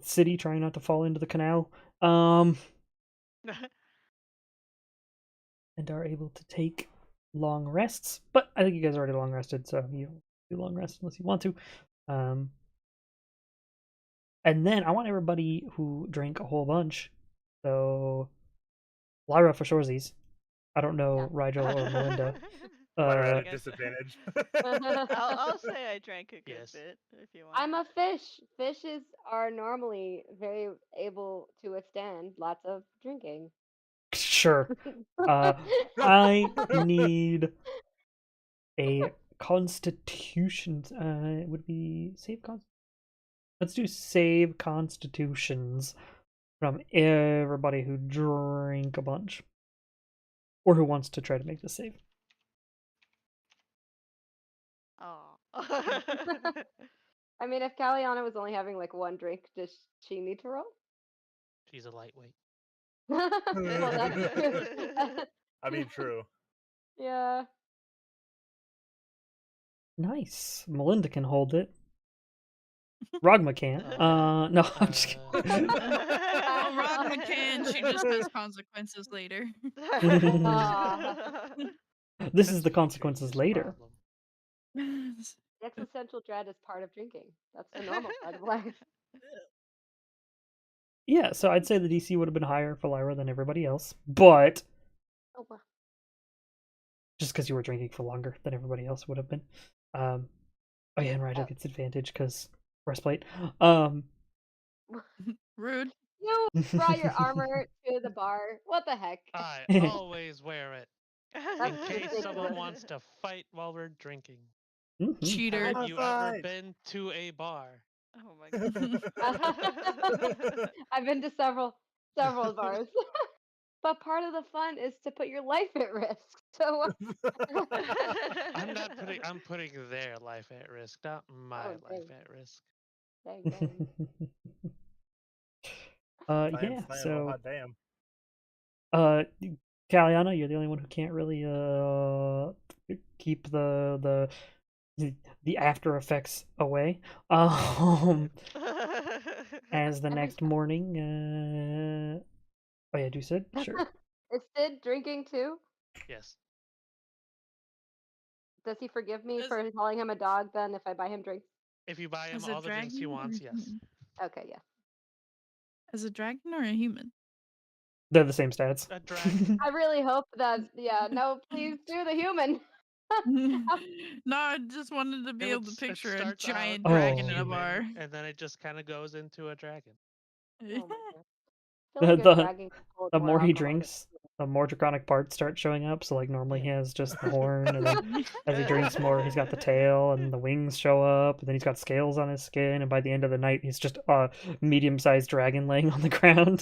city, trying not to fall into the canal, and are able to take long rests. But I think you guys are already long rested, so you don't do long rest unless you want to. And then I want everybody who drank a whole bunch. So Lyra for shoresies. I don't know Rigel or Melinda. Lyra at a guess- disadvantage. I'll say I drank a good Yes. bit if you want. I'm a fish. Fishes are normally very able to withstand lots of drinking. Sure. I need a constitution. It would be save con. Let's do save constitutions from everybody who drank a bunch, or who wants to try to make the save. Oh. I mean, if Caliana was only having like 1 drink, does she need to roll? She's a lightweight. Well, that's true. I mean, true. Yeah. Nice. Melinda can hold it. Rogma can't. No, I'm just kidding. Well, Rod McCann, she just has consequences later. Aw. This is That's the future consequences use later. problem. The existential dread is part of drinking. That's the normal part of life. Yeah, so I'd say the DC would have been higher for Lyra than everybody else, but Oh, wow. just because you were drinking for longer than everybody else would have been. Oh yeah, and Rigel Oh. gets advantage because breastplate. Rude. You brought your armor to the bar. What the heck? I always wear it That's in case someone ridiculous. wants to fight while we're drinking. Mhm. Cheater. Have High you ever five! been to a bar? Oh my god. I've been to several bars. But part of the fun is to put your life at risk. So I'm putting their life at risk, not my Oh, life dang. at risk. dang. Yeah, Oh, so hot damn. Caliana, you're the only one who can't really keep the after effects away. As the I mean- next morning, oh yeah, do Sid? Sure. Is Sid drinking too? Yes. Does he forgive me Does- for calling him a dog then if I buy him drinks? If you buy him As a all the drinks he dragon or a wants, yes. human? Okay, yeah. As a dragon or a human? They're the same stats. A dragon. I really hope that no, please do the human. No, I just wanted to be It able would to s- it picture a starts out giant Oh. as dragon in a human, bar. and then it just kind of goes into a dragon. Oh my god. I The- feel like the- a dragon could hold The more more he alcohol than- drinks, the more draconic parts start showing up. So like normally he Yeah. has just the horn, and then as he drinks more, he's got the tail and the wings show up, and then he's got scales on his skin, and by the end of the night, he's just a medium-sized dragon laying on the ground.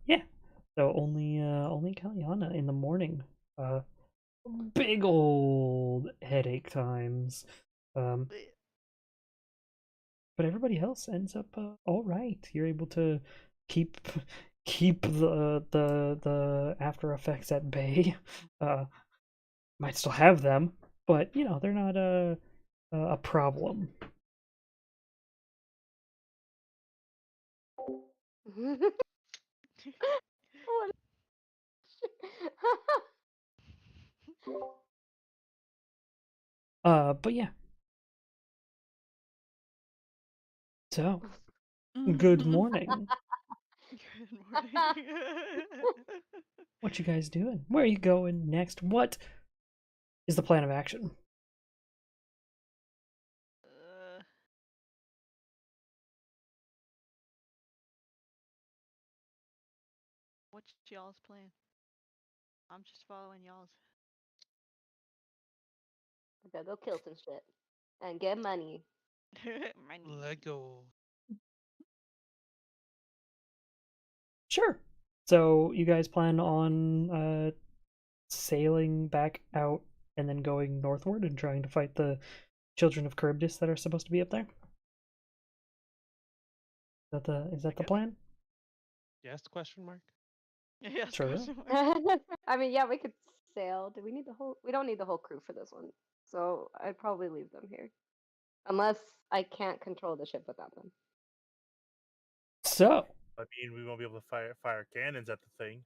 Yeah. So only Kalyana in the morning. Big old headache times. But everybody else ends up all right. You're able to keep the after effects at bay. Might still have them, but you know they're not a problem. What But yeah. So good morning. Good morning. What you guys doing? Where are you going next? What is the plan of action? What's y'all's plan? I'm just following y'all's. We gotta go kill some shit and get money. Money. Let go. Sure. So you guys plan on sailing back out and then going northward and trying to fight the children of Charybdis that are supposed to be up there? Is that the guess. plan? Yes? Question mark. Yes, Sure. question mark. I mean, yeah, we could sail. Do we need the whole? We don't need the whole crew for this one, so I'd probably leave them here, unless I can't control the ship without them. So. I mean, we won't be able to fire cannons at the thing.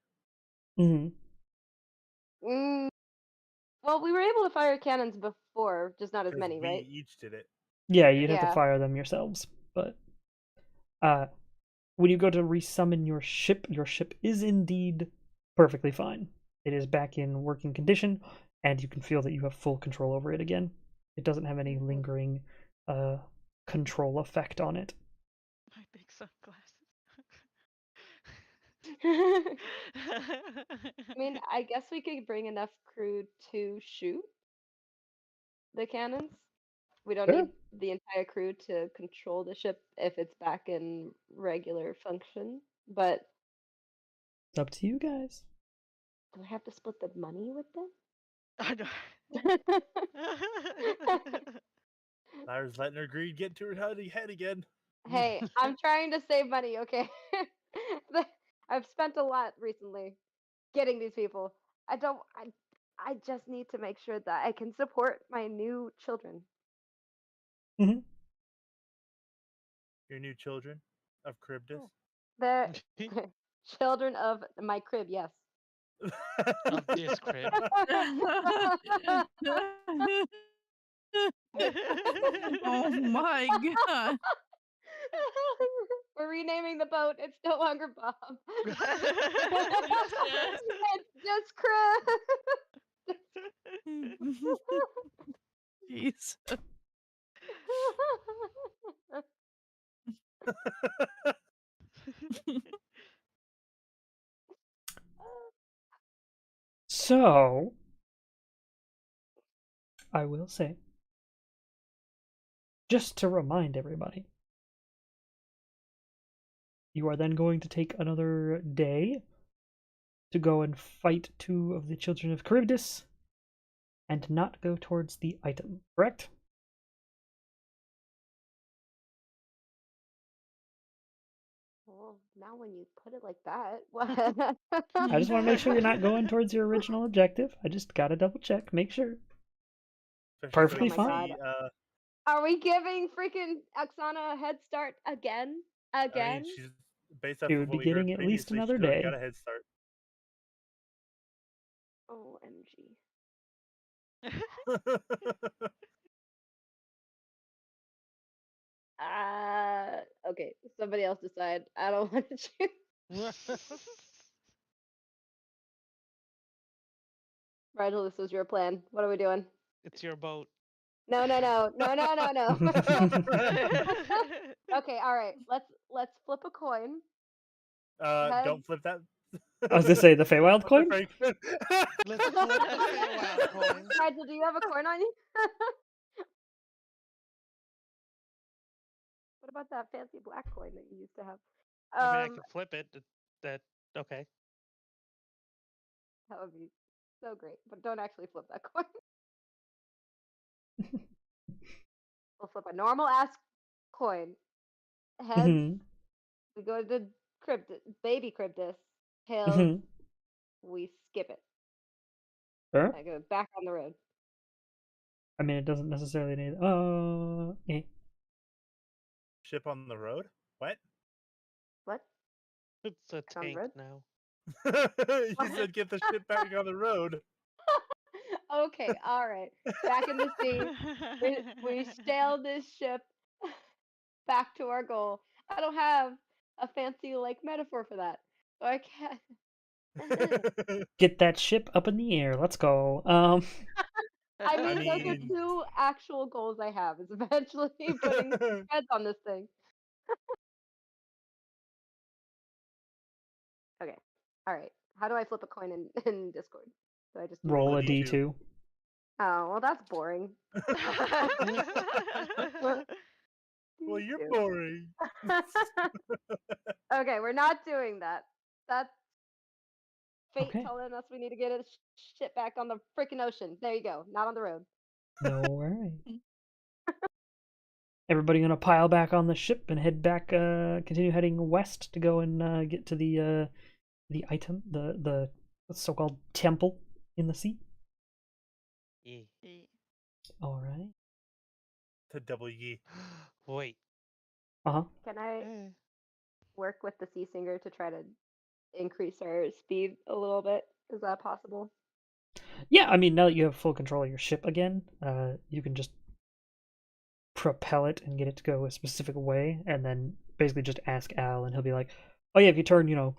Mm-hmm. Well, we were able to fire cannons before, just not as many, We right? each did it. Yeah, you'd have to Yeah. fire them yourselves, but when you go to resummon your ship is indeed perfectly fine. It is back in working condition, and you can feel that you have full control over it again. It doesn't have any lingering control effect on it. My big sunglasses. I mean, I guess we could bring enough crew to shoot the cannons. We don't Sure. need the entire crew to control the ship if it's back in regular function. But It's up to you guys. do I have to split the money with them? I know. Lyra's letting her greed get to her head again. Hey, I'm trying to save money, okay? I've spent a lot recently getting these people. I just need to make sure that I can support my new children. Mm-hmm. Your new children of Charybdis. They're children of my crib, yes. Of this crib. Oh my god. We're renaming the boat. It's no longer Bob. It's just Chris. Jeez. So, I will say, just to remind everybody, you are then going to take another day to go and fight 2 of the children of Charybdis and not go towards the item, correct? Well, now when you put it like that, what? I just want to make sure you're not going towards your original objective. I just gotta double check, make sure. Especially Perfectly so Oh my fine. see, Are we giving freaking Oksana a head start again? I Again? mean, she's based off She of would what be we heard getting at least previously. another She's already day. got a head start. OMG. Okay. Somebody else decide. I don't want to choose. Rigel, this was your plan. What are we doing? It's your boat. No. Okay, all right. Let's flip a coin. Heads. Don't flip that. I was gonna say the Feywild coin? Let's flip the Feywild coin. Rigel, do you have a coin on you? What about that fancy black coin that you used to have? I mean, I can flip it. Okay. That would be so great, but don't actually flip that coin. We'll flip a normal ass coin. Heads, Mhm. we go to baby Cryptus. Tails, Mhm. we skip it. Sure. I go back on the road. I mean, it doesn't necessarily need. Ship on the road? What? What? It's a On the tank road? now. You said get the ship back on the road. Okay, all right. Back in the sea, we sail this ship back to our goal. I don't have a fancy like metaphor for that, so I can't. Get that ship up in the air. Let's go. I mean, those are mean- 2 actual goals I have. Is eventually putting heads on this thing. Okay. All right. How do I flip a coin in Discord? Do I just do Roll Roll a a D2. D2. Oh, well, that's boring. Well, you're D2. boring. Okay, we're not doing that. That's fate Okay. telling us we need to get his shit back on the freaking ocean. There you go. Not on the road. No worries. Everybody gonna pile back on the ship and head back, continue heading west to go and get to the item, the so-called temple in the sea. Yeah. All right. To double ye. Wait. Uh-huh. Can I Eh. work with the sea singer to try to increase our speed a little bit? Is that possible? Yeah, I mean, now that you have full control of your ship again, you can just propel it and get it to go a specific way, and then basically just ask Al, and he'll be like, "Oh yeah, if you turn, you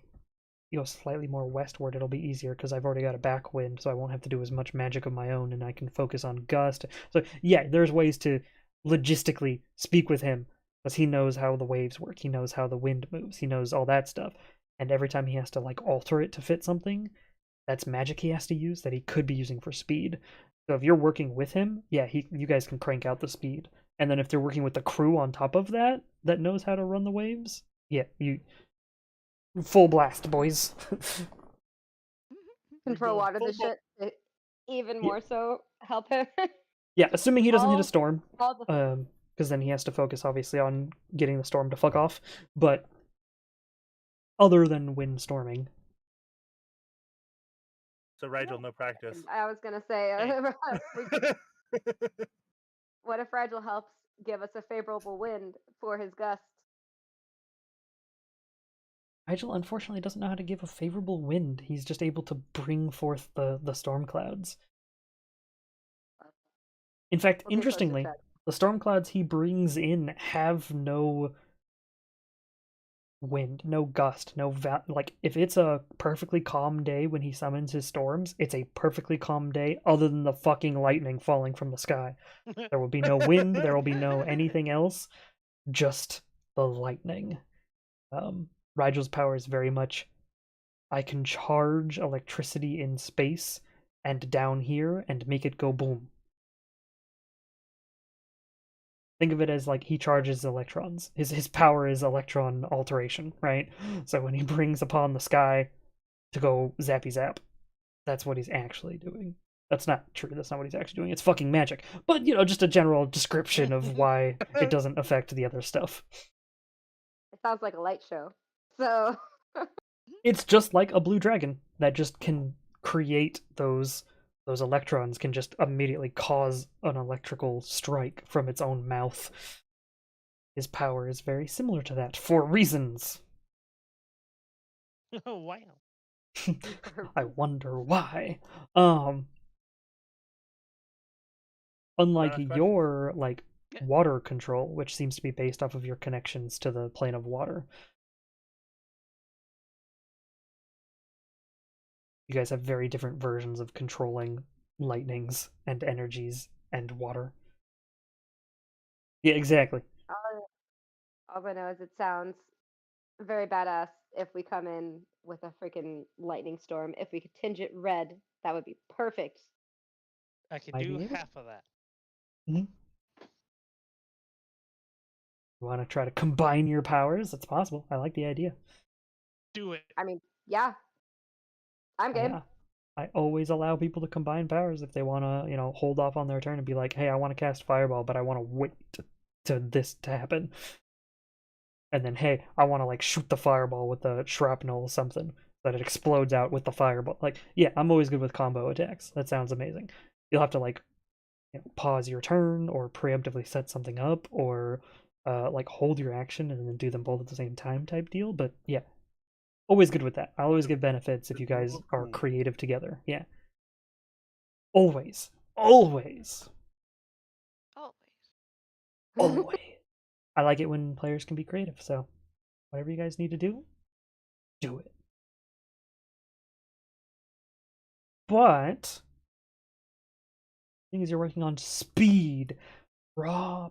go slightly more westward, it'll be easier because I've already got a backwind, so I won't have to do as much magic of my own, and I can focus on gust." So yeah, there's ways to logistically speak with him because he knows how the waves work, he knows how the wind moves, he knows all that stuff, and every time he has to like alter it to fit something, that's magic he has to use that he could be using for speed. So if you're working with him, yeah, you guys can crank out the speed. And then if they're working with the crew on top of that that knows how to run the waves, yeah, you full blast, boys. Control water full the shit to even Yeah. more so help him. Yeah, assuming he doesn't hit a All- storm, all the because then he has to focus obviously on getting the storm to fuck off. But other than wind storming, So Rigel, no practice. I was gonna say, Hey. what if Rigel helps give us a favorable wind for his gust? Nigel unfortunately doesn't know how to give a favorable wind. He's just able to bring forth the storm clouds. In fact, We'll do a closer interestingly, check. the storm clouds he brings in have no wind, no gust, like if it's a perfectly calm day when he summons his storms, it's a perfectly calm day other than the fucking lightning falling from the sky. There will be no wind, there will be no anything else, just the lightning. Rigel's power is very much I can charge electricity in space and down here and make it go boom. Think of it as like he charges electrons. His power is electron alteration, right? So when he brings upon the sky to go zappy zap, that's what he's actually doing. That's not true. That's not what he's actually doing. It's fucking magic. But just a general description of why it doesn't affect the other stuff. It sounds like a light show. So It's just like a blue dragon that just can create those electrons, can just immediately cause an electrical strike from its own mouth. His power is very similar to that for reasons. Oh wow. I wonder why. Unlike Last question. your like water control, which seems to be based off of your connections to the plane of water. You guys have very different versions of controlling lightnings and energies and water. Yeah, exactly. all I know is it sounds very badass if we come in with a freaking lightning storm. If we could tinge it red, that would be perfect. I could Might do be able. half of that. You want to try to combine your powers? It's possible. I like the idea. Do it. I mean, yeah. I'm game. I always allow people to combine powers if they want to, hold off on their turn and be like, hey, I want to cast Fireball, but I want to wait to this to happen. And then, hey, I want to like shoot the Fireball with the shrapnel or something so that it explodes out with the Fireball. Like, yeah, I'm always good with combo attacks. That sounds amazing. You'll have to like pause your turn or preemptively set something up or like hold your action and then do them both at the same time type deal. But yeah, always good with that. I'll always give benefits if you guys are creative together. Yeah. Always. Always. Always. I like it when players can be creative, so whatever you guys need to do it. But thing is you're working on speed, raw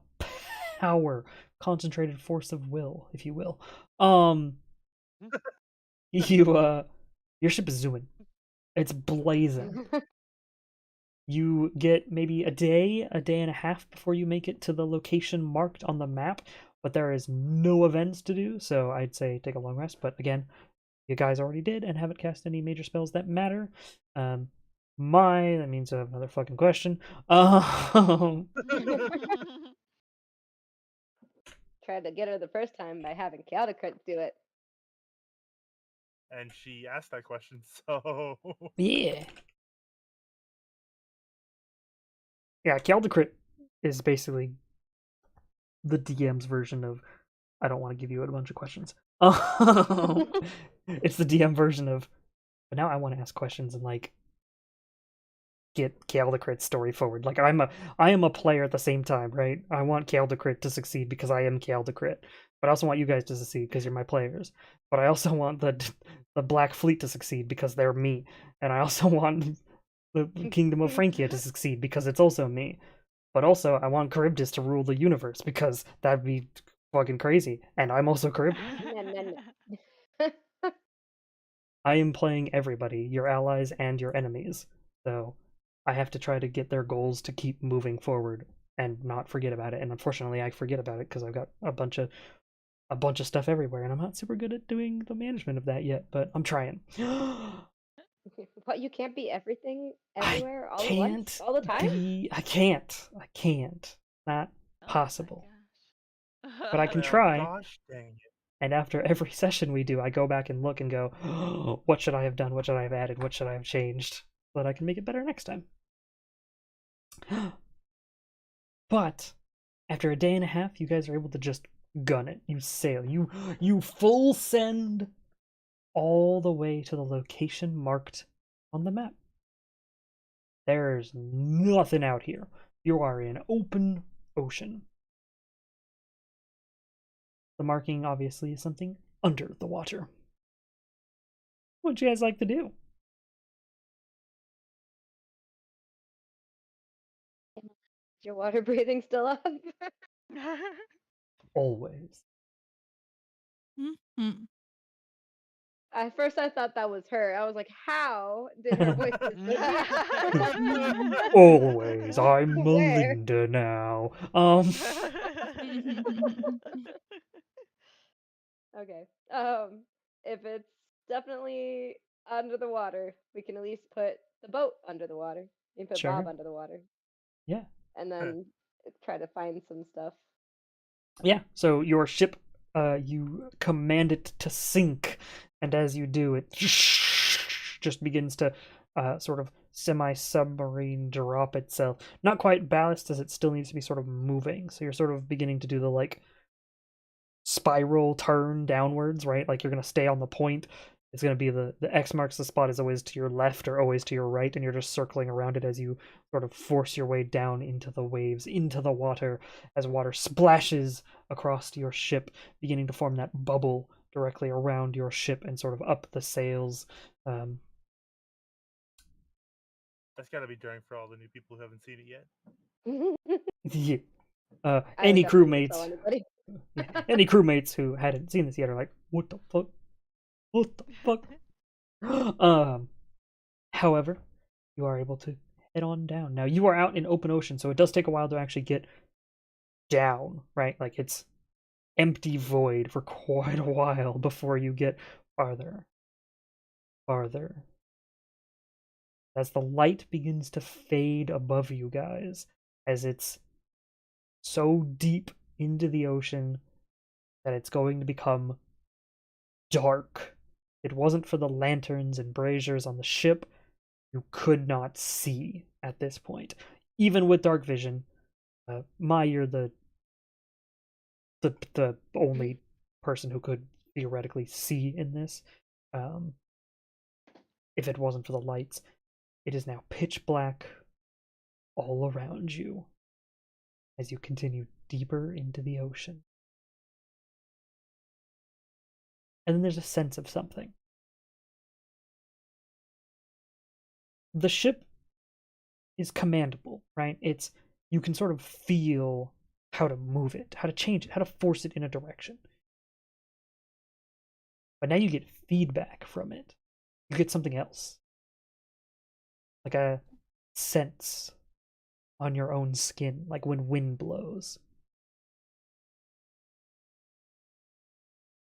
power, concentrated force of will, if you will. You Your ship is zooming. It's blazing. You get maybe a day and a half before you make it to the location marked on the map, but there is no events to do, so I'd say take a long rest. But again, you guys already did and haven't cast any major spells that matter. That means I have another fucking question. Tried to get her the first time by having Caldecrit do it. And she asked that question, so Yeah. Yeah, Caldecrit is basically the DM's version of I don't want to give you a bunch of questions. It's the DM version of but now I want to ask questions and like get Caldecrit's story forward. Like I am a player at the same time, right? I want Caldecrit to succeed because I am Caldecrit, but I also want you guys to succeed because you're my players. But I also want the Black Fleet to succeed because they're me, and I also want the Kingdom of Francia to succeed because it's also me. But also I want Charybdis to rule the universe because that'd be fucking crazy, and I'm also Charybdis. I am playing everybody, your allies and your enemies. So I have to try to get their goals to keep moving forward and not forget about it. And unfortunately, I forget about it because I've got a bunch of stuff everywhere, and I'm not super good at doing the management of that yet. But I'm trying. What, you can't be everything everywhere all can't at once all the time? I can't. Not possible. But I can well, try. gosh dang it. And after every session we do, I go back and look and go, oh, what should I have done? What should I have added? What should I have changed? So that I can make it better next time. But after a day and a half, you guys are able to just gun it. You sail. You full send all the way to the location marked on the map. There's nothing out here. You are in open ocean. The marking obviously is something under the water. What would you guys like to do? Is your water breathing still up? Always. Mm-hmm. At first I thought that was her. I was like, how did her voice get so deep? Always. I'm Where? Melinda now. Okay. If it's definitely under the water, we can at least put the boat under the water. You can put Sure. Bob under the water. Yeah. And then try to find some stuff. Yeah. So your ship, you command it to sink, and as you do, it just begins to sort of semi-submarine drop itself. Not quite ballast, as it still needs to be sort of moving. So you're sort of beginning to do the like spiral turn downwards, right? Like you're gonna stay on the point. It's gonna be the X marks the spot is always to your left or always to your right, and you're just circling around it as you sort of force your way down into the waves, into the water, as water splashes across your ship, beginning to form that bubble directly around your ship and sort of up the sails. That's gotta be jarring for all the new people who haven't seen it yet. Yeah. I Any would definitely crewmates, tell anybody. any crewmates who hadn't seen this yet are like, "What the fuck? What the fuck?" However, you are able to head on down. Now you are out in open ocean, so it does take a while to actually get down, right? Like it's empty void for quite a while before you get farther. Farther. As the light begins to fade above you guys, as it's so deep into the ocean that it's going to become dark. It wasn't for the lanterns and braziers on the ship, you could not see at this point. Even with dark vision, you're the only person who could theoretically see in this. If it wasn't for the lights, it is now pitch black all around you as you continue deeper into the ocean. And then there's a sense of something. The ship is commandable, right? You can sort of feel how to move it, how to change it, how to force it in a direction. But now you get feedback from it. you get something else. Like a sense on your own skin, like when wind blows.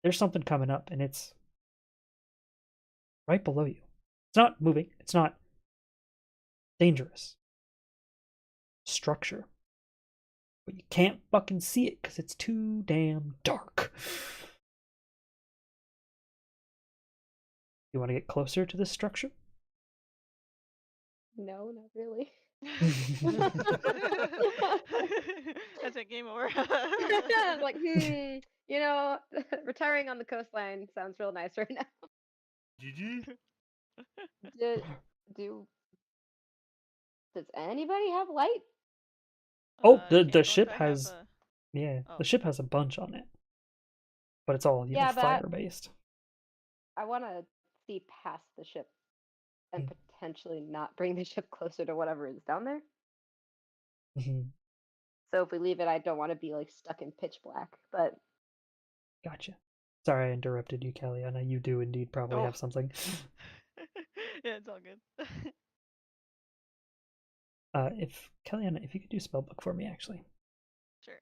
There's something coming up, and it's right below you. It's not moving. It's not dangerous. Structure. But you can't fucking see it because it's too damn dark. You want to get closer to this structure? No, not really. That's a game over. Like, retiring on the coastline sounds real nice right now. GG. Do does anybody have light? Oh, Can't the go ship if I have has a- yeah, Oh. the ship has a bunch on it, but it's all Yeah, but fire based. I want to see past the ship and Mm. potentially not bring the ship closer to whatever is down there. Mm-hmm. So if we leave it, I don't want to be like stuck in pitch black. But Gotcha. Sorry I interrupted you, Kellyanna. You do indeed probably Oh. have something. Yeah, it's all good. If Kellyanna, if you could do spellbook for me, actually. Sure.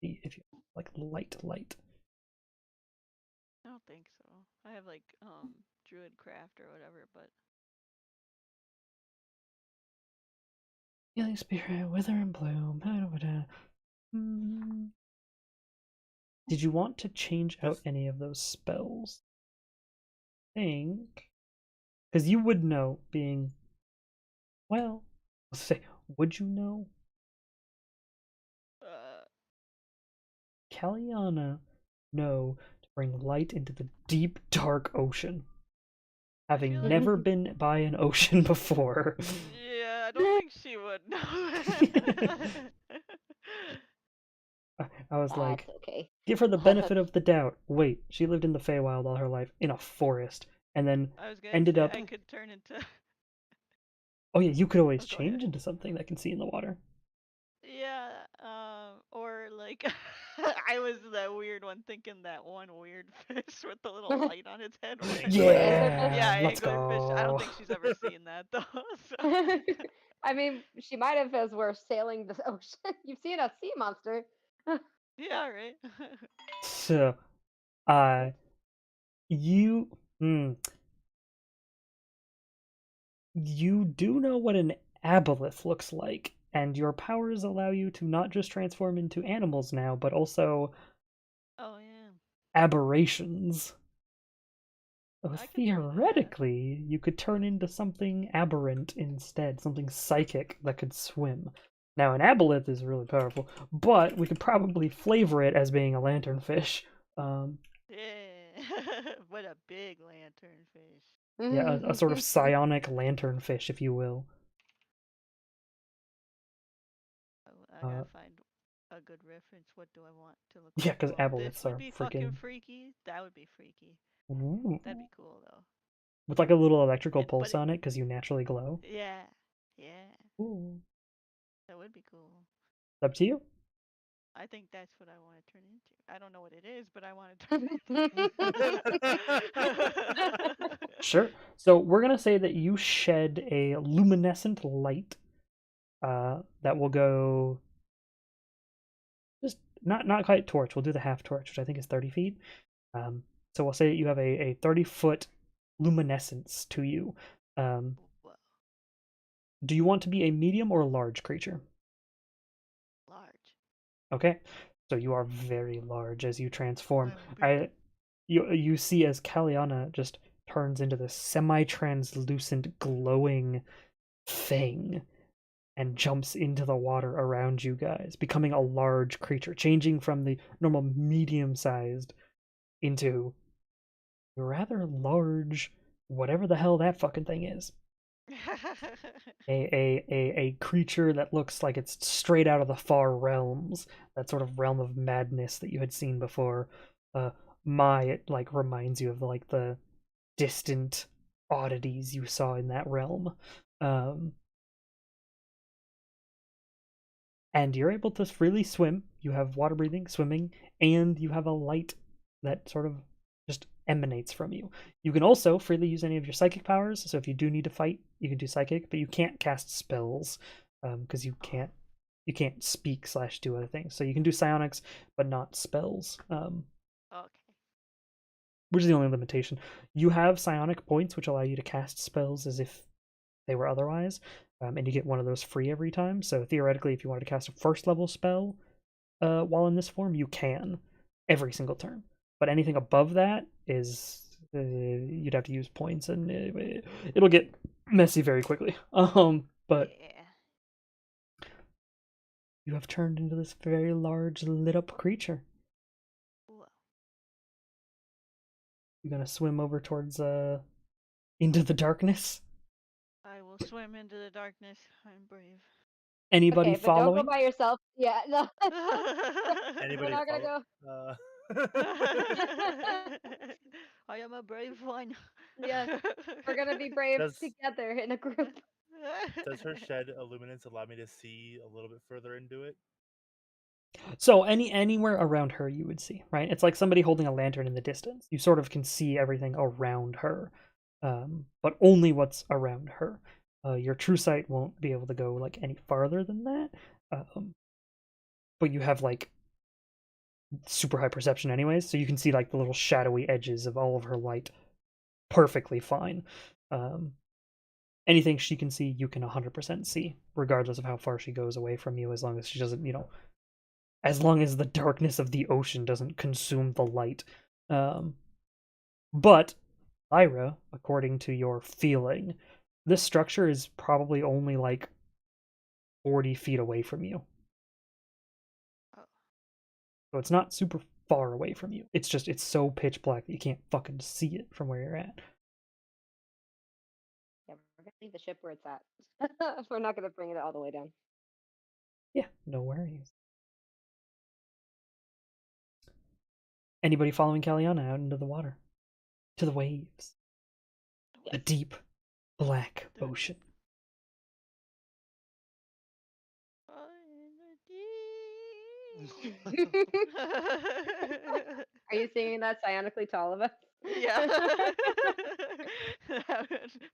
If you like light. I don't think so. I have like druid craft or whatever, but Healing spirit, wither and bloom. Did you want to change out any of those spells? I think, because you would know, being well. Let's say, would you know? Kellyanna know to bring light into the deep, dark ocean, having like- never been by an ocean before. yeah, I don't think she would know. I was like, that's okay. give her the benefit of the doubt. Wait, she lived in the Feywild all her life in a forest, and then I was gonna ended say up. I could turn into. Oh yeah, you could always Oh, go ahead. change into something that can see in the water. Yeah, or like I was that weird one thinking that one weird fish with the little light on its head. Right? Yeah, Let's anglerfish. I don't go. think she's ever seen that though. So. I mean, she might have as we're sailing the ocean. You've seen a sea monster. Yeah, right. So, you, you do know what an aboleth looks like, and your powers allow you to not just transform into animals now, but also Oh yeah. aberrations. So I can do that. theoretically, you could turn into something aberrant instead, something psychic that could swim. Now, an aboleth is really powerful, but we could probably flavor it as being a lanternfish. Yeah. What a big lanternfish. Yeah, a sort of psionic lanternfish, if you will. I gotta find a good reference. What do I want to look Yeah, like? because Well, aboleths this would are be fucking freaking. freaky. That would be freaky. Ooh. That'd be cool though. With like a little electrical But pulse on it, because you naturally glow. Yeah. Yeah. Ooh. That would be cool. It's up to you. I think that's what I want to turn into. I don't know what it is, but I want to turn it. Sure. So we're gonna say that you shed a luminescent light that will go just not quite torch. We'll do the half torch, which I think is 30 feet. So we'll say that you have a 30-foot luminescence to you. Do you want to be a medium or a large creature? Large. Okay. So you are very large as you transform. You see as Kellyanna just turns into this semi-translucent glowing thing and jumps into the water around you guys, becoming a large creature, changing from the normal medium-sized into rather large, whatever the hell that fucking thing is. A creature that looks like it's straight out of the far realms, that sort of realm of madness that you had seen before. It like reminds you of like the distant oddities you saw in that realm. And you're able to freely swim. You have water breathing, swimming, and you have a light that sort of just emanates from you. You can also freely use any of your psychic powers. So if you do need to fight, you can do psychic, but you can't cast spells because you can't speak / do other things. So you can do psionics, but not spells. Okay. Which is the only limitation. You have psionic points, which allow you to cast spells as if they were otherwise, and you get one of those free every time. So theoretically, if you wanted to cast a first level spell while in this form, you can every single turn. But anything above that is you'd have to use points, and it'll get messy very quickly. But Yeah. you have turned into this very large lit up creature. Whoa. You're gonna swim over towards into the darkness. I will swim into the darkness. I'm brave. Anybody Okay, but don't go following? by yourself. Yeah, no. We're Anybody not gonna follow? go. I am a brave one. Yes, we're gonna be brave Does together in a group. does her shed illuminance allow me to see a little bit further into it? So anywhere around her you would see, right? It's like somebody holding a lantern in the distance. You sort of can see everything around her, but only what's around her. Your true sight won't be able to go like any farther than that, but you have like super high perception anyways, so you can see like the little shadowy edges of all of her light perfectly fine. Anything she can see, you can 100% see, regardless of how far she goes away from you, as long as she doesn't, as long as the darkness of the ocean doesn't consume the light. But, Lyra, according to your feeling, this structure is probably only like 40 feet away from you. Oh. So it's not super far away from you. It's just, it's so pitch black that you can't fucking see it from where you're at. Yeah, we're gonna leave the ship where it's at. We're not gonna bring it all the way down. Yeah, no worries. Anybody following Caliana out into the water? To the waves. The deep, black ocean. Are you singing that psionically to all of us? Yeah.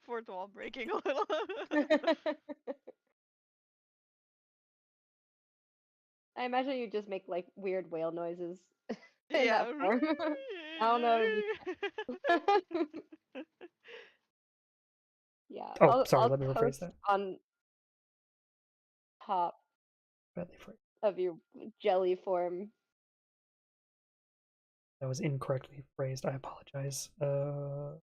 Fourth wall breaking a little. I imagine you just make like weird whale noises in Yeah. that form. I don't know. Yeah, Oh, sorry, I'll let me rephrase post that. on top Badly phrased. of your jelly form. That was incorrectly phrased. I apologize. Your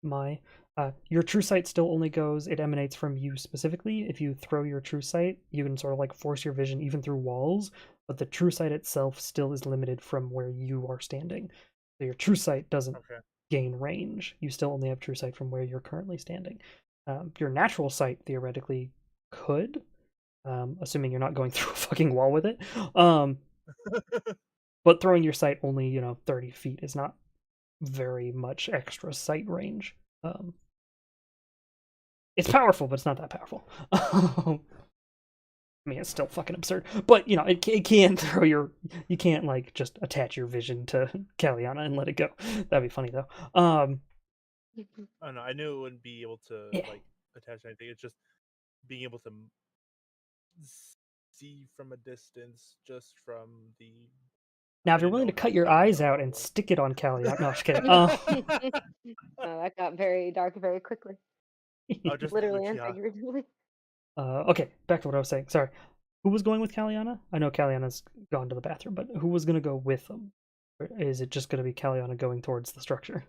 true sight still only goes, it emanates from you specifically. If you throw your true sight, you can sort of like force your vision even through walls, but the true sight itself still is limited from where you are standing. So your true sight doesn't Okay. gain range. You still only have true sight from where you're currently standing. Your natural sight theoretically could, assuming you're not going through a fucking wall with it. But throwing your sight only, 30 feet is not very much extra sight range. It's powerful, but it's not that powerful. I mean, it's still fucking absurd. But, it can throw you can't, like, just attach your vision to Caliana and let it go. That'd be funny, though. Oh no, I knew it wouldn't be able to Yeah. like attach anything. It's just being able to see from a distance, just from the. Now, I if you're didn't willing know to how cut your big eyes the out wall and was. stick it on Caliana. No, just kidding. That got very dark very quickly, Oh, just literally and yeah. figuratively. Okay, back to what I was saying. Sorry. Who was going with Caliana? I know Caliana's gone to the bathroom, but who was going to go with them? Or is it just going to be Caliana going towards the structure?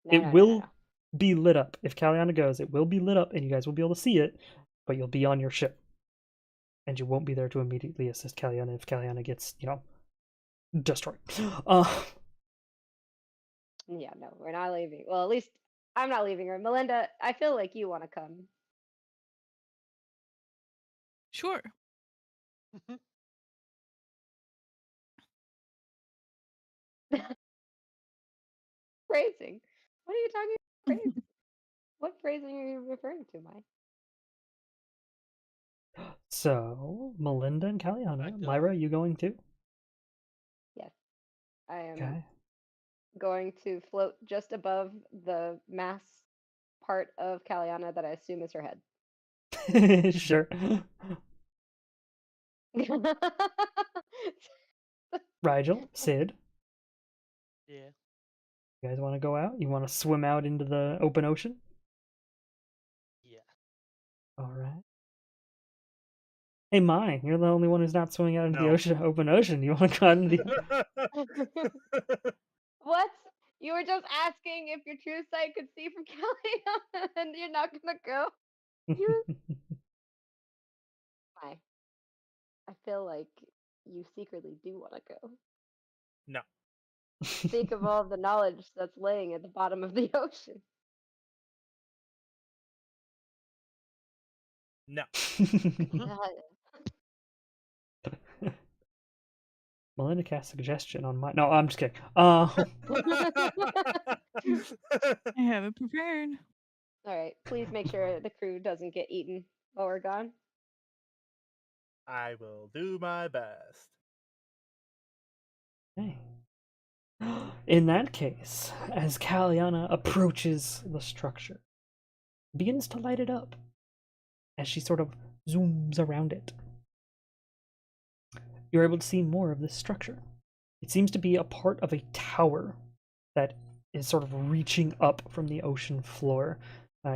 No, It no, no, will no. be lit up. If Caliana goes, it will be lit up, and you guys will be able to see it, but you'll be on your ship. And you won't be there to immediately assist Caliana if Caliana gets, destroyed. Yeah, no, we're not leaving. Well, at least I'm not leaving her. Melinda, I feel like you want to come. Sure. Phrasing. What are you talking about? Phrasing? What phrasing are you referring to, Mike? So, Melinda and Caliana. I go. Lyra, you going too? Yes, I am Okay. going to float just above the mass part of Caliana that I assume is her head. Sure. Rigel, Sid, Yeah. you guys want to go out? You want to swim out into the open ocean? Yeah. All right. Hey, Mai, you're the only one who's not swimming out into the No. ocean, open ocean. You want to go out into the? What? You were just asking if your true sight could see from Caliana, and you're not gonna go? You. Why? I feel like you secretly do want to go. No. Think of all the knowledge that's laying at the bottom of the ocean. No. Melinda cast suggestion on my. No, I'm just kidding. I have it prepared. All right, please make sure the crew doesn't get eaten while we're gone. I will do my best. Okay. In that case, as Caliana approaches the structure, begins to light it up as she sort of zooms around it. You're able to see more of this structure. It seems to be a part of a tower that is sort of reaching up from the ocean floor.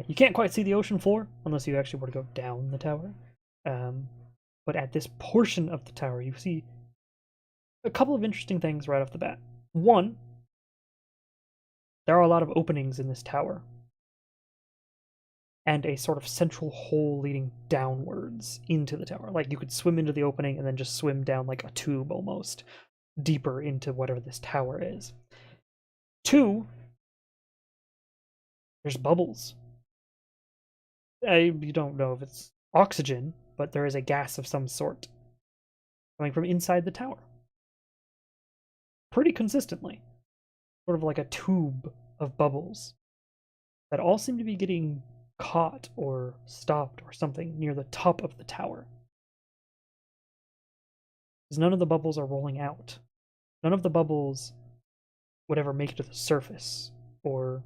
You can't quite see the ocean floor unless you actually were to go down the tower. But at this portion of the tower, you see a couple of interesting things right off the bat. One, there are a lot of openings in this tower, and a sort of central hole leading downwards into the tower. Like you could swim into the opening and then just swim down like a tube almost, deeper into whatever this tower is. Two, there's bubbles. You don't know if it's oxygen, but there is a gas of some sort coming from inside the tower. Pretty consistently. Sort of like a tube of bubbles that all seem to be getting caught or stopped or something near the top of the tower. Because none of the bubbles are rolling out. None of the bubbles would ever make it to the surface or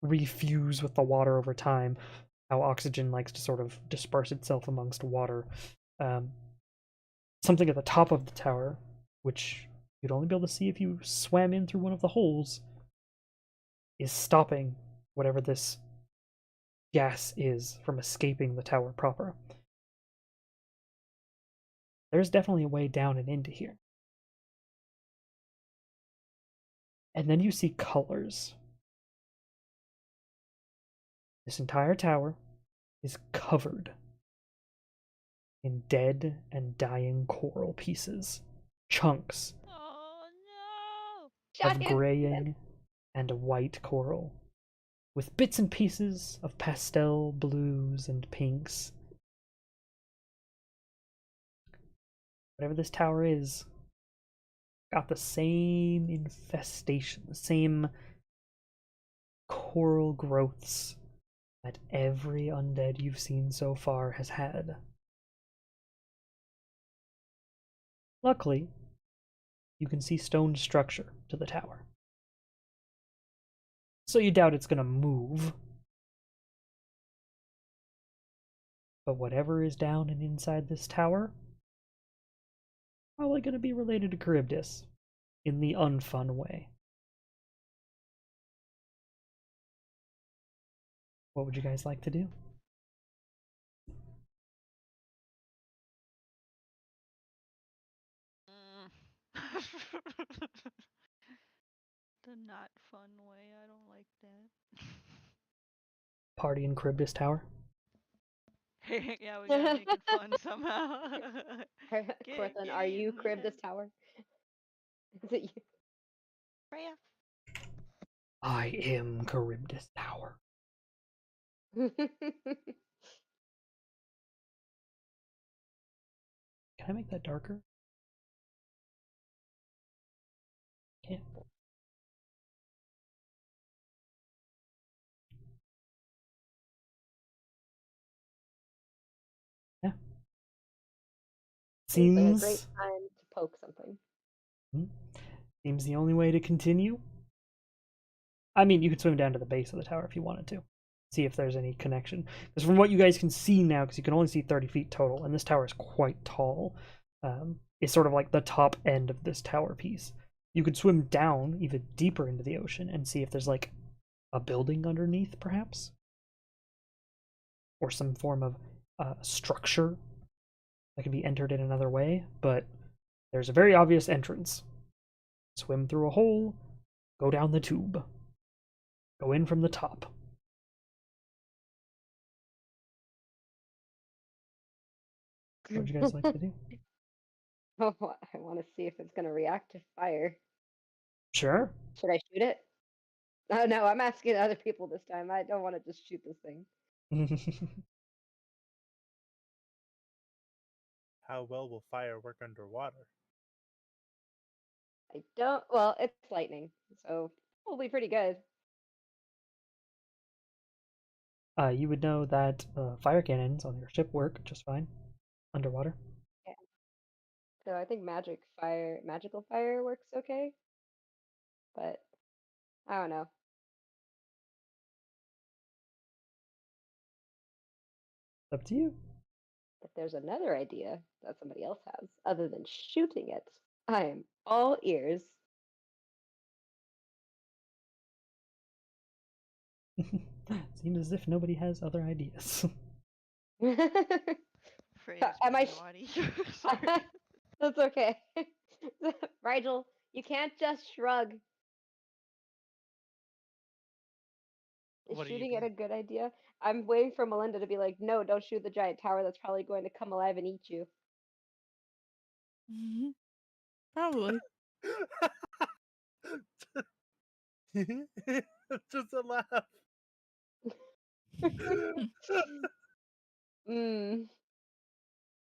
refuse with the water over time, how oxygen likes to sort of disperse itself amongst water. Something at the top of the tower, which you'd only be able to see if you swam in through one of the holes, is stopping whatever this gas is from escaping the tower proper. There's definitely a way down and into here. And then you see colors. This entire tower is covered in dead and dying coral pieces, chunks Oh no! of graying and white coral, with bits and pieces of pastel blues and pinks. Whatever this tower is, got the same infestation, the same coral growths that every undead you've seen so far has had. Luckily, you can see stone structure to the tower. So you doubt it's going to move. But whatever is down and inside this tower, probably going to be related to Charybdis in the unfun way. What would you guys like to do? The not fun way. I don't like that. Party in Charybdis Tower? Yeah, we gotta make it fun somehow. Cortland, are you Charybdis Tower? Is it you? Freya. I am Charybdis Tower. Can I make that darker? Can't. Yeah. Seems like a Seems great time to poke something. Seems the only way to continue. I mean, you could swim down to the base of the tower if you wanted to. See if there's any connection. Because from what you guys can see now, because you can only see 30 feet total, and this tower is quite tall, it's sort of like the top end of this tower piece. You could swim down even deeper into the ocean and see if there's like a building underneath, perhaps, or some form of structure that can be entered in another way. But there's a very obvious entrance. Swim through a hole, go down the tube, go in from the top. What would you guys like to do? Oh, I want to see if it's gonna react to fire. Sure. Should I shoot it? Oh no, I'm asking other people this time. I don't want to just shoot this thing. How well will fire work underwater? I don't. Well, it's lightning, so probably pretty good. You would know that fire cannons on your ship work just fine underwater. Yeah. So I think magical fire works okay, but I don't know. Up to you. If there's another idea that somebody else has other than shooting it, I am all ears. Seems as if nobody has other ideas. Freya's Am I? being naughty. Sorry. That's okay. Rigel, you can't just shrug. Is What do you shooting it do? a good idea? I'm waiting for Melinda to be like, no, don't shoot the giant tower. That's probably going to come alive and eat you. Probably. Just a laugh.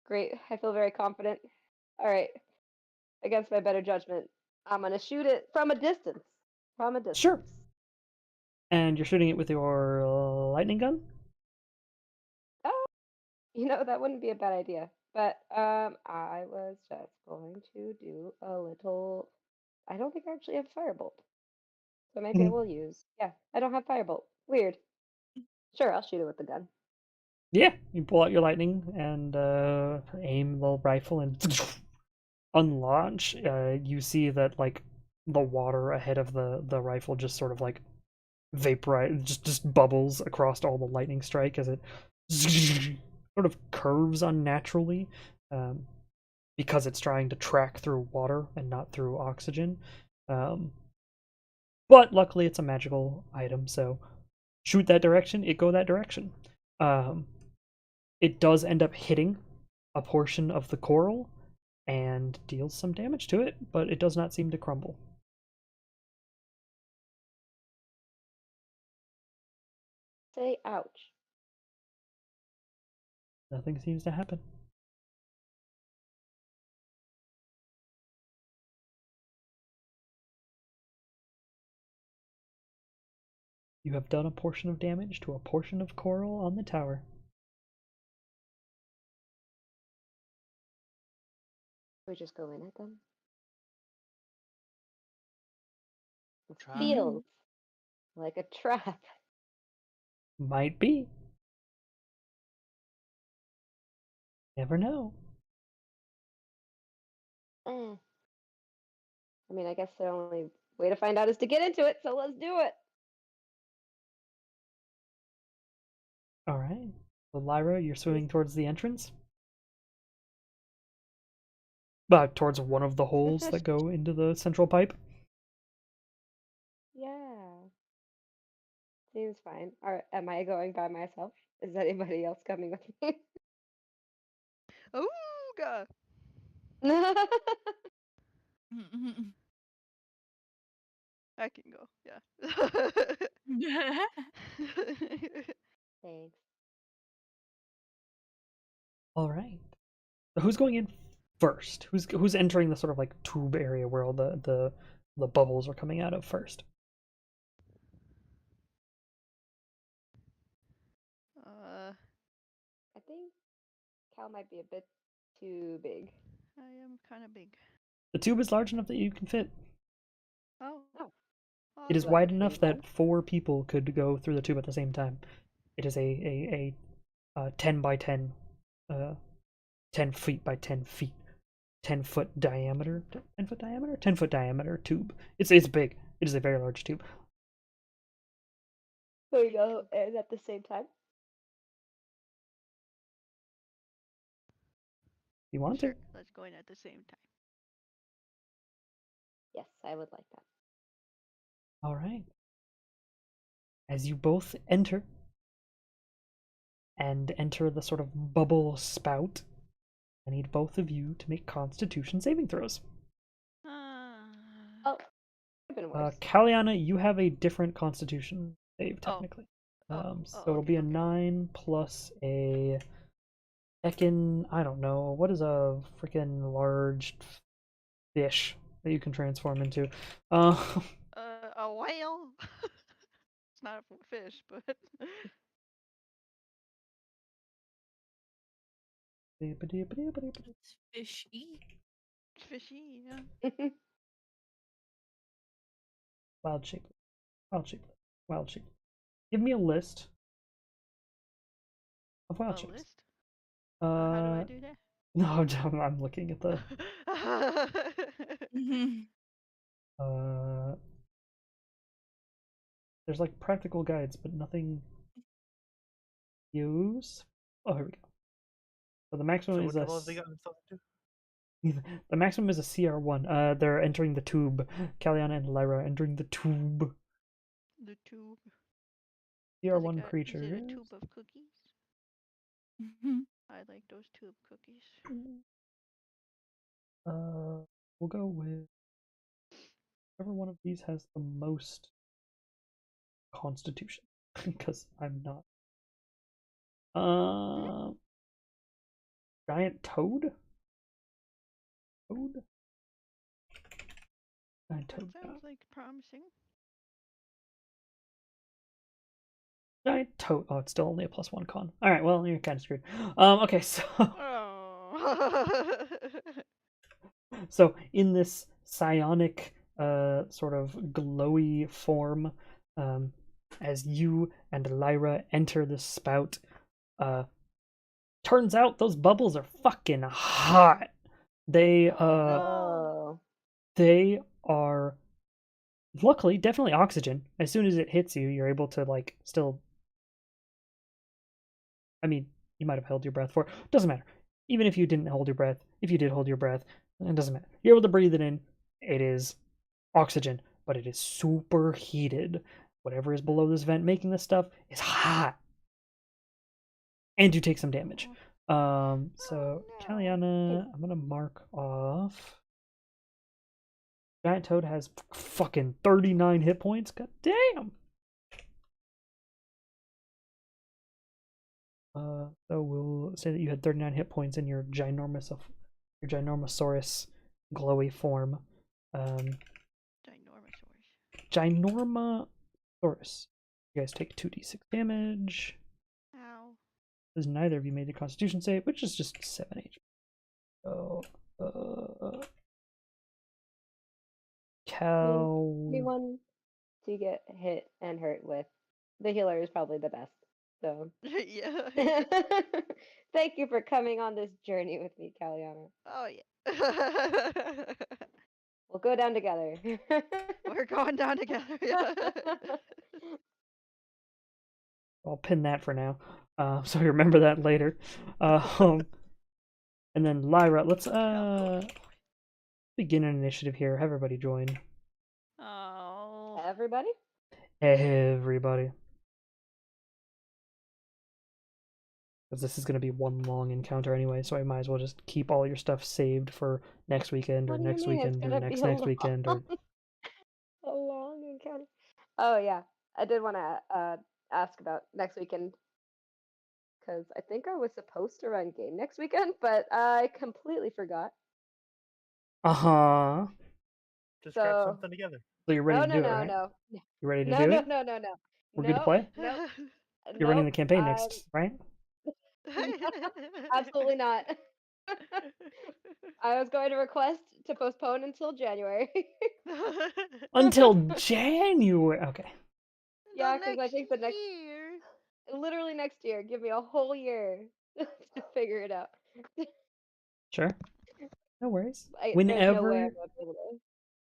Great. I feel very confident. All right. Against my better judgment, I'm going to shoot it from a distance. From a distance. Sure. And you're shooting it with your lightning gun? Oh, that wouldn't be a bad idea. But I was just going to do a little. I don't think I actually have firebolt. So maybe I will use. Yeah, I don't have firebolt. Weird. Sure, I'll shoot it with the gun. Yeah, you pull out your lightning and aim the rifle and unlaunch. You see that like the water ahead of the rifle just sort of like vaporize, just bubbles across all the lightning strike as it sort of curves unnaturally, because it's trying to track through water and not through oxygen. But luckily, it's a magical item, so shoot that direction, it go that direction. It does end up hitting a portion of the coral and deals some damage to it, but it does not seem to crumble. Say ouch. Nothing seems to happen. You have done a portion of damage to a portion of coral on the tower. We just go in it then. It Trap. feels like a trap. Might be. Never know. I mean, I guess the only way to find out is to get into it, so let's do it. All right. So Lyra, you're swimming towards the entrance? Towards one of the holes that go into the central pipe? Yeah. Seems fine. Am I going by myself? Is anybody else coming with me? Ooga! I can go. Yeah. Thanks. All right. So who's going in first? Who's entering the sort of like tube area where all the bubbles are coming out of first? I think Cal might be a bit too big. I am kind of big. The tube is large enough that you can fit. It is Do I wide have enough feedback? that 4 people could go through the tube at the same time. It is a 10 by 10, 10 feet by 10 feet, 10-foot diameter, 10-foot diameter, 10-foot diameter tube. It's big. It is a very large tube. There you go. And at the same time. You want Sure, to? let's go in at the same time. Yes, I would like that. All right. As you both enter the sort of bubble spout, I need both of you to make Constitution saving throws. Oh, could have been worse. Kaliana, you have a different Constitution save technically. So it'll be a 9 plus a heckin', I don't know, what is a freaking large fish that you can transform into? A whale. It's not a fish, but It's fishy. it's fishy. Yeah. Wild shape. Wild shape. Wild shape. Give me a list of wild A shapes. list. How do I do that? No, I'm looking at the. There's like practical guides, but nothing. Use. Oh, here we go. So the maximum So is what a. level have they gotten themselves to? The maximum is a CR1. They're entering the tube. Kaliana and Lyra entering the tube. The tube. CR1 creature. Is it a tube of cookies? I like those tube cookies. We'll go with whichever one of these has the most Constitution, because I'm not. Giant toad. Toad. Giant That toad. sounds like promising. Giant toad. Oh, it's still only a +1 con. All right. Well, you're kind of screwed. Okay, so. Oh. So in this psionic, sort of glowy form, as you and Lyra enter the spout, turns out those bubbles are fucking hot. They Oh. they are luckily definitely oxygen. As soon as it hits you, you're able to like still. I mean, you might have held your breath for it. Doesn't matter. Even if you didn't hold your breath, if you did hold your breath, it doesn't matter. You're able to breathe it in. It is oxygen, but it is super heated. Whatever is below this vent making this stuff is hot. And you take some damage. So Kaliana, I'm gonna mark off. Giant Toad has fucking 39 hit points. God damn. So we'll say that you had 39 hit points in your Ginormosaurus glowy form. Ginormosaurus. You guys take 2d6 damage. Ow. Because neither of you made the Constitution save, which is just 7 HP. So, Anyone to get hit and hurt with, the healer is probably the best. So Yeah. thank you for coming on this journey with me, Kaliana. Oh yeah. We'll go down together. We're going down together. Yeah. I'll pin that for now. So you remember that later. And then Lyra, let's begin an initiative here. Have everybody join. Oh. Everybody? Everybody. Because this is going to be one long encounter anyway, so I might as well just keep all your stuff saved for next weekend or What do you next mean it's weekend or gonna next be a next weekend or. a long encounter. Oh yeah, I did want to ask about next weekend because I think I was supposed to run game next weekend, but I completely forgot. Uh-huh. Just scrap So something together. So you're ready to do it, no, right? no, You ready to no, do no, it? no, no, no. We're good to play? No, You're running the campaign I'm next, right? absolutely not. I was going to request to postpone until January. Until January. Okay. Yeah, 'cause I think the next year. literally next year. Give me a whole year to figure it out. Sure. No worries. There's no way I'm Whenever gonna be able to do this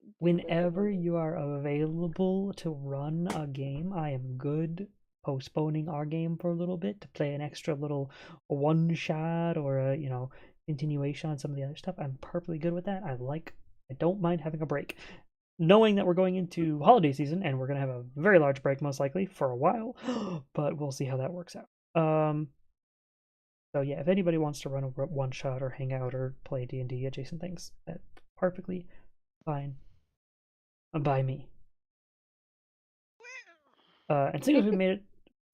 in whenever one day. you are available to run a game, I am good postponing our game for a little bit to play an extra little one shot or a, continuation on some of the other stuff. I'm perfectly good with that. I don't mind having a break. Knowing that we're going into holiday season and we're going to have a very large break most likely for a while, but we'll see how that works out. So yeah, if anybody wants to run a one shot or hang out or play D&D adjacent things, that's perfectly fine by me. And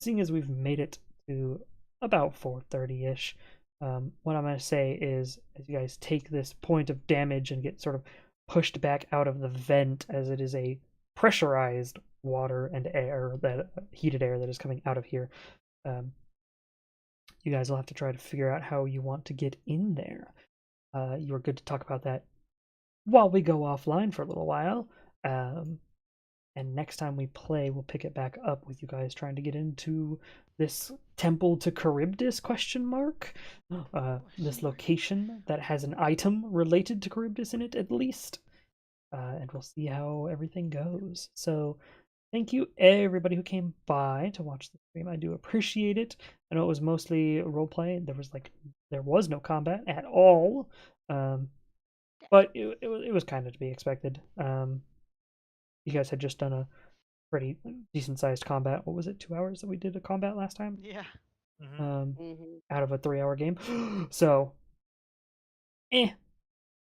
seeing as we've made it to about 4:30ish, what I'm gonna say is, as you guys take this point of damage and get sort of pushed back out of the vent, as it is a pressurized water and air heated air that is coming out of here, you guys will have to try to figure out how you want to get in there. You are good to talk about that while we go offline for a little while. And next time we play, we'll pick it back up with you guys trying to get into this temple to Charybdis ? This location that has an item related to Charybdis in it, at least. And we'll see how everything goes. So, thank you everybody who came by to watch the stream. I do appreciate it. I know it was mostly roleplay. There was no combat at all. But it was kind of to be expected. You guys had just done a pretty decent sized combat. What was it? 2 hours that we did a combat last time? Yeah. Out of a 3-hour game. So,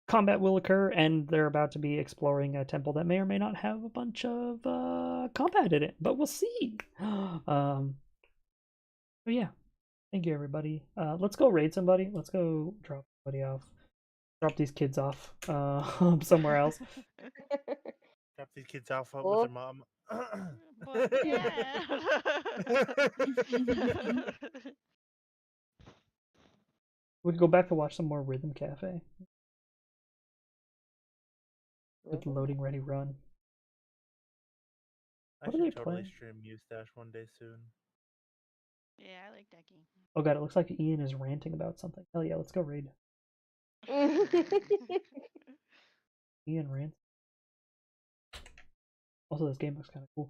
combat will occur, and they're about to be exploring a temple that may or may not have a bunch of combat in it, but we'll see. But yeah, thank you everybody. Let's go raid somebody. Let's go drop somebody off. Drop these kids off somewhere else. Drop these kids off with their mom. But yeah. We'd go back to watch some more Rhythm Cafe. With Loading Ready Run. I What are they should totally playing? stream Mustache one day soon. Yeah, I like that game. Oh god, it looks like Ian is ranting about something. Hell yeah, let's go raid. Ian rants. Also, this game looks kind of cool.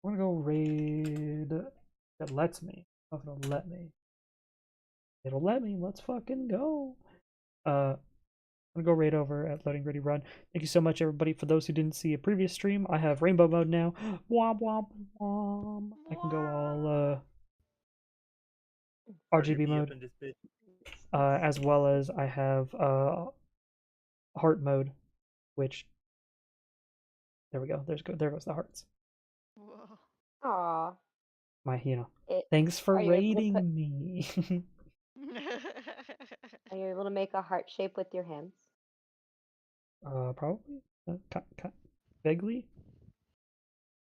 We're gonna go raid. It lets me. Oh, it'll let me. It'll let me. Let's fucking go. I'm gonna go raid over at Loading Ready Run. Thank you so much, everybody. For those who didn't see a previous stream, I have rainbow mode now. Womp womp womp. I can go all RGB mode. As well as I have heart mode, which there we go. There goes the hearts. Whoa. Aw. Thanks for are you able to raiding me. Are you able to make a heart shape with your hands? Probably. Vaguely.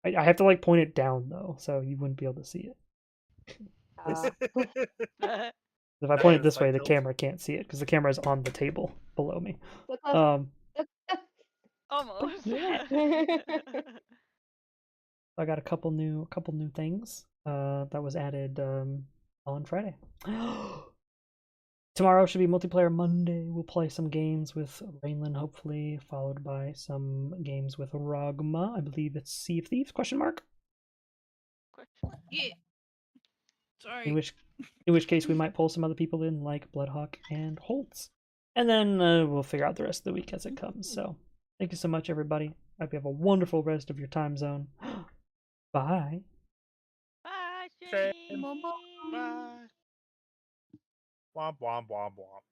I have to point it down though, so you wouldn't be able to see it. If I point it this way, the camera can't see it because the camera is on the table below me. Almost. Yeah. I got a couple new things that was added on Friday. Tomorrow should be multiplayer Monday. We'll play some games with Rainlin, hopefully, followed by some games with Rogma. I believe it's Sea of Thieves? ? Yeah. Sorry. In which case we might pull some other people in, like Bloodhawk and Holtz. And then we'll figure out the rest of the week as it comes. So, thank you so much, everybody. I hope you have a wonderful rest of your time zone. Bye. Bye, Shane. Bye. Bye. Womp womp womp womp.